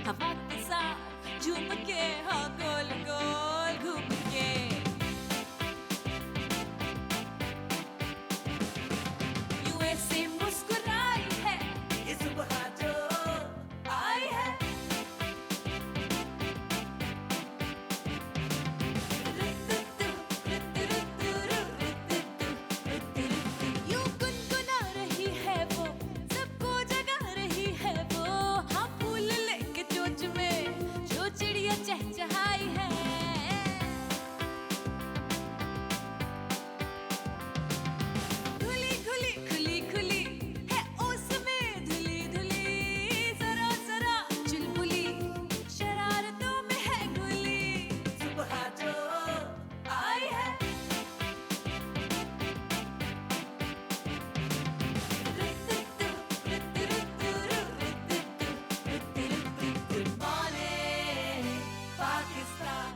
हवा के साथ झूम के हाँ गोल गोल घूम के यूं ऐसे मुस्कुराई है ये सुबह जो आई है यूं गुनगुना रही है वो सबको जगा रही है वो हाँ फूल लेके चोंच में जो चिड़िया चहचहाई है धुली खुली खुली खुली है उसमें धुली धुली जरा जरा चुलबुली शरारतों में है घुली सुबह जो आई है गुड मॉर्निंग पाकिस्तान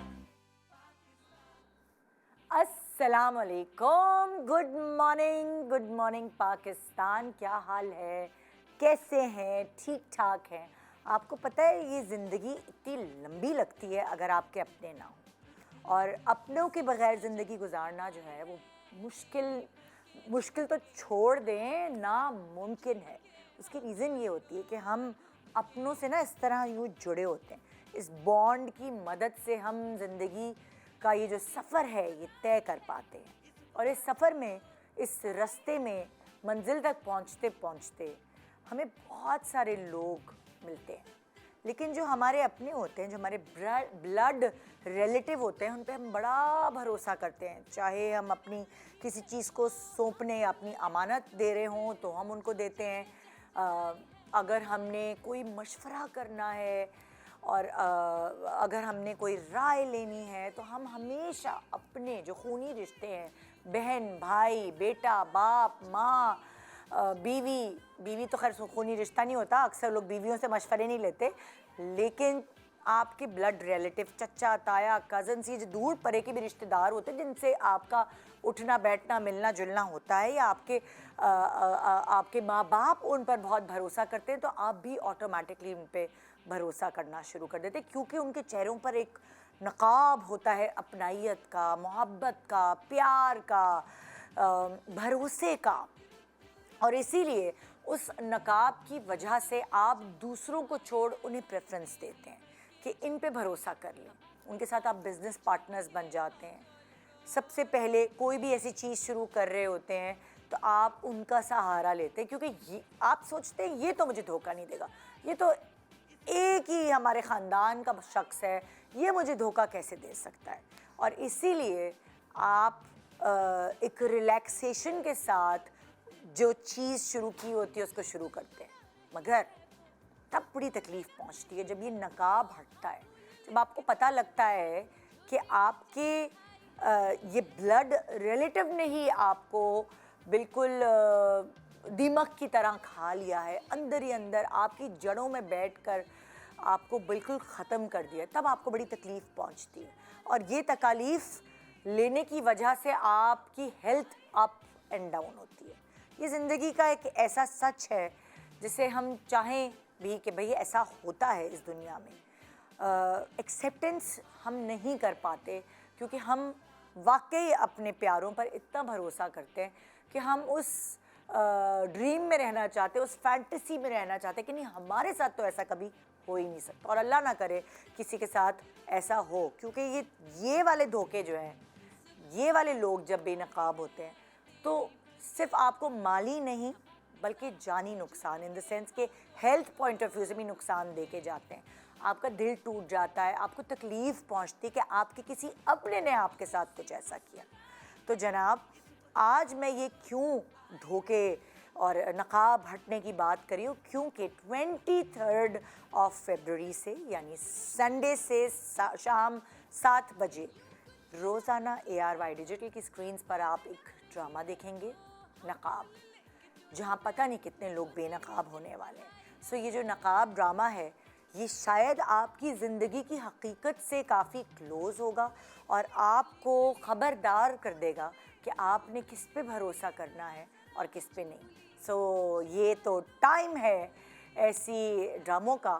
अस्सलाम वालेकुम, गुड मॉर्निंग पाकिस्तान। क्या हाल है, कैसे हैं? ठीक ठाक हैं? आपको पता है ये ज़िंदगी इतनी लंबी लगती है अगर आपके अपने ना हो, और अपनों के बगैर ज़िंदगी गुजारना जो है वो मुश्किल तो छोड़ दें, नामुमकिन है। उसकी रीज़न ये होती है कि हम अपनों से ना इस तरह यूँ जुड़े होते हैं, इस बॉन्ड की मदद से हम ज़िंदगी का ये जो सफ़र है ये तय कर पाते हैं। और इस सफ़र में, इस रास्ते में मंजिल तक पहुंचते पहुंचते हमें बहुत सारे लोग मिलते हैं, लेकिन जो हमारे अपने होते हैं, जो हमारे ब्लड रिलेटिव होते हैं, उन पे हम बड़ा भरोसा करते हैं। चाहे हम अपनी किसी चीज़ को सौंपने या अपनी अमानत दे रहे हों तो हम उनको देते हैं। अगर हमने कोई मशवरा करना है और अगर हमने कोई राय लेनी है तो हम हमेशा अपने जो खूनी रिश्ते हैं, बहन भाई, बेटा, बाप, माँ, बीवी तो खैर खूनी रिश्ता नहीं होता, अक्सर लोग बीवियों से मशवरे नहीं लेते, लेकिन आपके ब्लड रिलेटिव, चचा, ताया, कज़न, ये जो दूर परे के भी रिश्तेदार होते हैं जिनसे आपका उठना बैठना मिलना जुलना होता है, या आपके माँ बाप उन पर बहुत भरोसा करते हैं, तो आप भी ऑटोमेटिकली उन पर भरोसा करना शुरू कर देते, क्योंकि उनके चेहरों पर एक नकाब होता है अपनाइयत का, मोहब्बत का, प्यार का, भरोसे का। और इसीलिए उस नकाब की वजह से आप दूसरों को छोड़ उन्हें प्रेफरेंस देते हैं कि इन पे भरोसा कर लें, उनके साथ आप बिज़नेस पार्टनर्स बन जाते हैं। सबसे पहले कोई भी ऐसी चीज़ शुरू कर रहे होते हैं तो आप उनका सहारा लेते हैं, क्योंकि आप सोचते हैं ये तो मुझे धोखा नहीं देगा, ये तो एक ही हमारे ख़ानदान का शख्स है, ये मुझे धोखा कैसे दे सकता है। और इसीलिए आप एक रिलैक्सेशन के साथ जो चीज़ शुरू की होती है उसको शुरू करते हैं, मगर तब बड़ी तकलीफ़ पहुंचती है जब ये नकाब हटता है, जब आपको पता लगता है कि आपके ये ब्लड रिलेटिव ने ही आपको बिल्कुल दीमक की तरह खा लिया है, अंदर ही अंदर आपकी जड़ों में बैठकर आपको बिल्कुल ख़त्म कर दिया, तब आपको बड़ी तकलीफ़ पहुंचती है। और ये तकालीफ़ लेने की वजह से आपकी हेल्थ अप एंड डाउन होती है। ये ज़िंदगी का एक ऐसा सच है जिसे हम चाहें भी कि भाई ऐसा होता है इस दुनिया में, एक्सेप्टेंस हम नहीं कर पाते, क्योंकि हम वाकई अपने प्यारों पर इतना भरोसा करते हैं कि हम उस ड्रीम में रहना चाहते, उस फैंटेसी में रहना चाहते कि नहीं हमारे साथ तो ऐसा कभी हो ही नहीं सकता, और अल्लाह ना करे किसी के साथ ऐसा हो, क्योंकि ये वाले धोखे जो हैं, ये वाले लोग जब बेनकाब होते हैं तो सिर्फ आपको माली नहीं बल्कि जानी नुकसान, इन द सेंस के हेल्थ पॉइंट ऑफ व्यू से भी नुकसान दे के जाते हैं। आपका दिल टूट जाता है, आपको तकलीफ़ पहुंचती है कि आपके किसी अपने ने आपके साथ कुछ ऐसा किया। तो जनाब, आज मैं ये क्यों धोखे और नकाब हटने की बात करी हूँ, क्योंकि 23 फरवरी से यानी संडे से शाम 7 बजे रोज़ाना ARY डिजिटल की स्क्रीन्स पर आप एक ड्रामा देखेंगे, नकाब, जहाँ पता नहीं कितने लोग बेनकाब होने वाले हैं। सो ये जो नकाब ड्रामा है ये शायद आपकी ज़िंदगी की हकीकत से काफ़ी क्लोज़ होगा और आपको ख़बरदार कर देगा कि आपने किस पे भरोसा करना है और किस पे नहीं। सो ये तो टाइम है ऐसी ड्रामों का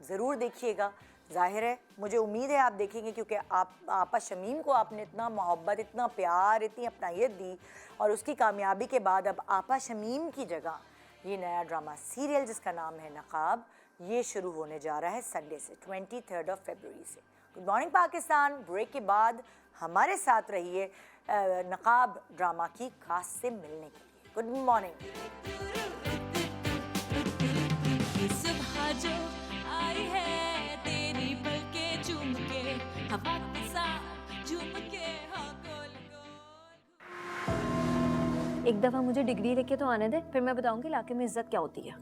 ज़रूर देखिएगा। ज़ाहिर है मुझे उम्मीद है आप देखेंगे, क्योंकि आप आपा शमीम को आपने इतना मोहब्बत, इतना प्यार, इतनी अपनायत दी, और उसकी कामयाबी के बाद अब आपा शमीम की जगह ये नया ड्रामा सीरियल जिसका नाम है नकाब, ये शुरू होने जा रहा है संडे से 23 फरवरी से। गुड मॉर्निंग पाकिस्तान ब्रेक के बाद हमारे साथ रहिए नकाब ड्रामा की कास्ट से मिलने के लिए। Good morning. ये सुबह जो आई है तेरी पलके चूम के, हवा के साथ झूम के, हाँ गोल गोल। एक दफ़ा मुझे डिग्री लेके तो आने दे, फिर मैं बताऊंगी इलाके में इज्जत क्या होती है।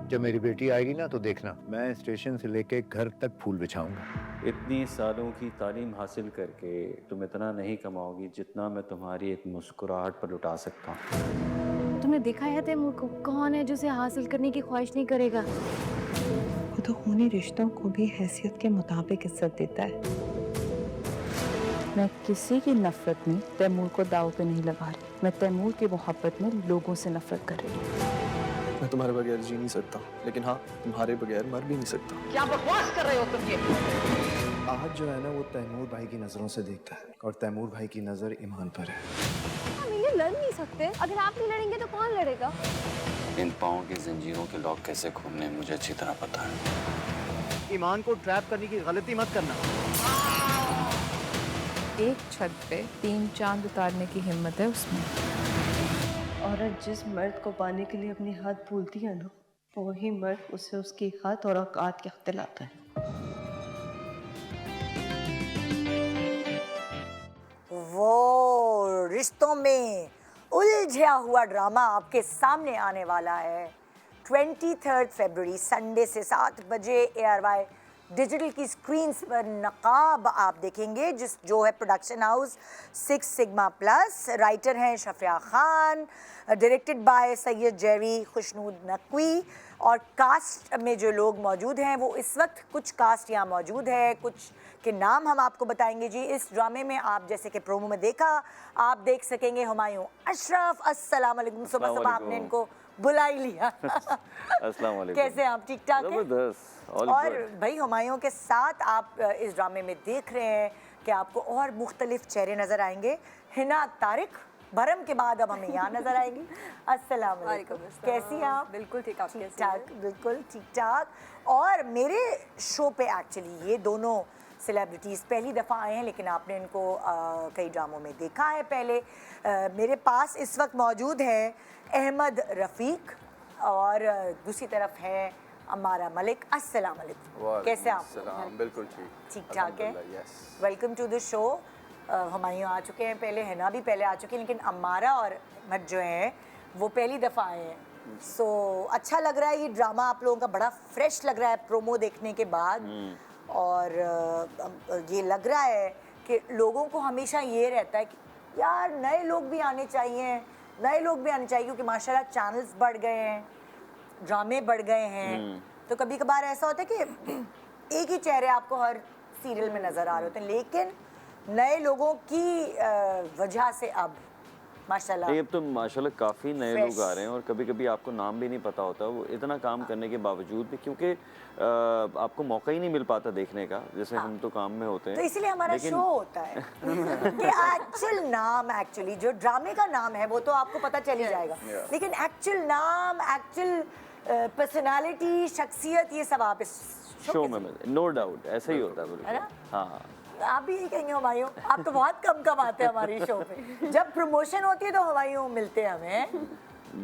जब मेरी बेटी आएगी ना तो देखना, मैं स्टेशन से लेके घर तक फूल बिछाऊंगा। इतनी सालों की तालीम हासिल करके तुम इतना नहीं कमाओगी जितना मैं तुम्हारी एक मुस्कुराहट पर लुटा सकता हूँ। तुमने देखा है तैमूर को, कौन है जो उसे हासिल करने की ख्वाहिश नहीं करेगा। वो तो खूनी रिश्तों को भी हैसियत के मुताबिक इज्जत देता है। मैं किसी की नफरत में तैमूर को दाव पे नहीं लगा रही, मैं तैमूर की मोहब्बत में लोगों से नफरत कर रही हूँ। मैं तुम्हारे बगैर जी नहीं सकता, लेकिन हाँ तुम्हारे बगैर मर भी नहीं सकता। क्या बकवास कर रहे हो तुम ये? आहत जो है ना वो तैमूर भाई की नजरों से देखता है, और तैमूर भाई की नजर ईमान पर है। हम ये लड़ नहीं सकते, अगर आप नहीं लड़ेंगे तो कौन लड़ेगा। इन पाँव की जंजीरों के लॉक कैसे खोलने मुझे अच्छी तरह पता है। ईमान को ट्रैप करने की गलती मत करना। एक छत पे 3 चांद उतारने की हिम्मत है उसमें। औरत जिस मर्द को पाने के लिए अपनी हद भूलती है ना, वही मर्द उसे उसकी हद और औकात के खिलाता है। वो रिश्तों में उलझा हुआ ड्रामा आपके सामने आने वाला है 23 फरवरी संडे से 7 बजे ARY डिजिटल की स्क्रीन्स पर नकाब आप देखेंगे, जो है production house 6 sigma plus. Writer हैं Shafia Khan, directed by Syed Jerry Khushnood Naqvi, और कास्ट में जो लोग मौजूद हैं वो इस वक्त कुछ कास्ट यहाँ मौजूद है, कुछ के नाम हम आपको बताएंगे जी। इस ड्रामे में आप जैसे कि प्रोमो में देखा, आप देख सकेंगे हुमायूं अशरफ। अस्सलाम वालेकुम। सुबह सुबह आपने इनको बुला ही लिया। अस्सलाम वालेकुम। कैसे हैं आप? ठीक ठाक हैं? जबरदस्त। और भाई हुमायूं के साथ आप इस ड्रामे में देख रहे हैं कि आपको और मुख्तलिफ चेहरे नजर आएंगे। हिना तारिक भरम के बाद अब हमें यहाँ नजर आएंगी। अस्सलाम वालेकुम। कैसी हैं आप? बिल्कुल ठीक, आप ठीक ठाक, बिल्कुल ठीक ठाक। और मेरे शो पे एक्चुअली ये दोनों सेलिब्रिटीज़ पहली दफ़ा आए हैं, लेकिन आपने इनको कई ड्रामों में देखा है पहले। मेरे पास इस वक्त मौजूद हैं अहमद रफ़ीक, और दूसरी तरफ है अमारा मलिक। अस्सलाम वालेकुम। कैसे आप? बिल्कुल ठीक, ठीक ठाक है। Yes. Welcome to the show. Humayun आ चुके हैं पहले, हिना भी पहले आ चुके हैं, लेकिन अमारा और अहमद जो हैं वो पहली दफ़ा आए हैं। सो अच्छा लग रहा है ये ड्रामा, आप लोगों का बड़ा फ्रेश लग रहा है प्रोमो देखने के बाद। और ये लग रहा है कि लोगों को हमेशा ये रहता है कि यार नए लोग भी आने चाहिए, नए लोग भी आने चाहिए, क्योंकि माशाल्लाह चैनल्स बढ़ गए हैं, ड्रामे बढ़ गए हैं। तो कभी कभार ऐसा होता है कि एक ही चेहरे आपको हर सीरियल में नज़र आ रहे होते हैं, लेकिन नए लोगों की वजह से अब माशाल्लाह अब तो माशाल्लाह काफ़ी नए लोग आ रहे हैं, और कभी कभी आपको नाम भी नहीं पता होता वो इतना काम करने के बावजूद भी, क्योंकि आपको मौका ही नहीं मिल पाता देखने का, जैसे हम तो काम में होते हैं। तो इसलिए हमारा शो होता है कि एक्चुअल नाम, एक्चुअली जो ड्रामे का नाम है वो तो आपको पता चल ही जाएगा, लेकिन एक्चुअल नाम, एक्चुअल पर्सनालिटी, शख्सियत, ये सब आप इस शो में नो डाउट ऐसा ही होता है। बिल्कुल हाँ, आप भी यही कहेंगे हुमायूं, आप तो बहुत कम कम आते हैं हमारे शो पे। जब प्रमोशन होती है तो हुमायूं मिलते हैं हमें।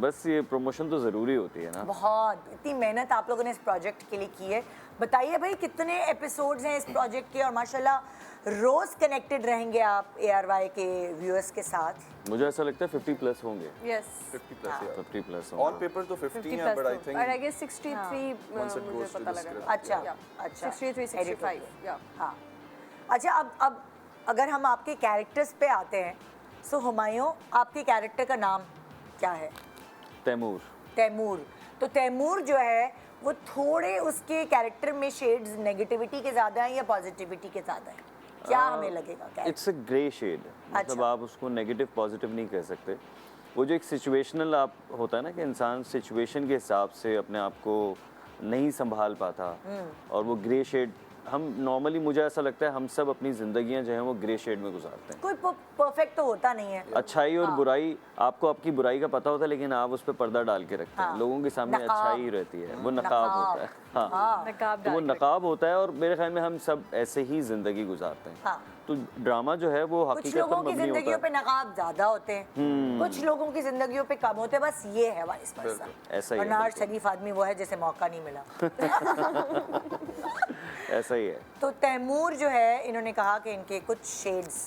बस ये प्रमोशन तो ज़रूरी होती है ना। बहुत, इतनी मेहनत आप लोगों ने इस प्रोजेक्ट के लिए की है। बताइए भाई कितने एपिसोड्स हैं इस प्रोजेक्ट के, और माशाल्लाह रोज कनेक्टेड रहेंगे आप ARY के व्यूअर्स के साथ। मुझे ऐसा लगता है 50 प्लस होंगे। यस, 50 प्लस या 50 प्लस ऑन पेपर तो 50 है, बट आई थिंक और आई गेस 63 once it मुझे goes to पता the लगा। script. अच्छा Yeah. अच्छा 63, 65 या हाँ। अच्छा, अब अगर हम आपके कैरेक्टर्स पे आते हैं, सो हुमायूं आपके कैरेक्टर का नाम क्या है? तैमूर। तैमूर। तो तैमूर जो है वो थोड़े उसके कैरेक्टर में शेड्स नेगेटिविटी के ज़्यादा हैं या पॉजिटिविटी के ज़्यादा हैं? क्या हमें लगेगा? इट्स अ ग्रे शेड, मतलब अच्छा। आप उसको नेगेटिव पॉजिटिव नहीं कह सकते। वो जो एक सिचुएशनल आप होता है ना कि इंसान सिचुएशन के हिसाब से अपने आप को नहीं संभाल पाता, और वो ग्रे शेड हम नॉर्मली, मुझे ऐसा लगता है हम सब अपनी जिंदगियां जो हैं वो ग्रे शेड में गुजारते हैं। कोई परफेक्ट तो होता नहीं है। अच्छाई और बुराई, आपको आपकी बुराई का पता होता है लेकिन आप उस पर पर्दा डाल के रखते हैं। लोगों के सामने अच्छाई रहती है, वो नकाब होता है। हाँ, तो वो नकाब होता है, और मेरे ख्याल में हम सब ऐसे ही जिंदगी गुजारते हैं। हाँ। तो ड्रामा जो है वो कुछ हकीकत पर लोगों की मबनी होता जिंदगियों पे है। नकाब ज्यादा होते हैं, कुछ लोगों की जिंदगियों पे कम होते हैं, बस ये है वाइस वर्सा। ऐसा ही है, वरना बिल्कुल। शरीफ आदमी वो है जिसे मौका नहीं मिला। ऐसा ही है। तो तैमूर जो है, इन्होंने कहा कि इनके कुछ शेड्स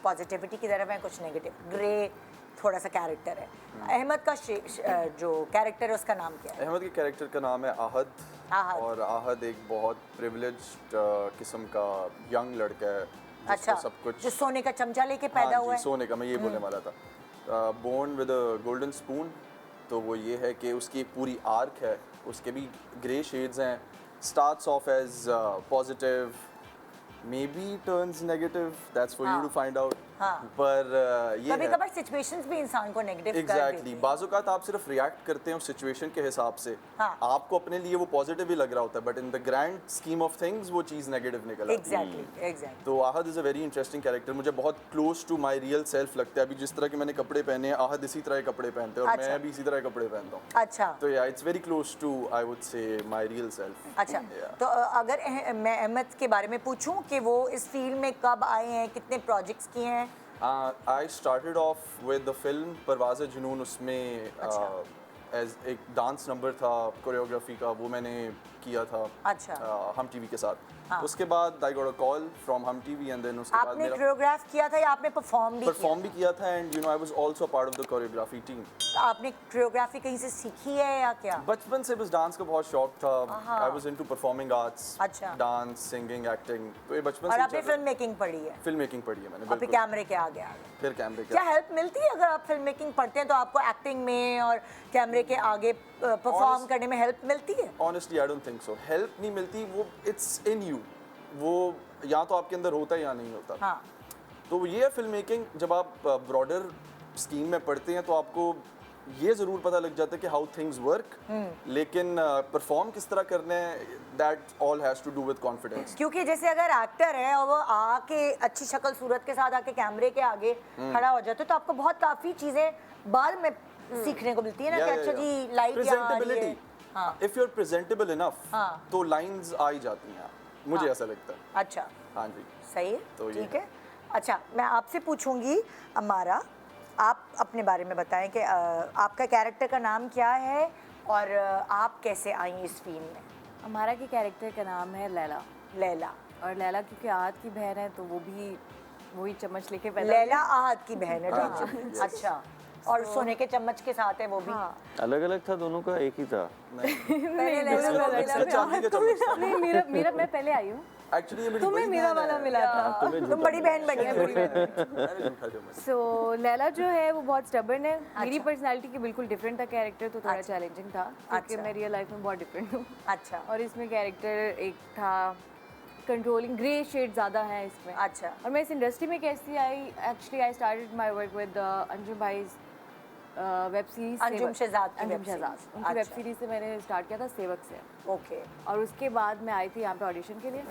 पॉजिटिविटी की तरफ हैं, कुछ नेगेटिव, ग्रे थोड़ा सा कैरेक्टर है। अहमद का जो कैरेक्टर है उसका नाम क्या है? अहमद के कैरेक्टर का नाम है आहद। आहद। और आहद एक बहुत प्रिविलेज्ड किस्म का यंग लड़का है, जिसको अच्छा, सब कुछ, जो सोने का चमचा लेके पैदा हुआ हाँ है। जी, सोने का, मैं ये बोलने वाला था। Born with a golden spoon. तो वो ये है कि उसकी एक पूरी आर्क है, उसके भी ग्रे शेड्स हैं। Starts off as positive, maybe turns negative, that's for you to find out. हाँ। पर ये कभी है कभार सिचुएशंस भी इंसान को नेगेटिव कर एग्जैक्टली, देती हैं। बाज़-औक़ात आप सिर्फ रिएक्ट करते हैं उस सिचुएशन के हिसाब से। हाँ। आपको अपने लिए वो पॉजिटिव ही लग रहा होता है, but in the grand scheme of things वो चीज़ नेगेटिव निकल आती है। एग्जैक्टली। तो Ahad is a very interesting character, मुझे बहुत close to my real self लगता है। अभी जिस तरह के मैंने कपड़े पहने हैं, आहद इसी तरह के कपड़े पहनते हैं, और अच्छा। मैं भी इसी तरह के कपड़े पहनता हूँ। अच्छा। तो yeah it's very close to, I would say, my real self. अच्छा, तो अगर मैं अहमद के बारे में पूछूं कि वो इस फील्ड में कब आए हैं, कितने प्रोजेक्ट्स किए हैं? I started off with the film Parwaaz Junoon. उसमें एज एक डांस नंबर था कोरियोग्राफी का, वो मैंने किया था। अच्छा। हम टीवी के साथ। उसके बाद I got a call from हम टीवी, एंड देन उसके बाद आपने मेरा कोरियोग्राफ किया था या आपने परफॉर्म भी परफॉर्म भी किया था, and you know I was also part of the choreography team. तो आपने कोरियोग्राफी कहीं से सीखी है या क्या? बचपन से बस डांस का बहुत शौक था। I was into performing arts. अच्छा। डांस, सिंगिंग, एक्टिंग, तो ये बचपन और से आपने फिल्म मेकिंग पढ़ी है? फिल्म मेकिंग पढ़ी है मैंने, और फिर बिल्कुल। कैमरे के आगे आ गए। फिर कैमरे के क्या हेल्प मिलती है अगर आप फिल्म मेकिंग पढ़ते हैं तो आपको एक्टिंग में और कैमरे के आगे परफॉर्म करने में हेल्प मिलती है? Honestly I don't think so. Help नहीं मिलती, वो इट्स इन यू, वो या तो आपके अंदर होता है या नहीं होता। हाँ। तो ये है फिल्म मेकिंग। जब आप ब्रॉडर स्कीम में पढ़ते हैं तो आपको ये ज़रूर पता लग जाता है कि हाउ थिंग्स वर्क, लेकिन परफॉर्म किस तरह करना है, that all has to do with confidence. क्योंकि जैसे अगर एक्टर है और वो आके अच्छी शक्ल सूरत के साथ आके कैमरे के आगे खड़ा हो जाता है तो आपको बहुत काफ़ी चीज़ें बाद में सीखने को मिलती है ना, कि अच्छा जी लाइट यहाँ आ रही है। हाँ। If you are presentable enough, हाँ। तो लाइंस आ ही जाती हैं, मुझे ऐसा लगता है। अच्छा, हाँ जी, सही है, तो ये ठीक है। अच्छा, मैं आपसे पूछूंगी अमारा, आप अपने बारे में बताएं कि आपका कैरेक्टर का नाम क्या है और आप कैसे आई इस फील्ड में? हमारा के कैरेक्टर का नाम है लैला। लैला। और लैला क्योंकि आहद की बहन है तो वो भी वही चम्मच लेके पैदा लैला आहद की बहन है। हाँ, ठीक है। अच्छा, और सोने के चम्मच के साथ है वो भी? हाँ। अलग अलग था दोनों का, एक ही था? पहले लैला चांदी का चम्मच था। नहीं, मेरा मैं पहले आई हूँ। एक्चुअली ये मेरी तुम्हें बड़ी मेरा बहन वाला है। मिला था। तुम बड़ी बहन बनी है मेरी। मैंने झूठा चम्मच। सो लैला जो है वो बहुत स्टबर्न है। मेरी पर्सनालिटी के बिल्कुल डिफरेंट था कैरेक्टर, तो थोड़ा चैलेंजिंग था क्योंकि मैं रियल लाइफ में बहुत डिफरेंट हूँ। अच्छा। और इसमें कैरेक्टर एक था कंट्रोलिंग, ग्रे शेड ज़्यादा है इसमें। अच्छा। और मैं इस इंडस्ट्री में कैसी आई, actually I started my work with Anjum भाई's वेब सीरीज अंजुम शहजाद की अंजुम web शहजाद series। उनकी वेब अच्छा। सीरीज से मैंने स्टार्ट किया था सेवक से। ओके। और उसके बाद मैं आई थी यहाँ पे ऑडिशन के लिए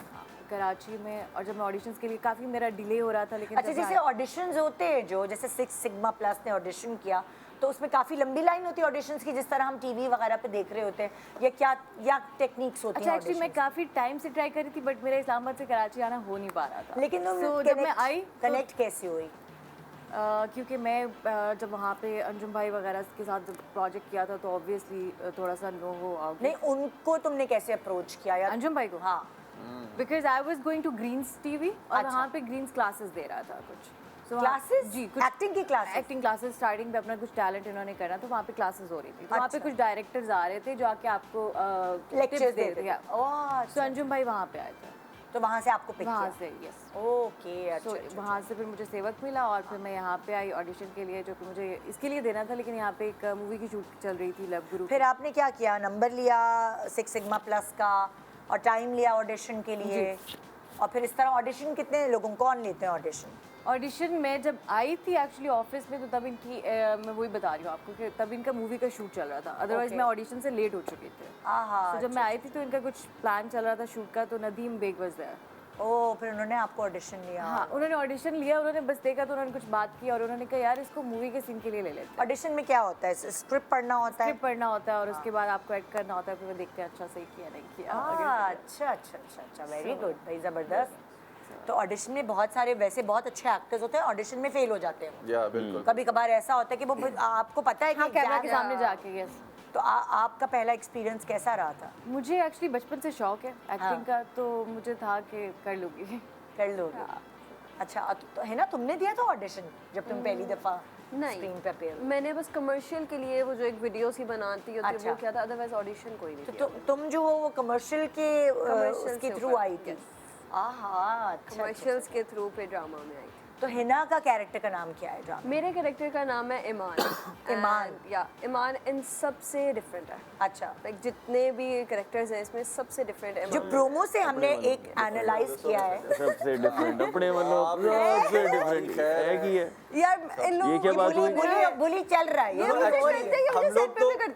कराची में। और जब मैं ऑडिशंस के लिए काफ़ी मेरा डिले हो रहा था, लेकिन अच्छा, जब मैं जैसे ऑडिशंस होते हैं जो, जैसे 6 सिग्मा प्लस ने ऑडिशन किया तो उसमें काफ़ी लंबी लाइन होती है ऑडिशंस की, जिस तरह हम टीवी वगैरह पे देख रहे होते हैं, या क्या या टेक्निक्स होती अच्छा हैं एक्चुअली मैं auditions? काफ़ी टाइम से ट्राई कर रही थी, बट मेरा इस्लामाबाद से कराची आना हो नहीं पा रहा था। लेकिन तुम So, जब मैं आई तो कनेक्ट कैसे हुई? क्योंकि मैं जब वहाँ पे अंजुम भाई वगैरह के साथ प्रोजेक्ट किया था तो ऑब्वियसली थोड़ा सा नो हो आओ। नहीं, उनको तुमने कैसे अप्रोच किया यार? अंजुम भाई को? हाँ। Because I was going to greens TV और अच्छा। वहाँ पे ग्रीन्स क्लासेस दे रहा था कुछ। So, classes? जी, कुछ एक्टिंग की क्लासेस? एक्टिंग क्लासेस स्टार्टिंग पे अपना कुछ टैलेंट इन्होंने करना, तो वहाँ पे क्लासेस हो रही थी। तो वहाँ पे अच्छा। कुछ डायरेक्टर्स आ रहे थे जो आके आपको लेक्चर्स दे देते थे। थे। ओह, तो अंजुम भाई वहाँ पे आए थे, तो वहाँ से आपको पिक वहाँ किया? से। यस। ओके, अच्छा, तो अच्छा। वहाँ से फिर मुझे सेवक मिला और फिर मैं यहाँ पे आई ऑडिशन के लिए, जो कि मुझे इसके लिए देना था, लेकिन यहाँ पे एक मूवी की शूट चल रही थी लव गुरु। फिर आपने क्या किया? नंबर लिया 6 सिग्मा प्लस का और टाइम लिया ऑडिशन के लिए, और फिर इस तरह ऑडिशन कितने लोगों, कौन लेते हैं ऑडिशन? ऑडिशन में जब आई थी एक्चुअली ऑफिस में, तो तब इनकी मैं वही बता रही हूँ आपको कि तब इनका मूवी का शूट चल रहा था, अदरवाइज मैं ऑडिशन से लेट हो चुकी थी। तो जब मैं आई थी तो इनका कुछ प्लान चल रहा था शूट का, तो नदीम बेग वाज देयर। ओह, फिर उन्होंने आपको ऑडिशन लिया? हाँ, उन्होंने ऑडिशन लिया, उन्होंने बस देखा तो उन्होंने कुछ बात की और उन्होंने कहा यार इसको मूवी के सीन के लिए ले लेते हैं। ऑडिशन में क्या होता है? स्क्रिप्ट पढ़ना होता है? स्क्रिप्ट पढ़ना होता है और उसके बाद आपको एक्ट करना होता है, फिर वो देखते हैं अच्छा सही किया नहीं किया। अच्छा, वेरी गुड भाई, ज़बरदस्त। तो ऑडिशन में बहुत सारे वैसे बहुत अच्छे एक्टर्स होते हैं, ऑडिशन में फेल हो जाते हैं। या बिल्कुल। कभी कभार ऐसा होता है कि वो आपको पता है कि कैमरा के सामने जाके। यस। तो आपका पहला एक्सपीरियंस कैसा रहा था? मुझे एक्चुअली बचपन से शौक है एक्टिंग का, तो मुझे था कि कर लूँगी। कर लोगे? अच्छा, तो है ना, तुमने दिया था ऑडिशन जब तुम पहली दफा स्क्रीन पे अपीयर? मैंने बस कमर्शियल के लिए वो जो एक वीडियो सी बनाती होती है अच्छा। वो किया था, अदरवाइज ऑडिशन कोई नहीं तो तुम जो वो कमर्शियल के उसके थ्रू आई थी? कमर्शियल्स के थ्रू पे ड्रामा में आई थी। तो हिना का कैरेक्टर का नाम क्या है ड्रामा? मेरे कैरेक्टर का नाम है ईमान। ईमान? या ईमान इन सबसे डिफरेंट है। अच्छा, लाइक जितने भी कैरेक्टर्स हैं इसमें सबसे डिफरेंट है जो प्रोमो से हमने एक एनालाइज किया है, सबसे डिफरेंट अपने मतलब सबसे डिफरेंट है कि है यार इन लोगों ये क्या बात हुई? बुली चल रहा है ये No, बुली हो रही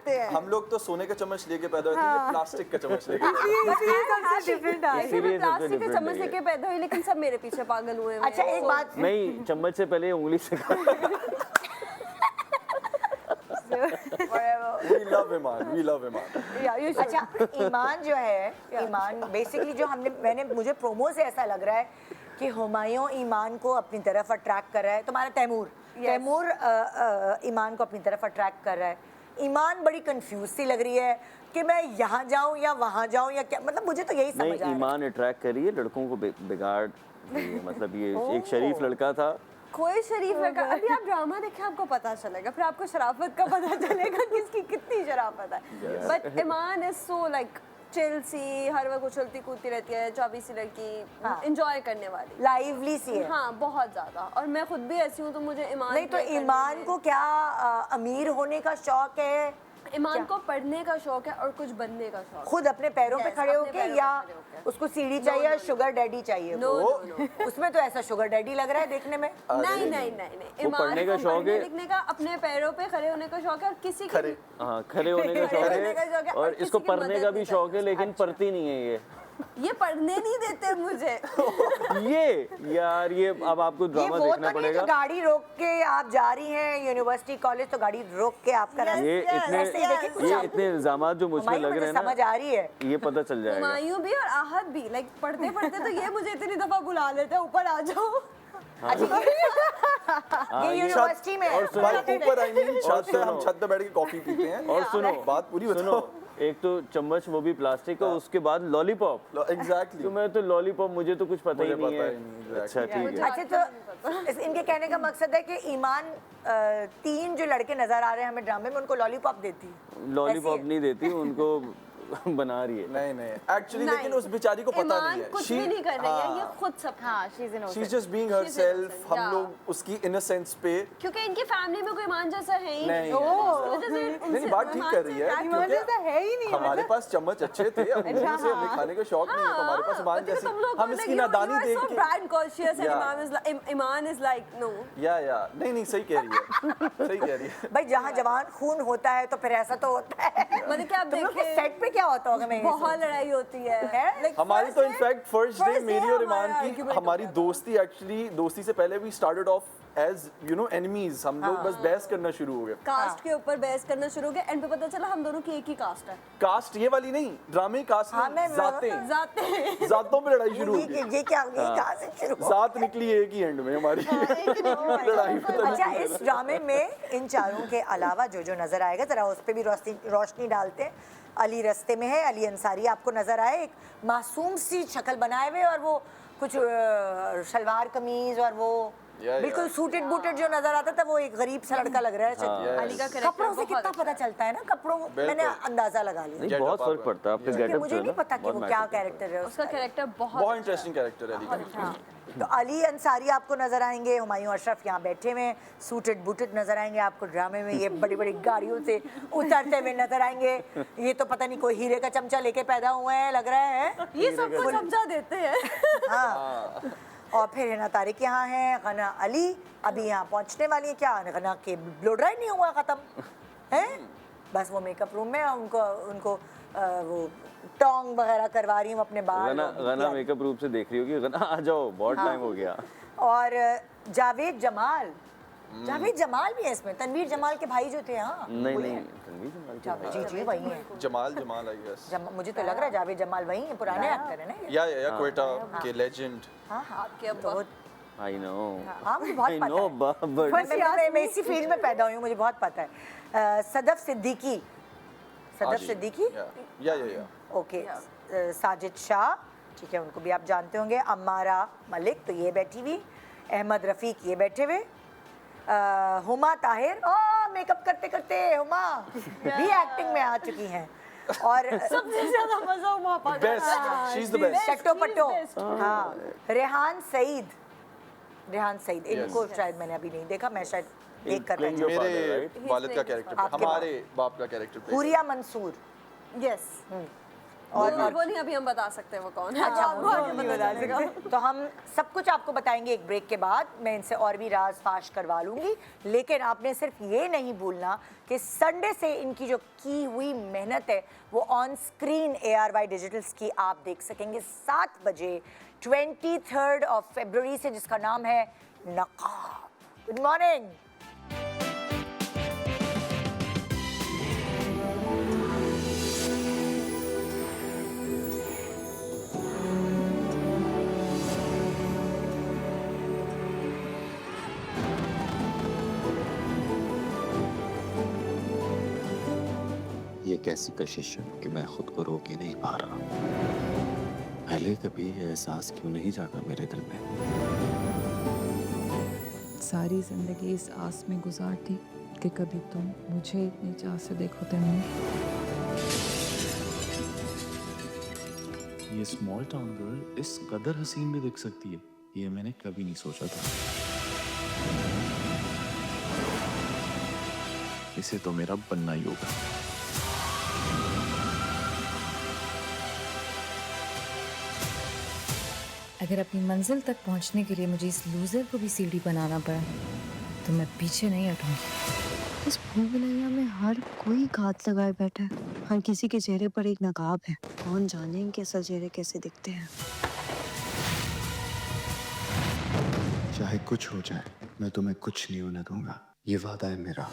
है। हम लोग तो सोने का चम्मच लेके पैदा हुए थे, ये प्लास्टिक का चम्मच लेके पैदा हुए। सबसे डिफरेंट है। इसीलिए सबसे प्लास्टिक के डिफरेंट चम्मच है लेके पैदा हुई, लेकिन सब मेरे पीछे पागल हुए हैं। अच्छा, एक बात नहीं, चम्मच से पहले उंगली से We love Iman, we love Iman। अच्छा, ईमान जो है, ईमान बेसिकली जो मुझे प्रोमो से ऐसा लग रहा है कि हुमायूं ईमान को अपनी तरफ अट्रैक्ट कर रहा है। तुम्हारा तैमूर ईमान को अपनी तरफ अट्रैक्ट कर रहा है। ईमान बड़ी कंफ्यूज सी लग रही है कि मैं यहाँ जाऊँ या वहाँ जाऊँ या क्या, मतलब मुझे तो यही समझ आ नहीं, रहा है। ईमान अट्रैक्ट करिए लड़कों को बिगाड़ रही है। मतलब ये एक शरीफ लड़का था, कोई शरीफ लड़का। अभी आप ड्रामा देखें आपको पता चलेगा, फिर आपको शराफत का पता चलेगा किसकी कितनी शराफत है। But Eman is so like chill सी, हर वक्त उछलती कूदती रहती है, चौबी सी लड़की, एंजॉय करने वाली, लाइवली सी है। हाँ, बहुत ज्यादा। और मैं खुद भी ऐसी हूँ, तो मुझे ईमान नहीं, तो ईमान को क्या अमीर होने का शौक है? ईमान को पढ़ने का शौक है और कुछ बनने का शौक है। खुद अपने पैरों पे Yes, खड़े अपने होके, पैरों पे या खड़े होके। उसको सीढ़ी चाहिए या शुगर डैडी चाहिए? नो उसमें तो ऐसा शुगर डैडी लग रहा है देखने में। नहीं नहीं नहीं नहीं, वो पढ़ने का शौक है, लिखने का, अपने पैरों पे खड़े होने का शौक है, और किसी की हाँ, खड़े होने का शौक होने का शौक है है, और और इसको किसी की पढ़ने मदद का भी नहीं शौक है, लेकिन पढ़ती नहीं है ये पढ़ने नहीं देते मुझे। यार ये अब आपको ये ड्रामा वो देखना तो नहीं जो पड़ेगा। गाड़ी रोक के आप जा रही हैं यूनिवर्सिटी कॉलेज, तो गाड़ी रोक के आपका ये इतने इल्जामात जो मुझ पे लग रहे हैं समझ ना, आ रही है। ये पता चल जाएगा। हुमायूं भी और आहत भी लाइक पढ़ते पढ़ते तो ये मुझे इतनी दफा बुला लेते हैं, ऊपर आ जाओ। अच्छा, ये यूनिवर्सिटी में है। और सुनो, भाई ऊपर आई नहीं, छत पे हम छत पे बैठ के कॉफी पीते हैं। और सुनो, बात पूरी सुनो, बताओ। एक तो चम्मच वो भी प्लास्टिक का, उसके बाद लॉलीपॉप। एग्जैक्टली। तो मैं तो लॉलीपॉप, मुझे तो कुछ पता ही नहीं है। अच्छा ठीक है। अच्छा, तो इनके कहने का मकसद है कि ईमान 3 जो लड़के नजर आ रहे हैं हमें ड्रामे में, उनको लॉलीपॉप देती है। लॉलीपॉप नहीं देती, उनको बना रही है। नहीं एक्चुअली, लेकिन उस बेचारी को पता नहीं है। कुछ भी नहीं कर रही है, ये खुद सब। हाँ, she is she is just being herself. हम लोग उसकी इनोसेंस पे, क्योंकि इनकी फैमिली में कोई ईमान जैसा है ही नहीं, नहीं, बात ठीक कर रही है। ईमान जैसा है ही नहीं। हमारे पास चम्मच अच्छे थे, अब उनमें से हमें खाने का शौक नहीं है, तो हमारे पास ईमान जैसे हम इसकी नादानी देख के ब्रांड कॉन्शियस है। ईमान इज लाइक नो। या नहीं सही कह रही है, सही कह रही है। भाई जहाँ जवान खून होता है तो फिर ऐसा तो होता है। मतलब क्या आप तुम लोग के देखें, सेट पे क्या होता होगा? मैं बहुत लड़ाई होती है। Like, हमारी first तो day- in fact first day first day मेरी और हमारा ईमान की argument हमारी होता था। दोस्ती, एक्चुअली दोस्ती से पहले we started off as you know enemies. हम लोग बस बहस करना शुरू हो गए, कास्ट के ऊपर बहस करना शुरू हो गया, एंड पे पता चला हम दोनों की एक ही कास्ट है। कास्ट ये वाली नहीं, ड्रामे कास्ट नहीं, जातें, जातों पे लड़ाई शुरू हो गई। ये क्या, ये कहाँ से शुरू हुआ? साथ निकली एक ही एंड में हमारी लड़ाई पता नहीं अच्छा, चली। इस ड्रामे में इन चारों के अलावा जो जो नजर आएगा, जरा उस पे भी रोशनी डालते हैं। अली रास्ते में है, अली अंसारी आपको नजर आए, एक मासूम सी शक्ल बनाए हुए, और वो कुछ शलवार कमीज, और वो बिल्कुल सूटेड बूटेड जो नजर आता था, वो एक गरीब सा लड़का लग रहा है। अली का कैरेक्टर कपड़ों से कितना पता चलता है ना, कपड़ों मैंने अंदाजा लगा लिया। नहीं, बहुत फर्क पड़ता है आपके गेटअप मुझे नहीं पता कि वो क्या कैरेक्टर है उसका कैरेक्टर बहुत इंटरेस्टिंग कैरेक्टर है अली का। तो अली अंसारी आपको नजर आएंगे, हुमायूं अशरफ यहाँ बैठे हुए सूटेड बूटेड नजर आएंगे आपको ड्रामे में, ये बड़ी बड़ी गाड़ियों से उतरते हुए नजर आएंगे। ये तो पता नहीं कोई हीरे का चमचा लेके पैदा हुए हैं लग रहा है, ये सबको समझा देते हैं। हाँ। और फिर हिना तारिक यहाँ हैं, गना अली अभी यहाँ पहुँचने वाली है। क्या गना के ब्लो ड्राई नहीं हुआ ख़त्म है, बस वो मेकअप रूम में उनको वो टोंग वगैरह करवा रही हूँ अपने बाल। गना मेकअप रूम से देख रही होगी, गना आ जाओ बहुत टाइम हो गया। और जावेद जमाल भी है इसमें, तनवीर जमाल के भाई जो थे। हाँ नहीं तनवीर जमाल के जी वही है। Jamal I guess. मुझे तो लग रहा है जावेद जमाल वही है, पुराने एक्टर है ना ये। या क्वेटा के लेजेंड। आपके अब्बा आई नो। हाँ मुझे बहुत पता है, मैं इसी फील्ड में पैदा हुई हूँ, मुझे बहुत पता है। सदफ सिद्दीकी या ओके। साजिद शाह, ठीक है, उनको भी आप जानते होंगे। अम्मारा मलिक तो ये बैठी हुई, अहमद रफ़ीक ये बैठे हुए, हुमा ताहिर मेकअप करते करते हुमा भी एक्टिंग में आ चुकी हैं। और सबसे ज्यादा मजा हुआ best, she is the best. चट्टो-पट्टो, हाँ। रेहान सईद, इनको शायद मैंने अभी नहीं देखा, मैं शायद देख कर रही हूँ। मेरे वालिद का कैरेक्टर, हमारे बाप का कैरेक्टर। हुरिया मंसूर, यस। और वो नहीं अभी हम बता सकते हैं वो कौन है। अच्छा, वो आगे बता सकते। तो हम सब कुछ आपको बताएंगे एक ब्रेक के बाद। मैं इनसे और भी राज फाश करवा लूंगी, लेकिन आपने सिर्फ ये नहीं भूलना कि संडे से इनकी जो की हुई मेहनत है वो ऑन स्क्रीन ARY डिजिटल्स की आप देख सकेंगे 7 बजे 23 फरवरी से, जिसका नाम है नकाब। Good morning. ये कैसी कशिश है कि मैं खुद को रोक ही नहीं पा रहा। पहले कभी ये एहसास क्यों नहीं जागा मेरे दिल में। सारी जिंदगी इस आस में गुजार दी कि कभी तुम मुझे इतनी चाह से देखो तैमूर। ये स्मॉल टाउन गर्ल इस कदर हसीन भी दिख सकती है, ये मैंने कभी नहीं सोचा था। इसे तो मेरा बनना ही होगा। अगर अपनी मंजिल तक पहुंचने के लिए मुझे इस लूजर को भी सीढ़ी बनाना पड़ा तो मैं पीछे नहीं हटूंगी। इस भूल भुलैया में हर कोई घात लगाए बैठा है, हर किसी के चेहरे पर एक नकाब है। कौन जाने इनके असल चेहरे कैसे दिखते हैं। चाहे कुछ हो जाए, मैं तुम्हें कुछ नहीं होने दूंगा, ये वादा है मेरा।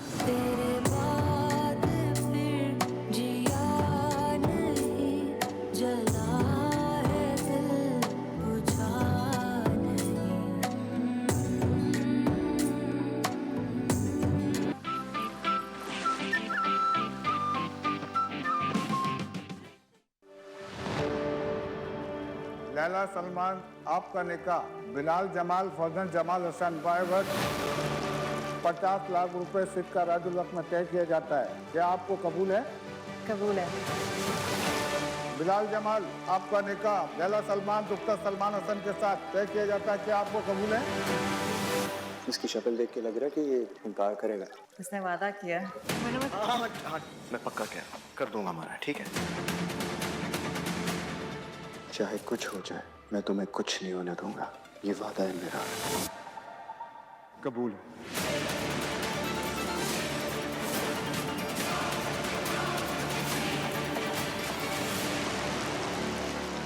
लैला सलमान आपका निकाह बिलाल जमाल फौजन जमाल हसन बायवत 50 लाख रुपए सिक्का राजुल वक्त में तय किया जाता है। क्या आपको कबूल है? कबूल है। बिलाल जमाल आपका निकाह लैला सलमान दुख्ता सलमान हसन के साथ तय किया जाता है। क्या आपको कबूल है? इसकी शक्ल देख के लग रहा है कि ये इनकार करेगा। उसने वादा किया। मैं पक्का कर दूंगा हमारा, ठीक है। चाहे कुछ हो जाए, मैं तुम्हें कुछ नहीं होने दूंगा, ये वादा है मेरा। कबूल।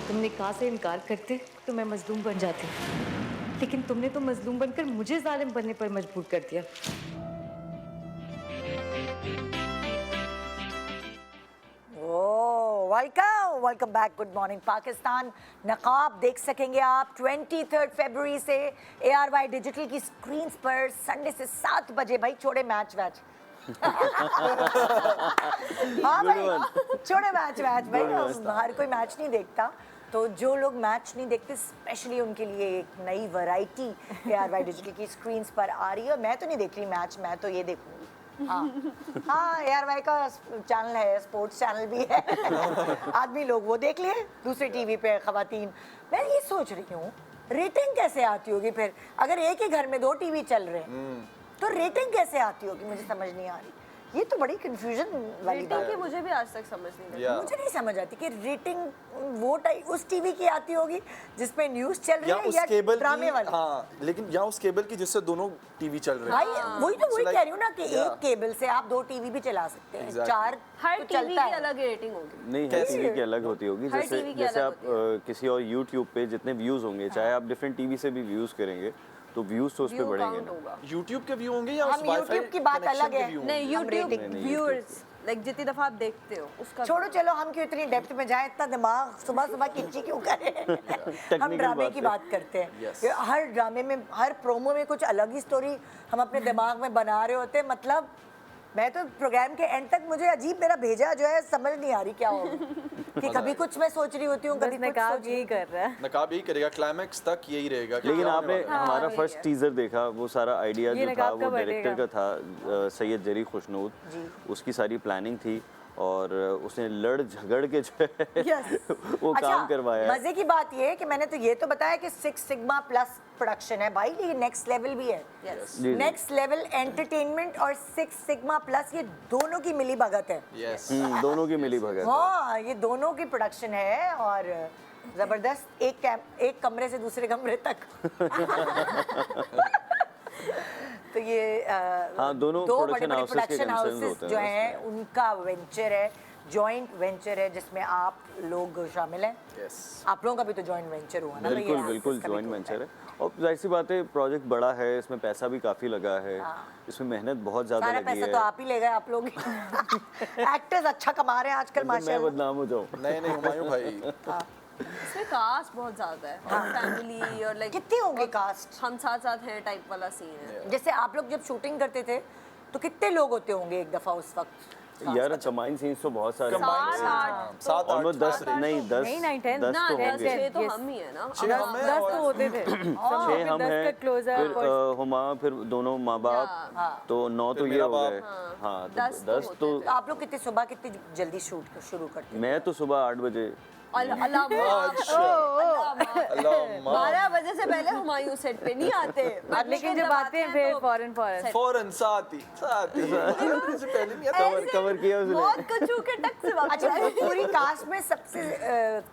तुम निकाह से इनकार करते तो मैं मजलूम बन जाती, लेकिन तुमने तो मजलूम बनकर मुझे जालिम बनने पर मजबूर कर दिया। Welcome back. Good morning Pakistan. नकाब देख सकेंगे आप 23 फरवरी से ARY डिजिटल की स्क्रीन्स पर संडे से 7 बजे। भाई छोड़े मैच हाँ भाई छोड़े मैच भाई, हर कोई मैच नहीं देखता, तो जो लोग मैच नहीं देखते स्पेशली उनके लिए एक नई वैरायटी ARY डिजिटल की स्क्रीन्स पर आ रही है। मैं तो नहीं देख रही मैच, मैं तो ये देखूंगी। हाँ ARY का चैनल है, स्पोर्ट्स चैनल भी है। आदमी लोग वो देख लिए, दूसरे टीवी पे खवातीन। मैं ये सोच रही हूँ रेटिंग कैसे आती होगी फिर, अगर एक ही घर में 2 टीवी चल रहे हैं तो रेटिंग कैसे आती होगी, मुझे समझ नहीं आ रही। ये तो बड़ी कंफ्यूजन वाली बात रेटिंग की है। मुझे भी आज तक समझ नहीं Yeah. मुझे नहीं समझ आती कि रेटिंग वो उस टीवी की आती होगी जिसमें न्यूज़ चल रही या है उस या केबल ड्रामे की, वाली। हाँ, लेकिन या उस केबल की जिससे दोनों टीवी चल रहे भाई हैं। वही तो So like, कह रही हूँ ना कि yeah. एक केबल से आप 2 टीवी भी चला सकते हैं। Exactly. 4 हर तो टीवी चलता की है। अलग रेटिंग होगी। नहीं, हर टीवी की अलग होती होगी। हर जैसे TV की जैसे अलग आप किसी और YouTube पे जितने व्यूज होंगे, चाहे आप डिफरेंट टीवी से भी व्यूज करेंगे, तो व्यूज तो उस पे व्यू बढ़ेंगे काउंट ना। होगा। YouTube के व्यू होंगे या हम उस वाईफाई YouTube की बात connection अलग के है। view होंगे? नहीं YouTube नहीं, व्यूअर्स लाइक जितनी दफा आप देखते हो उसका छोड़ो चलो, हम क्यों इतनी डेप्थ में जाएं, इतना दिमाग सुबह सुबह किच्ची क्यों करें। हम ड्रामे बात की है। बात करते हैं। Yes. कि हर ड्रामे में, हर प्रोमो में कुछ अलग ही स्टोरी हम अपने दिमाग में बना रहे होते हैं। मतलब मैं तो प्रोग्राम के एंड तक मुझे अजीब, मेरा भेजा जो है समझ नहीं आ रही क्या होगा। कि कभी कुछ मैं सोच रही होती हूँ, कभी कुछ सोच यही कर रहा है। नकाब यही करेगा, क्लाइमैक्स तक यही रहेगा कि लेकिन क्या होने आपने वाला है। हमारा फर्स्ट टीजर देखा, वो सारा आइडिया ये जो था नकाब वो कब डायरेक्टर का हटेगा? था, सैयद जरी खुशनूद, उसकी सारी प्लानिंग थी और उसने लड़ झगड़ के जो है वो काम करवाया है। मजे की बात ये है कि मैंने तो ये तो बताया कि 6 सिग्मा प्लस प्रोडक्शन है भाई, ये नेक्स्ट लेवल भी है। जी। नेक्स्ट लेवल एंटरटेनमेंट और 6 सिग्मा प्लस, ये दोनों की मिली भगत है। Yes. दोनों की मिली भगत है। हाँ, ये दोनों की प्रोडक्शन है और जबरदस्त। एक कमरे से दूसरे कमरे तक। तो ये हाँ, दोनों दो production बड़े-बड़े houses के प्रोडक्शन concerns हाउसेस होते हैं जो हैं उनका वेंचर है, जॉइंट वेंचर है जिसमें आप लोग शामिल हैं। Yes. आप लोगों का भी तो जॉइंट वेंचर हुआ ना? बिल्कुल बिल्कुल जॉइंट वेंचर है और जाहिर सी बात है प्रोजेक्ट बड़ा है, इसमें पैसा भी काफ़ी लगा है, इसमें मेहनत बहुत ज़्यादा सारा लगी पैसा है। तो आप ही ले गए, आप लोग। एक्टर्स अच्छा कमा रहे हैं आजकल मतलब मैं माशाल्लाह। बदनाम हो जाऊँ। नहीं नहीं हुमायूं भाई, इसमें कास्ट बहुत ज्यादा है और फैमिली और लाइक कितनी होंगी कास्ट? हम साथ साथ हैं टाइप वाला सीन है। जैसे आप लोग जब शूटिंग करते थे तो कितने लोग होते होंगे एक दफा उस वक्त? यार कंबाइन सीन्स तो बहुत सारे सात ऑलमोस्ट 10 नहीं 10 नहीं, 9, 10 10 ना तो दस होंगे। छह तो हम ही है ना। 6 हम हैं 10 और तो होते थे। 6 हम हैं, फिर हुमा, फिर दोनों माँ बाप, तो 9 तो ये मेरा हो गए। बाप। हाँ, 10 तो 10 तो तो आप लोग कितनी सुबह कितनी जल्दी शूट शुरू करते हैं? मैं तो सुबह 8 बजे अल्लाह 12 बजे से पहले हुमायूं सेट पे नहीं आते, लेकिन जब आते हैं फिर फौरन फौरन साथ ही से पहले नहीं आता। कवर किया उसने। बहुत कचू के टक से वापस अच्छा, आए। पूरी कास्ट में सबसे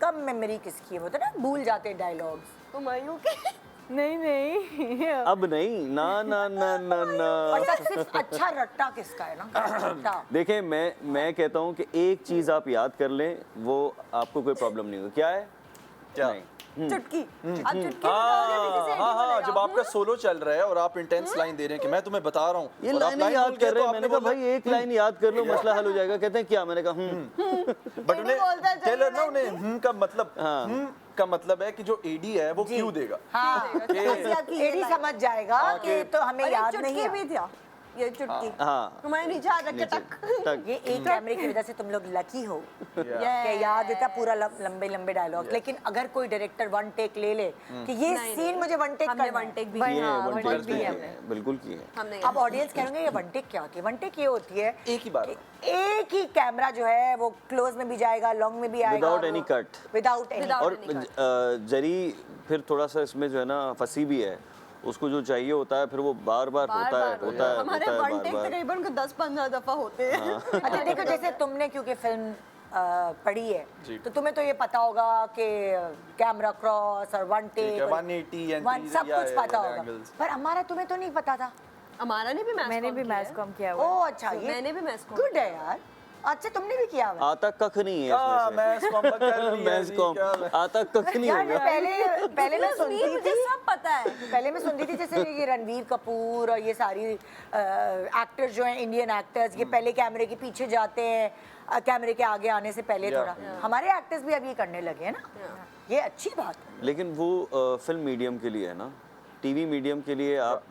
कम मेमोरी किसकी है? वो तो ना भूल जाते हैं डायलॉग्स। हुमायूं के नहीं अब नहीं, ना ना ना ना ना। और सबसे अच्छा रट्टा किसका है ना? रट्टा। देखें, मैं कहता हूँ कि एक चीज़ आप याद कर लें, वो आपको कोई प्रॉब्लम नहीं होगी। क्या है? क्या? नहीं। चुटकी। अब चुटकी हाँ, जब आपका सोलो चल रहा है और आप इंटेंस लाइन दे रहे हैं कि मैं तुम्हें बता रहा हूँ ये और आप लाइन याद भूल गए कर रहे तो हैं। मैंने आपने कहा भाई एक लाइन याद कर लो, मसला हल हो जाएगा। कहते हैं क्या? मैंने कहा बट उन्हें टेलर ना उन्हें का मतलब का मतलब है कि जो एडी है वो क्यों देगा। हाँ, एडी समझ जाएगा कि तो हमें याद नहीं है। भी था ये चुटकी। हाँ, हुमायूं नीचे हाथ रख के टक। ये एक कैमरे की वजह से तुम लोग लकी हो कि याद था पूरा लंबे लंबे डायलॉग। लेकिन अगर कोई डायरेक्टर 1 टेक ले ले कि ये सीन मुझे 1 टेक हमने करना 1 टेक भी किए किया। हैं, 1 one टेक take भी किए हमने। हैं, बिल्कुल किए हैं। हमने अब ऑडियंस कहेंगे ये 1 टेक क्या होती है? 1 टेक ये होती है एक ही बार एक ही कैमरा जो है वो क्लोज में भी जाएगा, लॉन्ग में भी आएगा, without any cut. Without any. और जरी फिर थोड़ा सा इसमें जो है ना फंसी भी है, उसको जो चाहिए होता है फिर वो बार बार होता है हमारे 1 टेक तकरीबन 10-15 दफा होते हैं। अच्छा देखो, जैसे तुमने क्योंकि फिल्म पढ़ी है तो तुम्हें तो ये पता होगा कि कैमरा क्रॉस और 1 टेक 180 एंट्रीज सब कुछ पता होगा, पर हमारा तुम्हें तो नहीं पता था। हमारा ने भी मैंने भी मैथ्स कम किया हुआ है। ओह अच्छा, ये मैंने भी मैथ्स को गुड है यार। अच्छा, तुमने भी किया हुआ है। आता कख नहीं है मैथ्स कॉम आता कख नहीं यार होगा। पहले मैं सुनती थी, मुझे सब पता है। पहले मैं सुनती थी जैसे ये रणवीर कपूर और ये सारी एक्टर्स जो हैं, इंडियन एक्टर्स, ये पहले कैमरे के पीछे जाते हैं कैमरे के आगे आने से पहले थोड़ा। हमारे एक्टर्स भी अब ये करने लगे हैं ना, ये अच्छी बात है। लेकिन वो फिल्म मीडियम के लिए है ना, टीवी मीडियम के लिए आप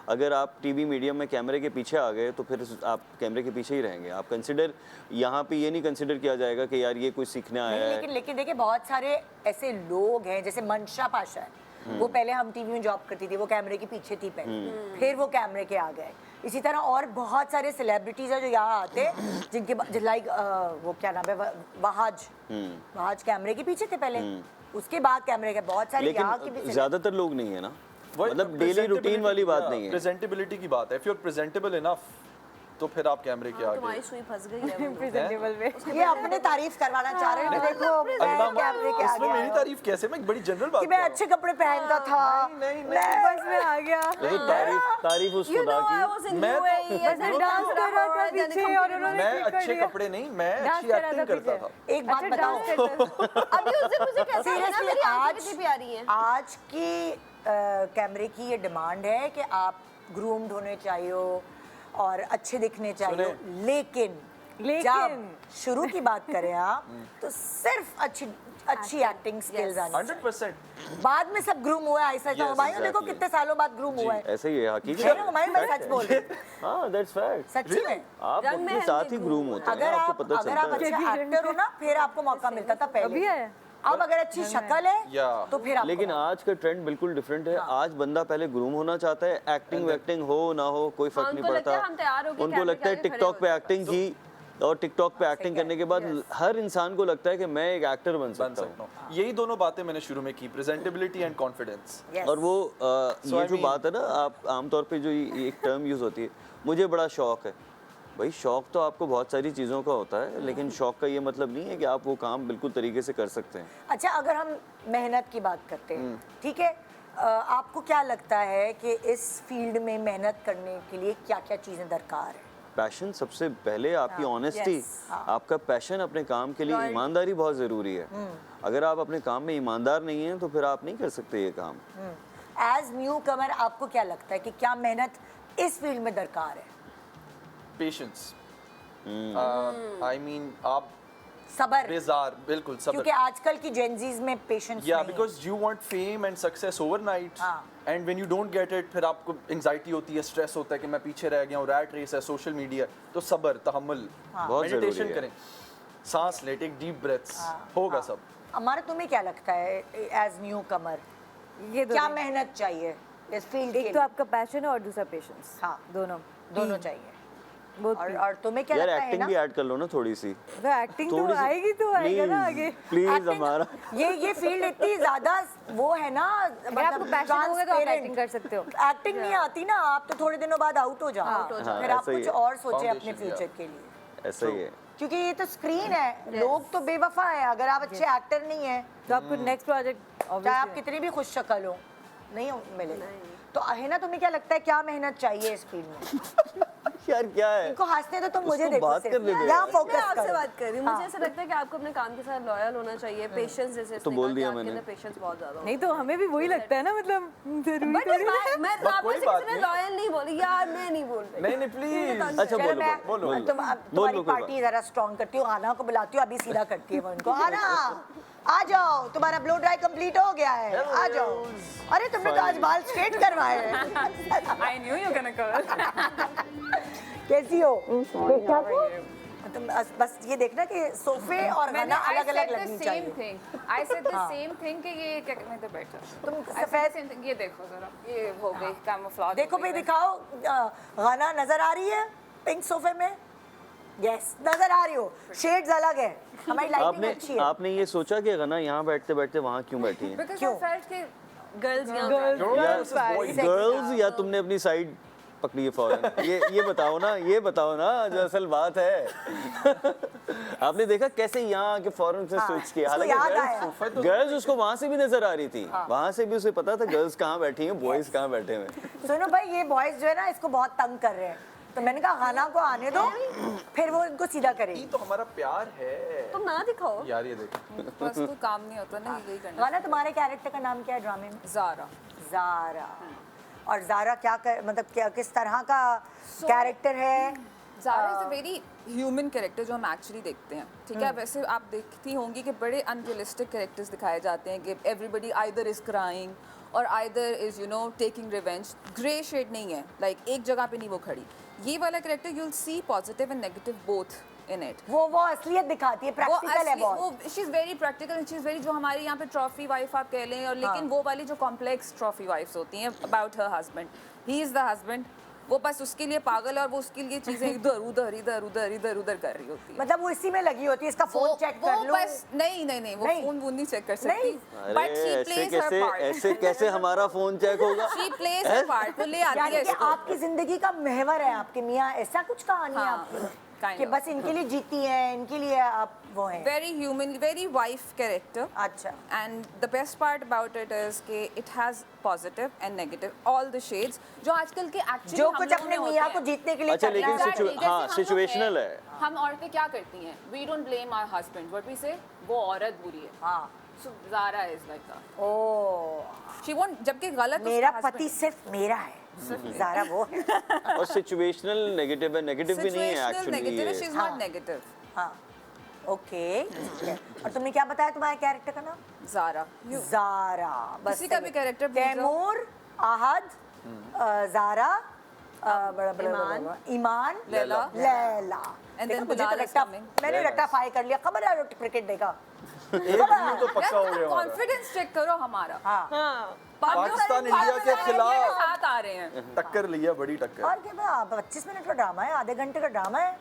अगर आप टीवी मीडियम में कैमरे के पीछे आ गए तो फिर आप कैमरे के पीछे ही रहेंगे। आप कंसिडर यहाँ पे ये नहीं कंसिडर किया जाएगा कि यार ये कोई सीखने आया है। लेकिन देखिए बहुत सारे ऐसे लोग हैं, जैसे मनशा पाशा है, वो पहले हम टीवी में जॉब करती थी, वो कैमरे के पीछे थी पहले, फिर वो कैमरे के आ गए। इसी तरह और बहुत सारे सेलिब्रिटीज हैं जो यहाँ आते हैं, जिनके लाइक वो क्या नाम है, वहाज कैमरे के पीछे थे पहले, उसके बाद कैमरे के बहुत सारे यहाँ के भी लेकिन ज्यादातर लोग नहीं है ना, मतलब डेली रूटीन वाली बात नहीं है। प्रेजेंटेबिलिटी की बात है। If you are presentable enough तो फिर आप कैमरे के आगे तुम्हारी सुई फंस गई है प्रेजेंटेबल में। ये अपने तारीफ करवाना चाह रहे हैं, देखो मैं कैमरे के इसमें आगे मेरी आया हूँ। तारीफ कैसे, मैं एक बड़ी जनरल बात कि मैं कर रहा अच्छे कपड़े पहनता था, नहीं, बस में आ गया। लेकिन तारीफ उस खुदा की। डांस कर रहा था पीछे और हूँ। मैं अच्छे कपड़े नहीं, मैं अच्छी एक्टिंग करता था। एक बात बताओ, अभी उस दिन मुझे कैसे है ना, मेरी आंखें कितनी प्यारी हैं। आज की कैमरे की ये डिमांड है कि आप ग्रूम्ड होने चाहिए और अच्छे दिखने चाहिए, लेकिन जब शुरू की बात करें आप तो सिर्फ अच्छी एक्टिंग स्किल्स आनी चाहिए। 100%। बाद में सब ग्रूम हुआ है ऐसा Yes, हुमायूं देखो exactly. कितने सालों बाद ग्रूम हुआ है। ऐसे ही है हकीकत। है ना हुमायूं, मैं सच बोल रही हूँ। हाँ, that's fact। सच्ची में आप अपने साथ ही ग्रूम होते हैं, अगर आपको आप पता अगर चलता आप है। अच्छे एक्टर हो ना फिर आपको मौका मिलता था पहले। अब अगर अच्छी शक्ल है तो फिर आपको लेकिन आज का ट्रेंड बिल्कुल डिफरेंट है। आज बंदा पहले ग्रूम होना चाहता है, एक्टिंग वैक्टिंग हो ना हो कोई फर्क नहीं पड़ता। उनको लगता है टिकटॉक पे एक्टिंग की और टिकटॉक पे एक्टिंग करने के बाद हर इंसान को लगता है कि मैं एक एक्टर बन सकता हूँ। यही दोनों बातें मैंने शुरू में की, प्रेजेंटेबिलिटी एंड कॉन्फिडेंस। और वो ये जो बात है ना, आप आमतौर पे जो एक टर्म यूज होती है, मुझे बड़ा शौक है। भाई शौक तो आपको बहुत सारी चीज़ों का होता है, लेकिन शौक का ये मतलब नहीं है कि आप वो काम बिल्कुल तरीके से कर सकते हैं। अच्छा, अगर हम मेहनत की बात करते हैं, ठीक है, आपको क्या लगता है कि इस फील्ड में मेहनत करने के लिए क्या क्या चीज़ें दरकार है? पैशन सबसे पहले, आपकी ऑनेस्टी, आपका पैशन अपने काम के लिए, ईमानदारी बहुत ज़रूरी है। अगर आप अपने काम में ईमानदार नहीं हैं तो फिर आप नहीं कर सकते ये काम। एज न्यू कमर आपको क्या लगता है कि क्या मेहनत इस फील्ड में दरकार है? पेशेंस, आई मीन आप सबर, बेजार, बिल्कुल सबर, क्योंकि आजकल की जेनजीज में पेशेंस या नहीं है। Because you want fame and success overnight, and when you don't get it फिर आपको एंजाइटी होती है, स्ट्रेस होता है कि मैं पीछे रह गया हूँ, रैट रेस है, सोशल मीडिया। तो सबर, तहम्मुल, मेडिटेशन करें, सांस लें, टेक डीप ब्रेथ्स, होगा सब। हमारा तुम्हें क्या लगता है एज न्यू कमर, ये क्या मेहनत चाहिए इस फील्ड के लिए? एक तो आपका पैशन है और दूसरा पेशेंस। हाँ, दोनों चाहिए। और तुम्हें क्या यार लगता है एक्टिंग ना? भी ऐड कर लो ना थोड़ी सी। एक्टिंग तो आएगी तो आएगा ना आगे। प्लीज हमारा ये फील्ड इतनी ज्यादा वो है ना, आपको पैशन होगा तो आप एक्टिंग कर सकते हो। एक्टिंग नहीं आती ना, आप तो थोड़े दिनों बाद आउट हो जाओ, फिर आप कुछ और सोचे अपने फ्यूचर के लिए। ऐसा ही है, क्योंकि ये तो स्क्रीन है, लोग तो बेवफा है। अगर आप अच्छे एक्टर नहीं है तो आपको नेक्स्ट प्रोजेक्ट, चाहे आप कितनी भी खुश शक्ल हो, नहीं मिलेगा। तो है ना, तुम्हें क्या लगता है क्या मेहनत चाहिए इस फील्ड में? यार क्या है, इनको हंसने तो तुम मुझे देखो, बात करने दो। यहाँ फोकस मैं आपसे करो। बात कर रही हूँ, मुझे ऐसा लगता है कि आपको अपने काम के साथ लॉयल होना चाहिए, पेशेंस जैसे तो बोल दिया मैंने। पेशेंस बहुत ज्यादा। नहीं तो हमें भी वही लगता है ना, मतलब मैं आपको किसी ने लॉयल नहीं बोली यार, मैं नहीं बोल रही। नहीं प्लीज। अच्छा बोलो तुम्हारी पार्टी जरा स्ट्रॉन्ग करती हूँ, आना को बुलाती हूँ, अभी सीधा करती है वो इनको। आना आ जाओ, तुम्हारा ब्लो ड्राई कंप्लीट हो गया है, आ जाओ। अरे तुमने तो आज बाल स्ट्रेट करवाए हैं। I knew you were gonna call. कैसी हो? ठीक-ठाक हो? तुम बस ये देखना कि सोफे और गाना अलग-अलग लगनी चाहिए। I said the same thing कि ये क्या मैं तो बैठा। तुम सफेद ये देखो जरा, ये हो गई कैमोफ्लेज। देखो भाई, दिखाओ गाना नजर आ रही है पिंक सोफे में? यस, नजर आ रही हो। शेड्स अलग है, हमारी लाइटिंग अच्छी है। आपने ये सोचा कि गना यहाँ बैठते बैठते वहाँ क्यों बैठी हैं? क्यों? गर्ल्स या तुमने अपनी साइड पकड़ी है फौरन? ये बताओ ना जो असल बात है। आपने देखा कैसे यहाँ आके फौरन से स्विच किया, हालांकि गर्ल्स उसको वहाँ से भी नजर आ रही थी, वहाँ से भी उसे पता था गर्ल्स कहाँ बैठी हैं, बॉयज कहाँ बैठे हैं। सुनो भाई, ये बॉयज जो है ना इसको बहुत तंग कर रहे हैं, तो मैंने कहा गाना को आने दो, फिर वो इनको सीधा करेगी। तो हमारा प्यार है, तुम ना दिखाओ यार। ये देखो बस तो काम नहीं होता ना, यही करना। गाना, तुम्हारे कैरेक्टर का नाम क्या है ड्रामे में? ज़ारा। और ज़ारा क्या मतलब क्या किस तरह का कैरेक्टर है? Zara is a very human character जो हम एक्चुअली देखते हैं, ठीक है। वैसे आप देखती होंगी कि बड़े अनरियलिस्टिक कैरेक्टर्स दिखाए जाते हैं कि एवरीबडी आइदर इज़ क्राइंग और either is taking revenge. Grey shade नहीं है, लाइक एक जगह पे नहीं वो खड़ी। ये वाला character you will see positive and negative both in it. वो असलियत दिखाती है, प्रैक्टिकल है बहुत। She is very practical, she is very, जो हमारे यहाँ पे ट्रॉफी वाइफ आप कह लें, और लेकिन वो वाली जो कॉम्प्लेक्स ट्रॉफी वाइफ्स होती हैं about her husband, he is the husband, वो बस उसके लिए पागल है और वो उसके लिए चीजें इधर उधर इधर उधर इधर उधर कर रही होती है। मतलब वो इसी में लगी होती है, इसका फोन चेक कर लो। बस नहीं वो फोन वो नहीं चेक कर सकती। बट शी ऐसे प्लेज हर कैसे पार्ट। ऐसे कैसे हमारा फोन चेक होगा? शी प्लेज हर पार्ट, वो ले आती यानी है कि इसको। आपकी जिंदगी का महवर है आपके मियाँ, ऐसा कुछ कहानी है आपकी कि बस इनके लिए जीती है, इनके लिए आप वो हैं। Very human, very wife character. अच्छा। And the best part about it is कि it has positive and negative, all the shades. जो आजकल के actually जो हम कुछ लोगों अपने में मियाँ होते को हैं। जीतने के लिए अच्छा, लेकिन Exactly, जैसे हम लोग सिचुएशनल हैं, है। हम औरतें क्या करती हैं? We don't blame our husband. What we say? वो औरत बुरी है। हाँ। So Zara is like that. Oh. She won't, जबकि गलत मेरा उसका पति husband- सिर्फ मेरा है, ज़ारा वो है। और सिचुएशनल नेगेटिव है, नेगेटिव भी नहीं है Situational negative, actually. she's not negative. हाँ, ओके। और तुमने क्या बताया तुम्हारे कैरेक्टर का नाम? Zara. ज़ारा। बस किसी का भी character पूछ लो। तैमूर, आहद, ज़ारा, ईमान, लैला। And then मुझे तो Bilal is रट्टा, coming. मैंने रट्टाफाई कर लिया, खबर है क्रिकेट देखा। तो पक्का हो गया हमारा। कॉन्फिडेंस चेक करो हमारा। हाँ। पाकिस्तान इंडिया के खिलाफ साथ आ रहे हैं। टक्कर लिया, बड़ी टक्कर। और क्या 25 मिनट का ड्रामा है, आधे घंटे का ड्रामा है।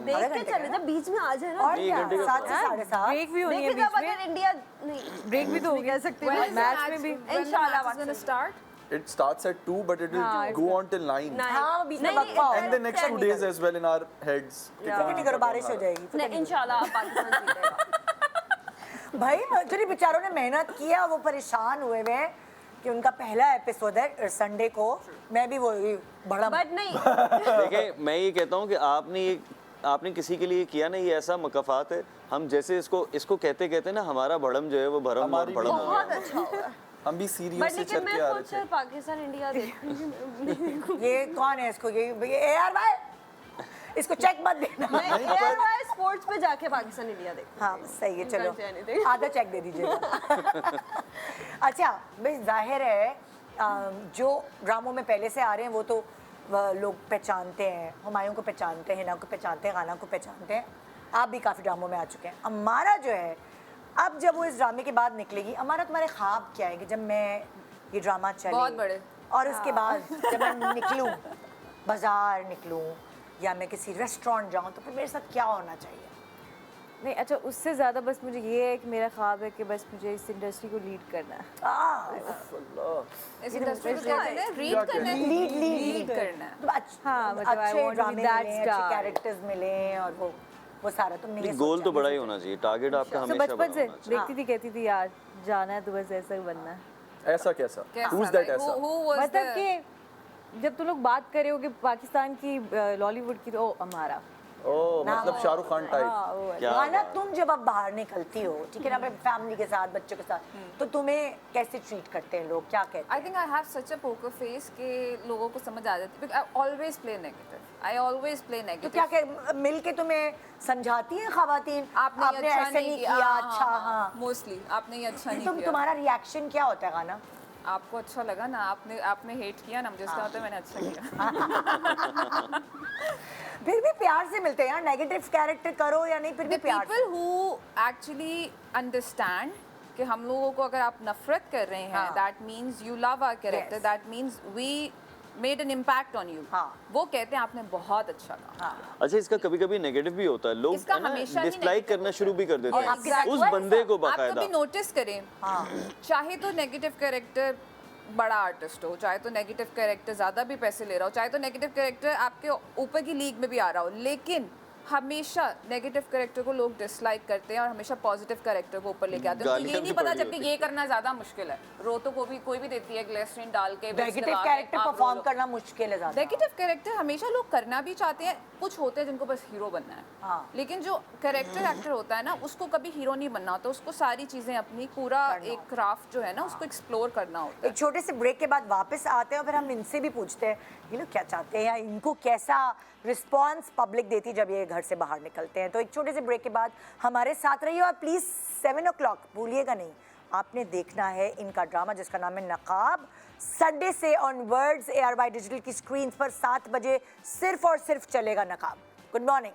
देख के चले जब बीच में आ जाए ना। और क्या 7 से 7:30 ब्रेक भी होनी है देखिए जब बीच में। अगर इंडिया नहीं ब्रेक भी तो हो गया सकती है मैच में भी। इंशाल्लाह gonna start. It starts at 2, but it will go on till 9. हाँ, बीच में वक्फा हो। And the next 2 days as well in our heads. फिक्र नहीं करो, बारिश हो जाएगी। नहीं इंशाल्लाह पाकिस्तान जीतेगा। भाई एक्चुअली बेचारों ने मेहनत किया, वो परेशान हुए हुए हैं कि उनका पहला एपिसोड है संडे को। मैं भी वो बड़ा बट नहीं देखिए, मैं ये कहता हूँ कि आपने किसी के लिए किया ना, ये ऐसा मकफात है। हम जैसे इसको कहते कहते ना, हमारा भड़म जो है वो भरम और भड़म हो बहुत गया। अच्छा हुआ। हम भी सीरियस बट से लेकिन चल के मैं आ खुद रहे थे। से पाकिस्तान इंडिया देखूंगी। ये कौन है इसको? ये यार भाई इसको चेक मत देना। मैं स्पोर्ट्स पे जाके पाकिस्तान इंडिया देख। हाँ सही है, चलो Can't say anything. आधा चेक दे दीजिएगा। अच्छा भाई, जाहिर है जो ड्रामों में पहले से आ रहे हैं वो तो लोग पहचानते हैं, हुमायूं को पहचानते हैं, हिना को पहचानते हैं, गाना को पहचानते हैं। आप भी काफ़ी ड्रामों में आ चुके हैं। अमारा जो है, अब जब वो इस ड्रामे के बाद निकलेगी, अमारा तुम्हारे ख्वाब क्या है कि जब मैं ये ड्रामा चले बहुत बड़े। और उसके बाद जब मैं निकलूं, बाजार निकलूं या मैं किसी रेस्टोरेंट जाऊं, तो फिर मेरे साथ क्या होना चाहिए? नहीं अच्छा, उससे ज़्यादा बस मुझे ये है कि मेरा ख्वाब है कि बस मुझे इस इंडस्ट्री को लीड करना है। इस इंडस्ट्री को क्या करना है? रीड करना है। लीड करना है। हाँ, मतलब I अच्छे want to be ड्रामे that मिलें, अच्छे star. कैरेक्टर्स मिलें और वो सारा तुमने ये गोल सोचा तो है? बड़ा ही होना चाहिए, टारगेट आपका तो हमेशा बचपन बड़ा से होना चाहिए। देखती थी, कहती थी यार जाना है तो बस ऐसा ही बनना है। ऐसा कैसा? कैसा? Who's that Like, ऐसा? who was मतलब the- कि जब तुम लोग बात कर रहे हो कि पाकिस्तान की लॉलीवुड की, तो हमारा ओह, मतलब शाहरुख खान टाइप। हाँ वो क्या गाना तुम जब अब बाहर निकलती हो, ठीक है ना, अपने फैमिली के साथ, बच्चों के साथ, तो तुम्हें कैसे ट्रीट करते हैं लोग, क्या कहते I think I have such a poker face कि लोगों को समझ आ जाती है। Because I always play negative. I always play हैं? तो negative. क्या क्या मिल के तुम्हें समझाती हैं खवातीन, आपने ये अच्छा ऐसे नहीं किया, अच्छा हाँ। मोस्टली आपने ये अच्छा नहीं तुम किया। तुम्हारा रिएक्शन क्या होता है गाना? आपको अच्छा लगा ना, आपने हेट किया ना, मुझे इसका होता है मैंने अच्छा किया। फिर भी प्यार से मिलते हैं यार, नेगेटिव कैरेक्टर करो या नहीं, फिर भी The प्यार से। people who actually understand कि हम लोगों को अगर आप नफरत कर रहे हैं, that means you love our character, Yes. that means we made an impact on you. वो कहते हैं आपने बहुत अच्छा कहा। अच्छा, इसका कभी कभी नेगेटिव भी होता है, लोग इसका है ना हमेशा ही डिसलाइक करना शुरू भी कर देते और हैं आपके साथ उस हुआ है बंदे ऐसा? को आप बाकायदा। कभी नोटिस करें, चाहे तो नेगेटिव कैरेक्टर बड़ा आर्टिस्ट हो, चाहे तो नेगेटिव कैरेक्टर ज़्यादा भी पैसे ले रहा हो, चाहे तो नेगेटिव कैरेक्टर आपके ऊपर की लीग में भी आ रहा हो, लेकिन हमेशा नेगेटिव कैरेक्टर को लोग डिसलाइक करते हैं और हमेशा पॉजिटिव कैरेक्टर को ऊपर लेके आते हैं। उनको ये नहीं पता जबकि ये करना ज़्यादा मुश्किल है। रोतो को भी कोई भी देती है ग्लिसरीन डाल के, नेगेटिव कैरेक्टर परफॉर्म करना मुश्किल है ज़्यादा। नेगेटिव कैरेक्टर हमेशा लोग करना भी चाहते हैं, कुछ होते हैं जिनको बस हीरो बनना है। हाँ। लेकिन जो कैरेक्टर एक्टर होता है ना, उसको कभी हीरो नहीं बनना होता, उसको सारी चीज़ें अपनी पूरा एक क्राफ्ट जो है ना उसको एक्सप्लोर करना होता है। एक छोटे से ब्रेक के बाद वापस आते हैं और फिर हम इनसे भी पूछते हैं ये लोग क्या चाहते हैं या इनको कैसा रिस्पांस पब्लिक देती है जब ये घर से बाहर निकलते हैं। तो एक छोटे से ब्रेक के बाद हमारे साथ रहिए और प्लीज़ 7 o'clock भूलिएगा नहीं, आपने देखना है इनका ड्रामा जिसका नाम है नकाब। संडे से ऑनवर्ड्स ARY डिजिटल की स्क्रीन पर 7 बजे सिर्फ और सिर्फ चलेगा नकाब। Good morning.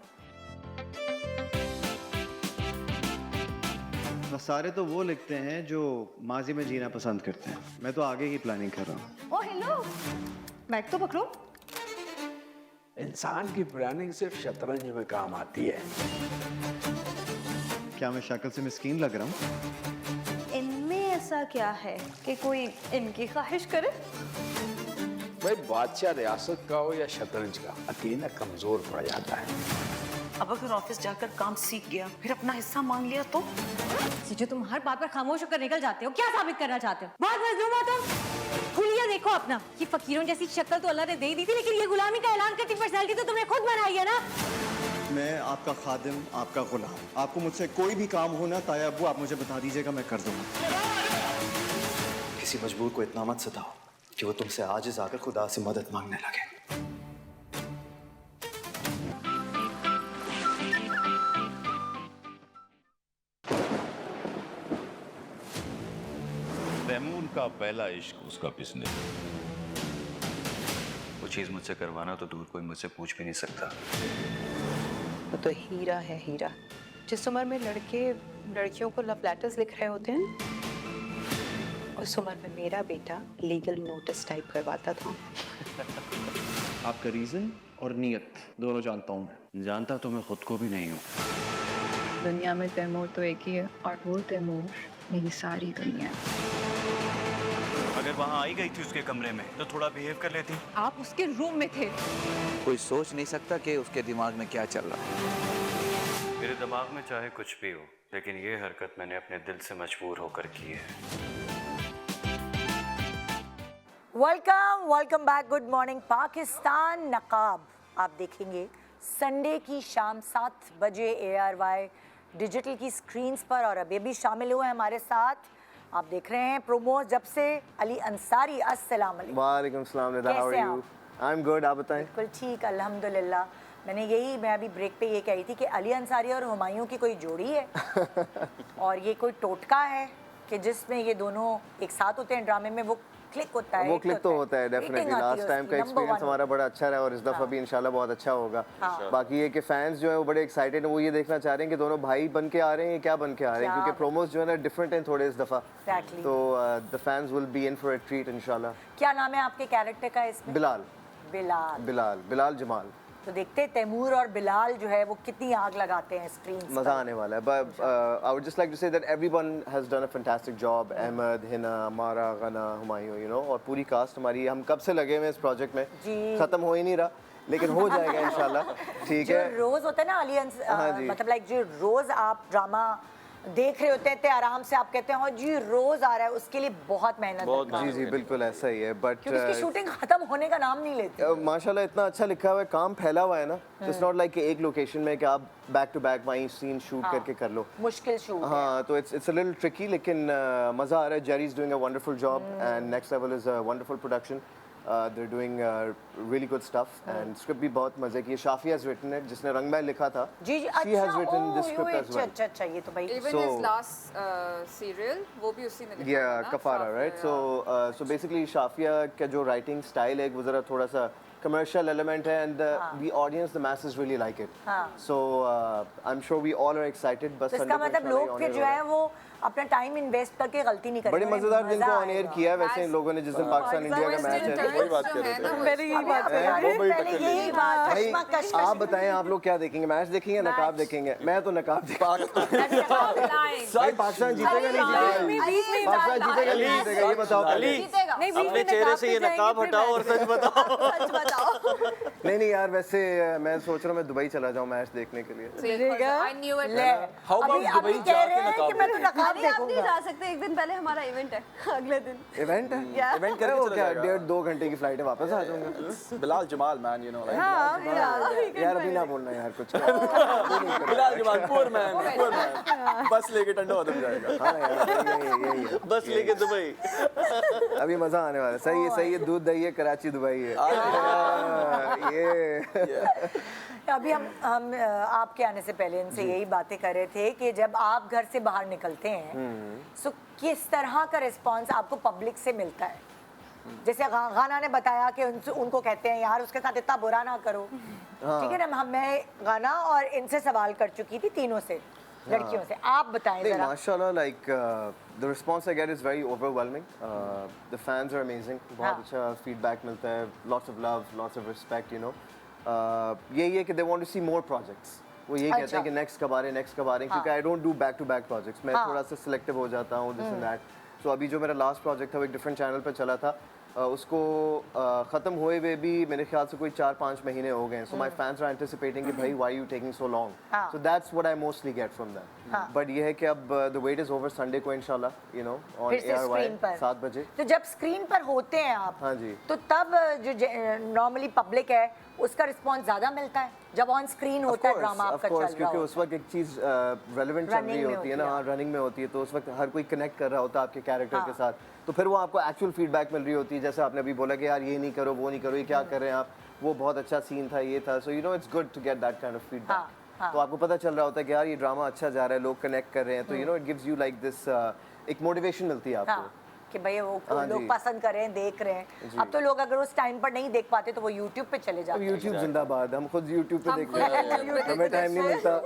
नसारे तो वो लिखते हैं जो माजी में जीना पसंद करते हैं। मैं तो आगे की प्लानिंग कर रहा हूँ। ओ हेलो, बैग तो पकड़ो। इंसान की प्लानिंग सिर्फ शतरंज में काम आती है। क्या मैं शक्ल से मिस्कीन लग रहा हूँ? इनमें ऐसा क्या है कि कोई इनकी ख्वाहिश करे? भाई बादशाह रियासत का हो या शतरंज का, अकेला कमजोर पड़ जाता है। अब अगर ऑफिस जाकर काम सीख गया फिर अपना हिस्सा मांग लिया तो? जो तुम हर बात पर खामोश होकर निकल जाते हो, क्या साबित करना चाहते हो? बहुत मजलूम हो तुम। खुलिया देखो अपना, ये फकीरों जैसी शक्ल तो अल्लाह ने दे ही दी थी, लेकिन ये गुलामी का ऐलान करती पर्सनैलिटी तो तुमने खुद बनाई है ना। मैं आपका खादिम, आपका गुलाम। आपको मुझसे कोई भी काम हो ना ताया अब्बू, आप मुझे बता दीजिएगा, मैं कर दूंगा। किसी मजबूर को इतना मत सताओ कि वो तुमसे आजिज आकर खुदा से मदद मांगने लगे। तैमूर का पहला इश्क उसका किसने? वो चीज मुझसे करवाना तो दूर, कोई मुझसे पूछ भी नहीं सकता। वो तो हीरा है, हीरा। जिस उम्र में लड़के लड़कियों को लव लेटर्स लिख रहे होते हैं, उस उम्र में मेरा बेटा लीगल नोटिस टाइप करवाता था। आपका रीजन और नियत दोनों जानता हूँ मैं। जानता तो मैं खुद को भी नहीं हूँ। दुनिया में तैमूर तो एक ही है, और वो तैमूर मेरी सारी दुनिया है। अगर वहाँ आई गई थी उसके कमरे में तो थोड़ा बिहेव कर लेती। आप उसके रूम में थे। कोई सोच नहीं सकता कि उसके दिमाग में क्या चल रहा है। मेरे दिमाग में चाहे कुछ भी हो, लेकिन ये हरकत मैंने अपने दिल से मजबूर होकर की है। Welcome back. Good morning Pakistan. नकाब आप देखेंगे संडे की शाम 7 बजे ARY डिजिटल की स्क्रीन्स पर, और अभी भी शामिल हुए हमारे साथ। आप देख रहे हैं प्रोमो जब से अली अंसारी। अस्सलाम वालेकुम। वालेकुम सलाम Nida, how are you? I am good, आप बताएं? बिल्कुल ठीक, अल्हम्दुलिल्लाह। मैं अभी ब्रेक पे ये कही थी कि अली अंसारी और हुमायूं की कोई जोड़ी है और ये कोई टोटका है कि जिसमें ये दोनों एक साथ होते हैं ड्रामे में, वो क्लिक होता है। वो क्लिक तो होता है डेफिनेटली। लास्ट टाइम का एक्सपीरियंस हमारा बड़ा अच्छा रहा और इस दफ़ा भी इंशाल्लाह बहुत अच्छा होगा। बाकी ये कि फैंस जो है वो बड़े एक्साइटेड हैं, वो ये देखना चाह रहे हैं कि दोनों भाई बन के आ रहे हैं, क्या बन के आ रहे हैं, क्योंकि प्रोमोस जो है ना डिफरेंट हैं थोड़े इस दफ़ा। तो the fans will be in for a treat इंशाल्लाह। क्या नाम है आपके कैरेक्टर का इसमें? बिलाल। बिलाल जमाल। तो देखते हैं तैमूर और बिलाल जो है वो कितनी आग लगाते हैं स्क्रीन पर। मज़ा आने वाला है। But I would just like to say that everyone has done a fantastic job. Ahmad, Hina, मारा, गना, हुमायूं, you know, और पूरी कास्ट हमारी, हम कब से लगे हुए हैं इस प्रोजेक्ट में, ख़त्म हो ही नहीं रहा, लेकिन हो जाएगा इंशाल्लाह। ठीक है। जो रोज़ होता है ना अली, मतलब लाइक जो रोज़ आप ड्रामा देख रहे होते हैं आराम से, आप कहते हैं हाँ जी रोज आ रहा है, उसके लिए बहुत मेहनत है। जी बिल्कुल ऐसा ही है। बट क्योंकि उसकी शूटिंग खत्म होने का नाम नहीं लेती। माशाल्लाह इतना अच्छा लिखा हुआ है, काम फैला हुआ है ना। इट्स नॉट लाइक एक लोकेशन में कि आप बैक टू बैक वहीं सीन शूट करके कर लो, मुश्किल शूट। हाँ, तो इट्स अ लिटिल ट्रिकी, लेकिन मज़ा आ रहा है। Jerry is doing a wonderful job and next level is a wonderful production. They're doing really good stuff and script भी बहुत मजे की है। शाफिया has written it, जिसने रंगमहल लिखा था। जी She has written this script as well. अच्छा ये तो भाई। Even his last serial वो भी उसी ने लिखा था। Yeah, कफारा, right? So basically Shafia का जो writing style है वो ज़रा थोड़ा सा commercial element है, and the audience, the masses really like it. So I'm sure we all are excited. बस इसका मतलब लोग फिर जो है वो अपना टाइम इन्वेस्ट करके गलती नहीं करेंगे। बड़े मजेदार दिन को ऑन एयर किया है वैसे इन लोगों ने, जिस दिन पाकिस्तान इंडिया का मैच है। वही बात कर रहे थे भाई। आप बताएं आप लोग क्या देखेंगे? मैच देखेंगे, नकाब देखेंगे? मैं तो नकाब भाई पाकिस्तान जीतेगा नहीं जीतेगा? पाकिस्तान जीतेगा नहीं जीतेगा? ये बताओ। अपने चेहरे से ये नकाब हटाओ और सच बताओ। नहीं यार, वैसे मैं सोच रहा हूँ मैं दुबई चला जाऊँ मैच देखने के लिए। आप नहीं जा सकते, एक दिन पहले हमारा इवेंट है, अगले दिन इवेंट है। इवेंट क्या 1.5-2 घंटे की फ्लाइट है, वापस आ जाऊंगा। Bilal Jamal man, you know यार अभी ना बोलना यार कुछ। बिलाल जमाल पुअर मैन बस लेके टंडा उधर जाएगा। हाँ यार यही है, बस लेके दुबई। अभी मजा आने वाला है। सही है, दूध दही है, कराची दुबई है। ये अभी हम आपके आने से पहले इनसे यही बातें कर रहे थे कि जब आप घर से बाहर निकलते हैं सो किस तरह का रिस्पांस आपको पब्लिक से मिलता है? जैसे गाना ने बताया कि उनको कहते हैं यार उसके साथ इतना बुरा ना करो, ठीक है ना। मैं गाना और इनसे सवाल कर चुकी थी, तीनों से, लड़कियों से। आप बताएं जरा। माशाल्लाह, like the response I get is very overwhelming. The fans are amazing. बहुत अच्छा फीडबैक मिलता है, lots of love, lots of respect, you know. यही है कि they want to see more projects. वो ये कहते हैं कि नेक्स्ट कब आ रहे हैं, क्योंकि I don't do back to back projects, मैं थोड़ा सा सिलेक्टिव हो जाता हूँ, दिस एंड दैट। सो अभी जो मेरा लास्ट प्रोजेक्ट था वो एक डिफरेंट चैनल पर चला था, उसको ख़त्म हुए हुए भी मेरे ख्याल से कोई 4-5 महीने हो गए। So my fans are anticipating कि भाई why you taking so long, so that's what I mostly get from that. But ये है कि अब the wait is over, Sunday को इंशाल्लाह यू नो ऑन ARY 7 बजे। तो जब स्क्रीन पर होते हैं आप, हाँ जी, तो तब जो नॉर्मली पब्लिक है उसका रिस्पांस ज्यादा मिलता है जब ऑन स्क्रीन होता है ड्रामा आपका चल रहा है, क्योंकि उस वक्त एक चीज़ रेलेवेंट चल रही होती है ना, रनिंग में होती है, तो उस वक्त हर कोई कनेक्ट कर रहा होता है आपके कैरेक्टर के साथ, तो फिर वो आपको एक्चुअल फीडबैक मिल रही होती है। जैसे आपने अभी बोला कि यार ये नहीं करो, वो नहीं करो, ये क्या कर रहे हैं आप, वो बहुत अच्छा सीन था, ये था। So you know it's good to get that kind of feedback. तो आपको पता चल रहा होता है कि यार ये ड्रामा अच्छा जा रहा है, लोग कनेक्ट कर रहे हैं, तो you know it gives you like this, एक मोटिवेशन मिलती है आपको कि भाई वो लोग पसंद कर रहे हैं, देख रहे हैं। अब तो लोग अगर उस टाइम पर नहीं देख पाते तो वो YouTube पे चले जाते हैं। YouTube जिंदाबाद, हम खुद YouTube पे देखते हैं, हमें टाइम नहीं मिलता